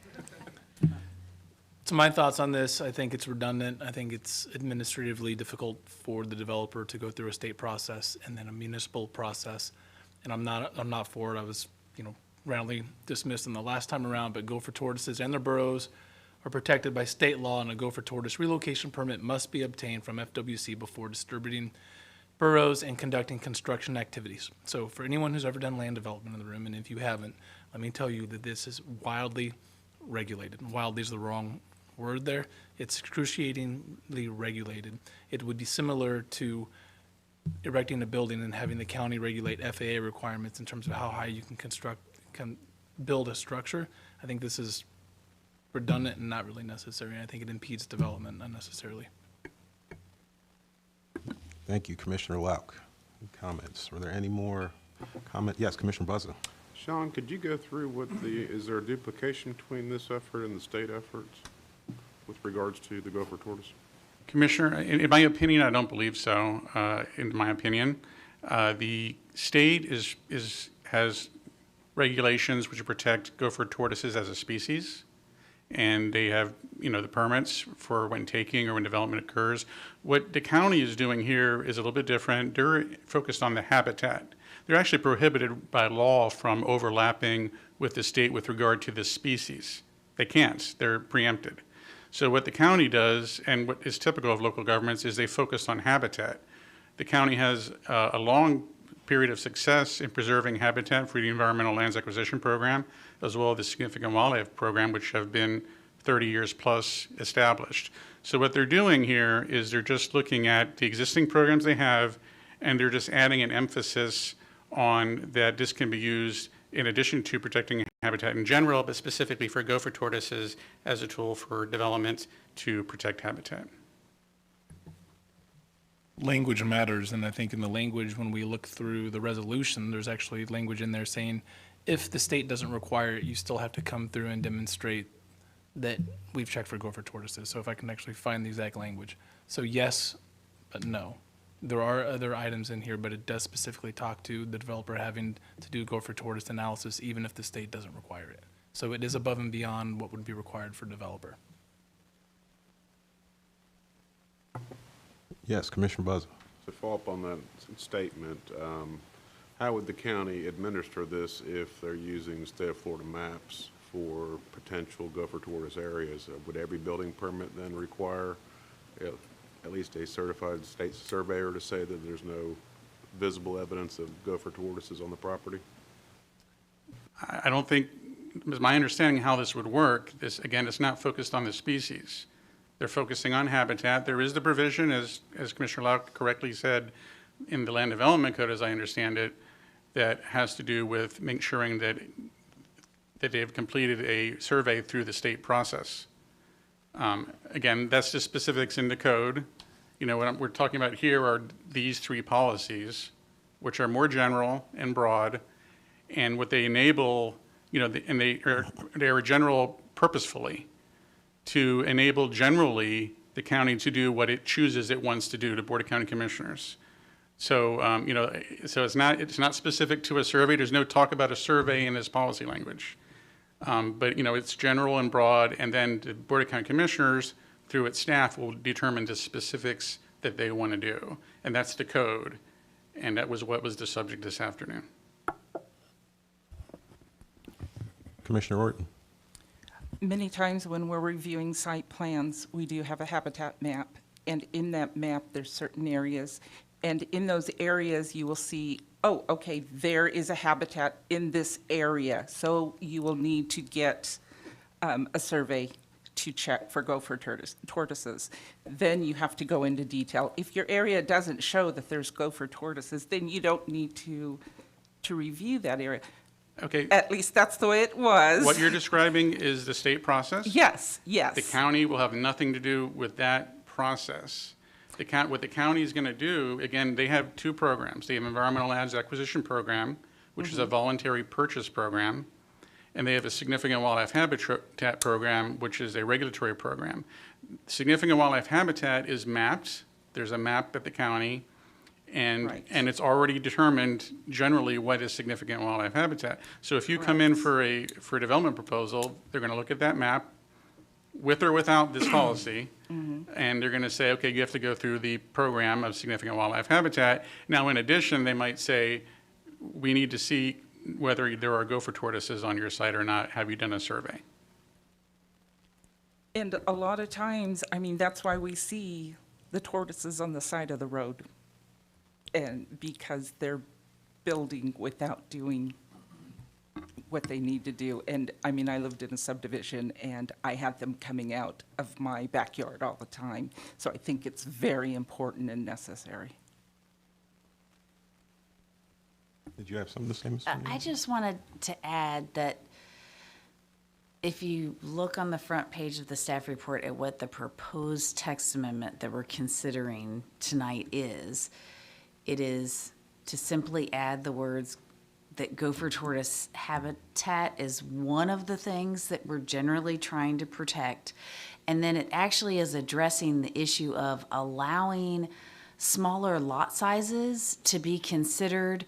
Speaker 6: So my thoughts on this, I think it's redundant. I think it's administratively difficult for the developer to go through a state process and then a municipal process. And I'm not for it. I was, roundly dismissed in the last time around, but gopher tortoises and their burrows are protected by state law, and a gopher tortoise relocation permit must be obtained from FWC before distributing burrows and conducting construction activities. So for anyone who's ever done land development in the room, and if you haven't, let me tell you that this is wildly regulated. Wildly is the wrong word there. It's excruciatingly regulated. It would be similar to erecting a building and having the county regulate FAA requirements in terms of how high you can build a structure. I think this is redundant and not really necessary. I think it impedes development unnecessarily.
Speaker 2: Thank you, Commissioner Lauk. Comments? Were there any more comments? Yes, Commissioner Buzza.
Speaker 14: Shawn, could you go through is there a duplication between this effort and the state efforts with regards to the gopher tortoise?
Speaker 20: Commissioner, in my opinion, I don't believe so. In my opinion, the state has regulations which protect gopher tortoises as a species, and they have the permits for when taking or when development occurs. What the county is doing here is a little bit different. They're focused on the habitat. They're actually prohibited by law from overlapping with the state with regard to this species. They can't. They're preempted. So what the county does, and what is typical of local governments, is they focus on habitat. The county has a long period of success in preserving habitat for the Environmental Lands Acquisition Program, as well as the Significant Wildlife Program, which have been 30 years plus established. So what they're doing here is they're just looking at the existing programs they have, and they're just adding an emphasis on that this can be used in addition to protecting habitat in general, but specifically for gopher tortoises as a tool for development to protect habitat.
Speaker 6: Language matters, and I think in the language, when we look through the resolution, there's actually language in there saying if the state doesn't require it, you still have to come through and demonstrate that we've checked for gopher tortoises. So if I can actually find the exact language. So yes, but no. There are other items in here, but it does specifically talk to the developer having to do gopher tortoise analysis even if the state doesn't require it. So it is above and beyond what would be required for developer.
Speaker 2: Yes, Commissioner Buzza.
Speaker 14: To follow up on that statement, how would the county administer this if they're using state of Florida maps for potential gopher tortoise areas? Would every building permit then require at least a certified state surveyor to say that there's no visible evidence of gopher tortoises on the property?
Speaker 20: I don't think, it's my understanding how this would work, this, again, it's not focused on the species. They're focusing on habitat. There is the provision, as Commissioner Lau correctly said, in the Land Development Code, as I understand it, that has to do with ensuring that they've completed a survey through the state process. Again, that's just specifics in the code. You know, what we're talking about here are these three policies, which are more general and broad, and what they enable, you know, and they are general purposefully to enable generally the county to do what it chooses it wants to do to Board of County Commissioners. So, you know, so it's not specific to a survey. There's no talk about a survey in this policy language. But, you know, it's general and broad, and then the Board of County Commissioners, through its staff, will determine the specifics that they want to do. And that's the code. And that was what was the subject this afternoon.
Speaker 2: Commissioner Orton.
Speaker 19: Many times when we're reviewing site plans, we do have a habitat map. And in that map, there's certain areas. And in those areas, you will see, oh, okay, there is a habitat in this area. So you will need to get a survey to check for gopher tortoises. Then you have to go into detail. If your area doesn't show that there's gopher tortoises, then you don't need to review that area.
Speaker 20: Okay.
Speaker 19: At least that's the way it was.
Speaker 20: What you're describing is the state process?
Speaker 19: Yes, yes.
Speaker 20: The county will have nothing to do with that process. What the county is going to do, again, they have two programs. They have Environmental Lands Acquisition Program, which is a voluntary purchase program, and they have a Significant Wildlife Habitat Program, which is a regulatory program. Significant Wildlife Habitat is mapped. There's a map at the county, and it's already determined generally what is significant wildlife habitat. So if you come in for a development proposal, they're going to look at that map with or without this policy, and they're going to say, okay, you have to go through the program of significant wildlife habitat. Now, in addition, they might say, we need to see whether there are gopher tortoises on your site or not. Have you done a survey?
Speaker 19: And a lot of times, I mean, that's why we see the tortoises on the side of the road. And because they're building without doing what they need to do. And I mean, I lived in a subdivision and I had them coming out of my backyard all the time. So I think it's very important and necessary.
Speaker 2: Did you have something to say, Ms.
Speaker 15: I just wanted to add that if you look on the front page of the staff report at what the proposed text amendment that we're considering tonight is, it is to simply add the words that gopher tortoise habitat is one of the things that we're generally trying to protect. And then it actually is addressing the issue of allowing smaller lot sizes to be considered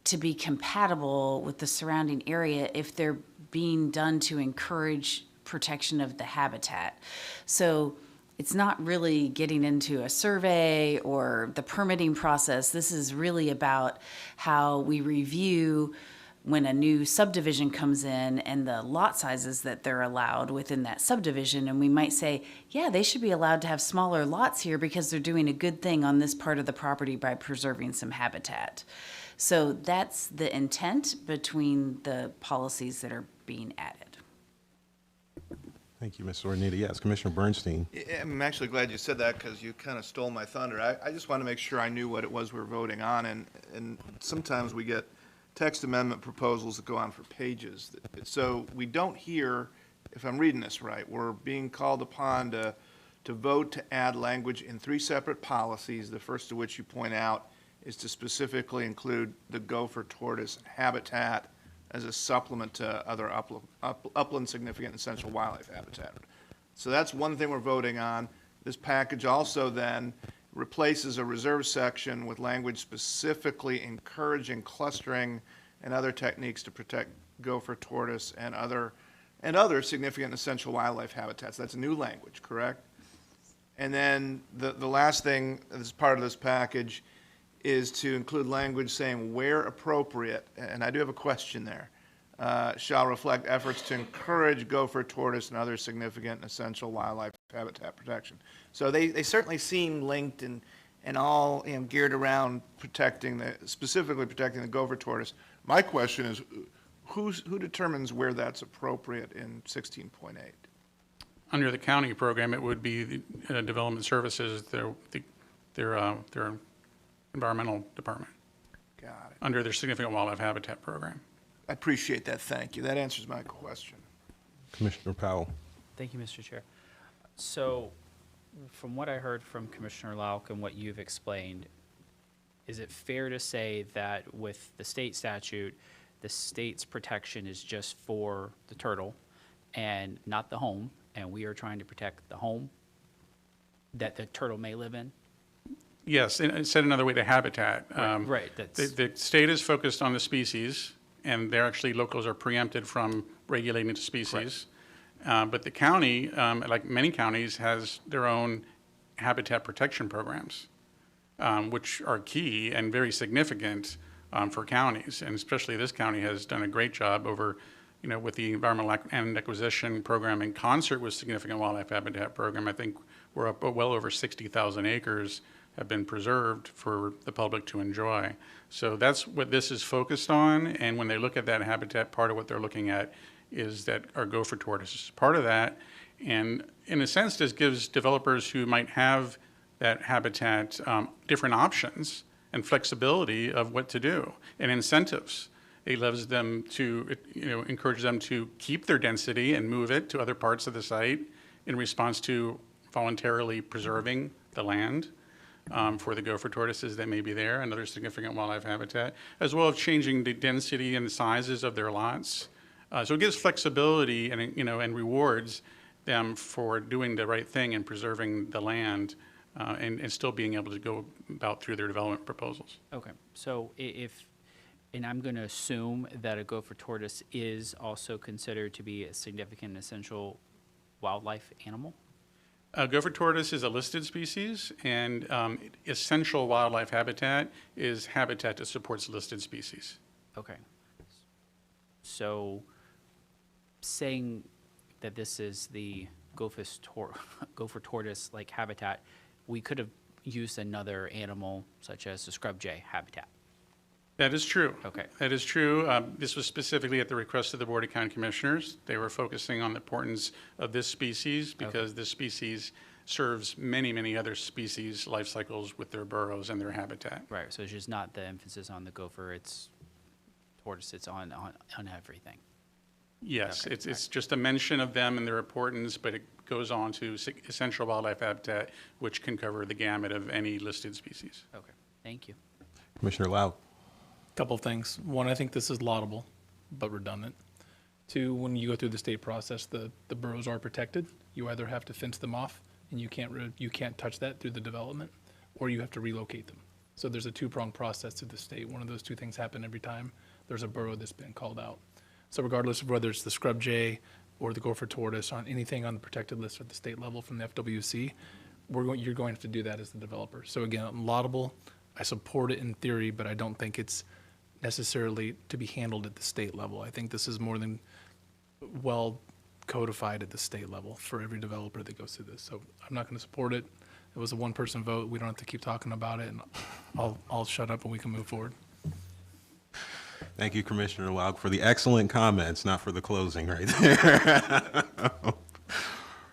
Speaker 15: to be compatible with the surrounding area if they're being done to encourage protection of the habitat. So it's not really getting into a survey or the permitting process. This is really about how we review when a new subdivision comes in and the lot sizes that they're allowed within that subdivision, and we might say, yeah, they should be allowed to have smaller lots here because they're doing a good thing on this part of the property by preserving some habitat. So that's the intent between the policies that are being added.
Speaker 2: Thank you, Ms. Ornita. Yes, Commissioner Bernstein.
Speaker 16: Yeah, I'm actually glad you said that because you kind of stole my thunder. I just want to make sure I knew what it was we were voting on, and sometimes we get text amendment proposals that go on for pages. So we don't hear, if I'm reading this right, we're being called upon to vote to add language in 3 separate policies, the first of which you point out is to specifically include the gopher tortoise habitat as a supplement to other upland significant and essential wildlife habitat. So that's one thing we're voting on. This package also then replaces a reserve section with language specifically encouraging clustering and other techniques to protect gopher tortoise and other significant and essential wildlife habitats. That's new language, correct? And then the last thing that's part of this package is to include language saying where appropriate, and I do have a question there, shall reflect efforts to encourage gopher tortoise and other significant and essential wildlife habitat protection. So they certainly seem linked and all geared around specifically protecting the gopher tortoise. My question is, who determines where that's appropriate in 16.8?
Speaker 20: Under the county program, it would be the Development Services, their environmental department.
Speaker 16: Got it.
Speaker 20: Under their Significant Wildlife Habitat Program.
Speaker 16: I appreciate that. Thank you. That answers my question.
Speaker 2: Commissioner Powell.
Speaker 4: Thank you, Mr. Chair. So, from what I heard from Commissioner Lauk and what you've explained, is it fair to say that with the state statute, the state's protection is just for the turtle and not the home, and we are trying to protect the home that the turtle may live in?
Speaker 20: Yes, and said another way, the habitat.
Speaker 4: Right.
Speaker 20: The state is focused on the species, and they're actually, locals are preempted from regulating the species. But the county, like many counties, has their own habitat protection programs, which are key and very significant for counties. And especially this county has done a great job over, with the Environmental and Acquisition Program in concert with Significant Wildlife Habitat Program. I think we're up well over 60,000 acres have been preserved for the public to enjoy. So that's what this is focused on, and when they look at that habitat, part of what they're looking at is that our gopher tortoise is part of that, and in a sense this gives developers who might have that habitat different options and flexibility of what to do, and incentives. It allows them to, encourage them to keep their density and move it to other parts of the site in response to voluntarily preserving the land. For the gopher tortoises that may be there and other significant wildlife habitat, as well as changing the density and the sizes of their lots. So it gives flexibility and, and rewards them for doing the right thing and preserving the land and still being able to go about through their development proposals.
Speaker 4: Okay, so and I'm going to assume that a gopher tortoise is also considered to be a significant and essential wildlife animal?
Speaker 20: Gopher tortoise is a listed species, and essential wildlife habitat is habitat that supports listed species.
Speaker 4: Okay. So, saying that this is the gopher tortoise like habitat, we could have used another animal such as the scrub jay habitat.
Speaker 20: That is true.
Speaker 4: Okay.
Speaker 20: That is true. This was specifically at the request of the Board of County Commissioners. They were focusing on the importance of this species because this species serves many, many other species' life cycles with their burrows and their habitat.
Speaker 4: Right, so it's just not the emphasis on the gopher, it's tortoise, it's on everything.
Speaker 20: Yes, okay. It's just a mention of them and their importance, but it goes on to essential wildlife habitat, which can cover the gamut of any listed species.
Speaker 4: Okay, thank you.
Speaker 2: Commissioner Lau.
Speaker 6: Couple of things. One, I think this is laudable, but redundant. Two, when you go through the state process, the burrows are protected. You either have to fence them off, and you can't touch that through the development, or you have to relocate them. So there's a two-pronged process to the state. One of those two things happen every time there's a burrow that's been called out. So regardless of whether it's the scrub jay or the gopher tortoise, on anything on the protected list at the state level from the FWC, you're going to have to do that as the developer. So again, laudable. I support it in theory, but I don't think it's necessarily to be handled at the state level. I think this is more than well codified at the state level for every developer that goes through this. So I'm not going to support it. It was a one-person vote. We don't have to keep talking about it, and I'll shut up and we can move forward.
Speaker 2: Thank you, Commissioner Lauk, for the excellent comments, not for the closing right there. Are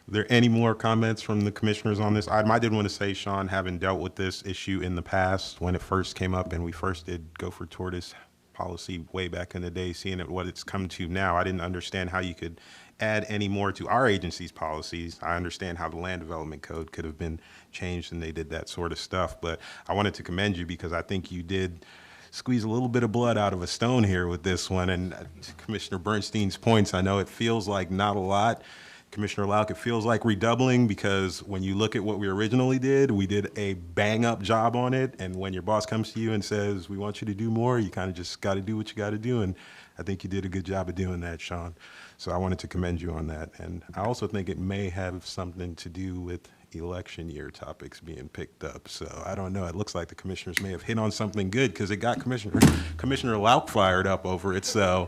Speaker 2: there any more comments from the commissioners on this item? I did want to say, Shawn, having dealt with this issue in the past when it first came up and we first did Gopher Tortoise policy way back in the day, seeing it what it's come to now, I didn't understand how you could add any more to our agency's policies. I understand how the land development code could have been changed and they did that sort of stuff, but I wanted to commend you because I think you did squeeze a little bit of blood out of a stone here with this one. And to Commissioner Bernstein's points, I know it feels like not a lot. Commissioner Lauk, it feels like redoubling because when you look at what we originally did, we did a bang up job on it. And when your boss comes to you and says, we want you to do more, you kind of just got to do what you got to do. And I think you did a good job of doing that, Shawn. So I wanted to commend you on that. And I also think it may have something to do with election year topics being picked up. So I don't know. It looks like the commissioners may have hit on something good because it got Commissioner Lauk fired up over it. So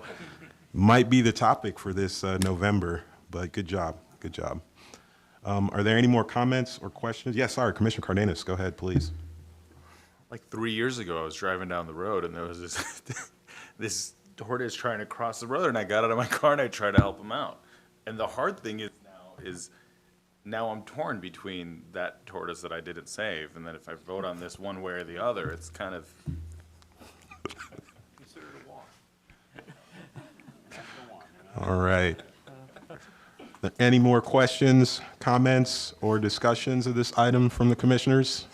Speaker 2: might be the topic for this November. But good job. Good job. Are there any more comments or questions? Yes, sorry, Commissioner Cardenas, go ahead, please.
Speaker 17: Like 3 years ago, I was driving down the road and there was this, this tortoise trying to cross the road, and I got out of my car and I tried to help him out. And the hard thing is now I'm torn between that tortoise that I didn't save, and then if I vote on this one way or the other, it's kind of considered a walk.
Speaker 2: All right. Any more questions, comments, or discussions of this item from the commissioners?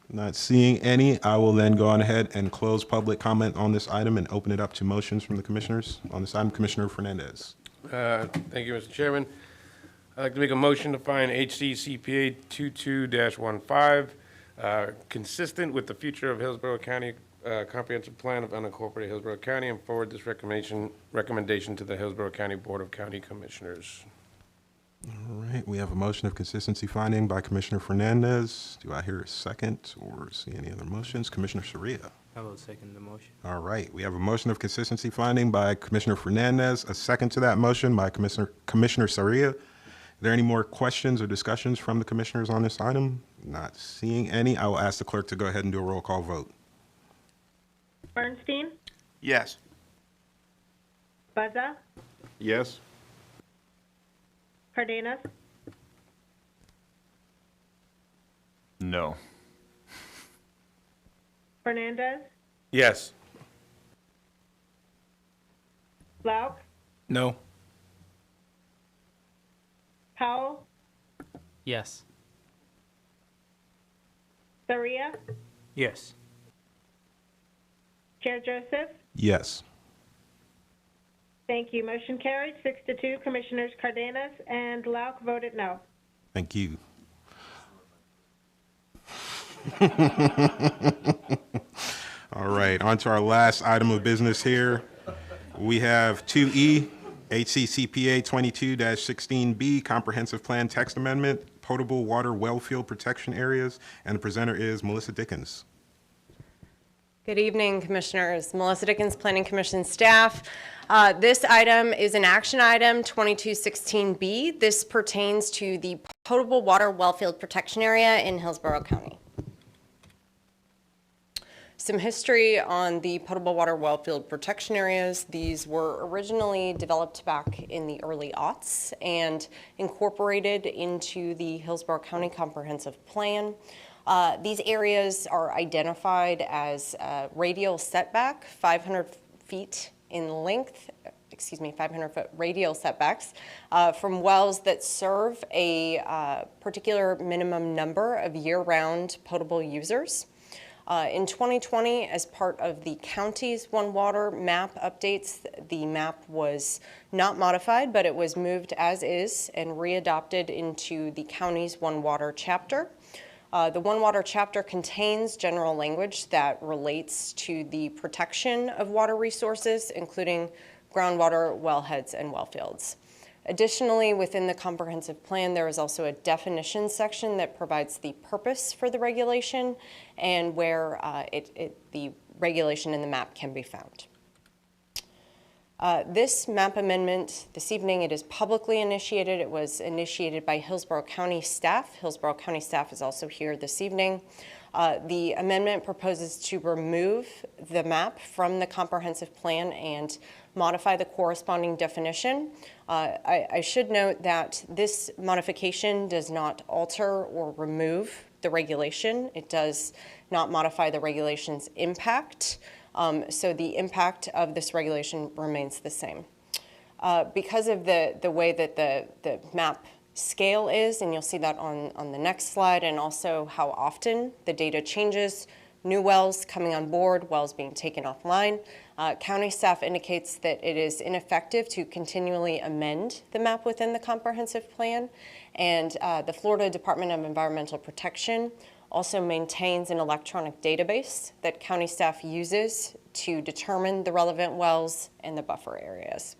Speaker 2: Not seeing any, I will then go on ahead and close public comment on this item and open it up to motions from the commissioners on this item. Commissioner Fernandez.
Speaker 8: Thank you, Mr. Chairman. I'd like to make a motion to find Hccpa 22-15 consistent with the future of Hillsborough County Comprehensive Plan of Unincorporated Hillsborough County and forward this recommendation to the Hillsborough County Board of County Commissioners.
Speaker 2: All right, we have a motion of consistency finding by Commissioner Fernandez. Do I hear a second or see any other motions? Commissioner Soria.
Speaker 1: I will second the motion.
Speaker 2: All right, we have a motion of consistency finding by Commissioner Fernandez, a second to that motion by Commissioner Soria. Are there any more questions or discussions from the commissioners on this item? Not seeing any, I will ask the clerk to go ahead and do a roll call vote.
Speaker 3: Bernstein?
Speaker 16: Yes.
Speaker 3: Buzza?
Speaker 14: Yes.
Speaker 3: Cardenas?
Speaker 17: no.
Speaker 3: Fernandez?
Speaker 8: Yes.
Speaker 3: Lauk?
Speaker 6: No.
Speaker 3: Powell?
Speaker 4: Yes.
Speaker 3: Soria?
Speaker 1: Yes.
Speaker 3: Chair Joseph?
Speaker 2: Yes.
Speaker 3: Thank you. Motion carried, 6-2. Commissioners Cardenas and Lauk voted no.
Speaker 2: Thank you. All right, on to our last item of business here. We have 2E, Hccpa 22-16B, Comprehensive Plan Text Amendment, Potable Water Wellfield Protection Areas, and the presenter is Melissa Dickens.
Speaker 21: Good evening, Commissioners. Melissa Dickens, Planning Commission staff. This item is an action item, 2216B. This pertains to the potable water wellfield protection area in Hillsborough County. Some history on the potable water wellfield protection areas. These were originally developed back in the early aughts and incorporated into the Hillsborough County Comprehensive Plan. These areas are identified as radial setback, 500 feet in length, 500-foot radial setbacks from wells that serve a particular minimum number of year-round potable users. In 2020, as part of the county's One Water map updates, the map was not modified, but it was moved as is and readopted into the county's One Water chapter. The One Water chapter contains general language that relates to the protection of water resources, including groundwater, wellheads, and wellfields. Additionally, within the comprehensive plan, there is also a definition section that provides the purpose for the regulation and where the regulation in the map can be found. This map amendment this evening, it is publicly initiated. It was initiated by Hillsborough County staff. Hillsborough County staff is also here this evening. The amendment proposes to remove the map from the comprehensive plan and modify the corresponding definition. I should note that this modification does not alter or remove the regulation. It does not modify the regulation's impact. So the impact of this regulation remains the same. Because of the way that the map scale is, and you'll see that on the next slide, and also how often the data changes, new wells coming on board, wells being taken offline, county staff indicates that it is ineffective to continually amend the map within the comprehensive plan, and the Florida Department of Environmental Protection also maintains an electronic database that county staff uses to determine the relevant wells and the buffer areas.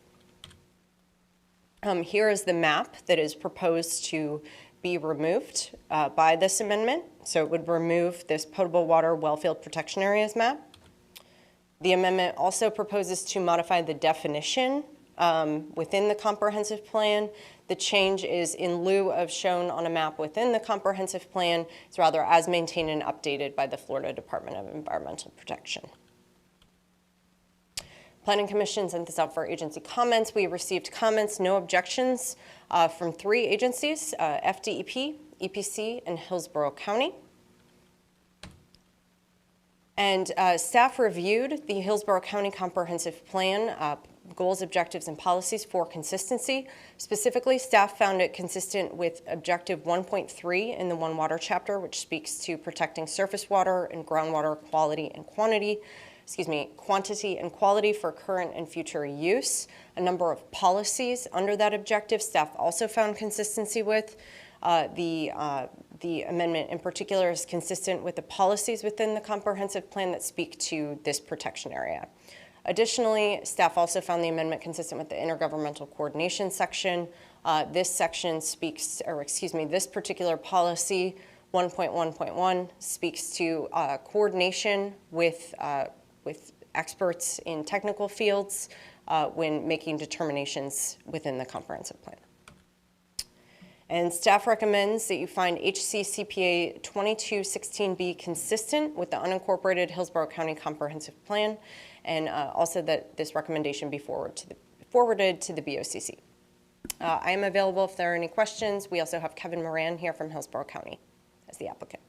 Speaker 21: Here is the map that is proposed to be removed by this amendment. So it would remove this potable water wellfield protection areas map. The amendment also proposes to modify the definition within the comprehensive plan. The change is in lieu of shown on a map within the comprehensive plan. It's rather as maintained and updated by the Florida Department of Environmental Protection. Planning Commission sent this out for agency comments. We received comments, no objections from 3 agencies, FDEP, EPC, and Hillsborough County. And staff reviewed the Hillsborough County Comprehensive Plan goals, objectives, and policies for consistency. Specifically, staff found it consistent with Objective 1.3 in the One Water chapter, which speaks to protecting surface water and groundwater quality and quantity and quality for current and future use. A number of policies under that objective staff also found consistency with. The amendment in particular is consistent with the policies within the comprehensive plan that speak to this protection area. Additionally, staff also found the amendment consistent with the intergovernmental coordination section. This section speaks, this particular policy, 1.1.1, speaks to coordination with experts in technical fields when making determinations within the comprehensive plan. And staff recommends that you find Hccpa 2216B consistent with the unincorporated Hillsborough County Comprehensive Plan, and also that this recommendation be forwarded to the BOCC. I am available if there are any questions. We also have Kevin Moran here from Hillsborough County as the applicant.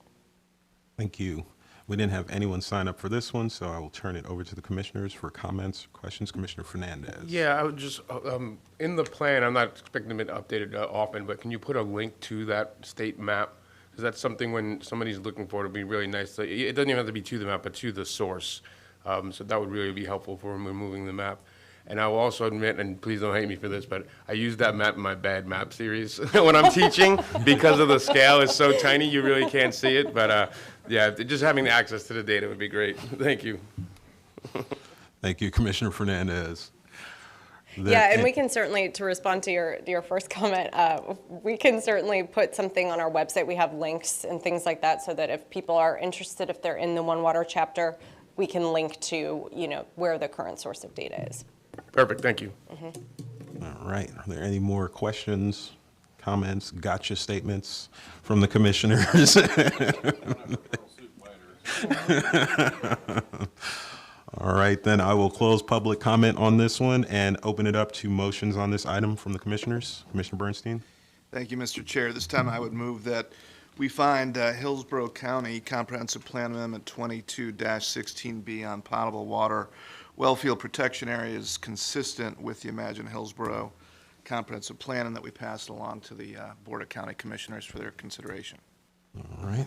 Speaker 2: Thank you. We didn't have anyone sign up for this one, so I will turn it over to the commissioners for comments, questions. Commissioner Fernandez.
Speaker 8: Yeah, I would just, in the plan, I'm not expecting it updated often, but can you put a link to that state map? Because that's something when somebody's looking for it, it'd be really nice. It doesn't even have to be to the map, but to the source. So that would really be helpful for removing the map. And I will also admit, and please don't hate me for this, but I use that map in my bad map series when I'm teaching because of the scale is so tiny you really can't see it. But yeah, just having access to the data would be great. Thank you.
Speaker 2: Thank you, Commissioner Fernandez.
Speaker 21: Yeah, and we can certainly, to respond to your first comment, we can certainly put something on our website. We have links and things like that so that if people are interested, if they're in the One Water chapter, we can link to, where the current source of data is.
Speaker 8: Perfect, thank you.
Speaker 2: All right, are there any more questions, comments, gotcha statements from the commissioners? All right, then I will close public comment on this one and open it up to motions on this item from the commissioners. Commissioner Bernstein.
Speaker 16: Thank you, Mr. Chair. This time I would move that we find Hillsborough County Comprehensive Plan Amendment 22-16B on potable water wellfield protection areas consistent with the Imagine Hillsborough Comprehensive Plan, and that we pass it along to the Board of County Commissioners for their consideration.
Speaker 2: All right.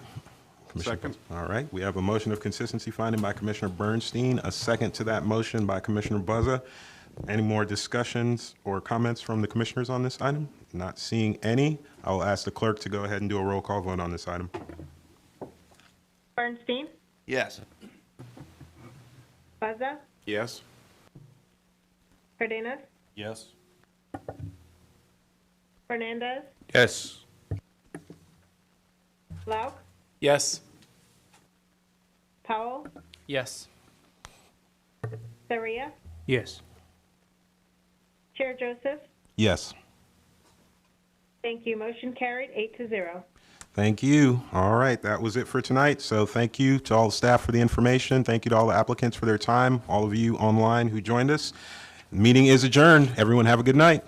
Speaker 2: Second. All right, we have a motion of consistency finding by Commissioner Bernstein, a second to that motion by Commissioner Buzza. Any more discussions or comments from the commissioners on this item? Not seeing any, I will ask the clerk to go ahead and do a roll call vote on this item.
Speaker 3: Bernstein?
Speaker 16: Yes.
Speaker 3: Buzza?
Speaker 14: Yes.
Speaker 3: Cardenas?
Speaker 17: Yes.
Speaker 3: Fernandez,
Speaker 14: Yes.
Speaker 3: Lau,
Speaker 6: Yes.
Speaker 3: Powell,
Speaker 4: Yes.
Speaker 3: Saria,
Speaker 1: Yes.
Speaker 3: Chair Joseph.
Speaker 2: Yes.
Speaker 3: Thank you. Motion carried, 8-0.
Speaker 2: Thank you. All right, that was it for tonight. So thank you to all the staff for the information. Thank you to all the applicants for their time, all of you online who joined us. The meeting is adjourned. Everyone have a good night.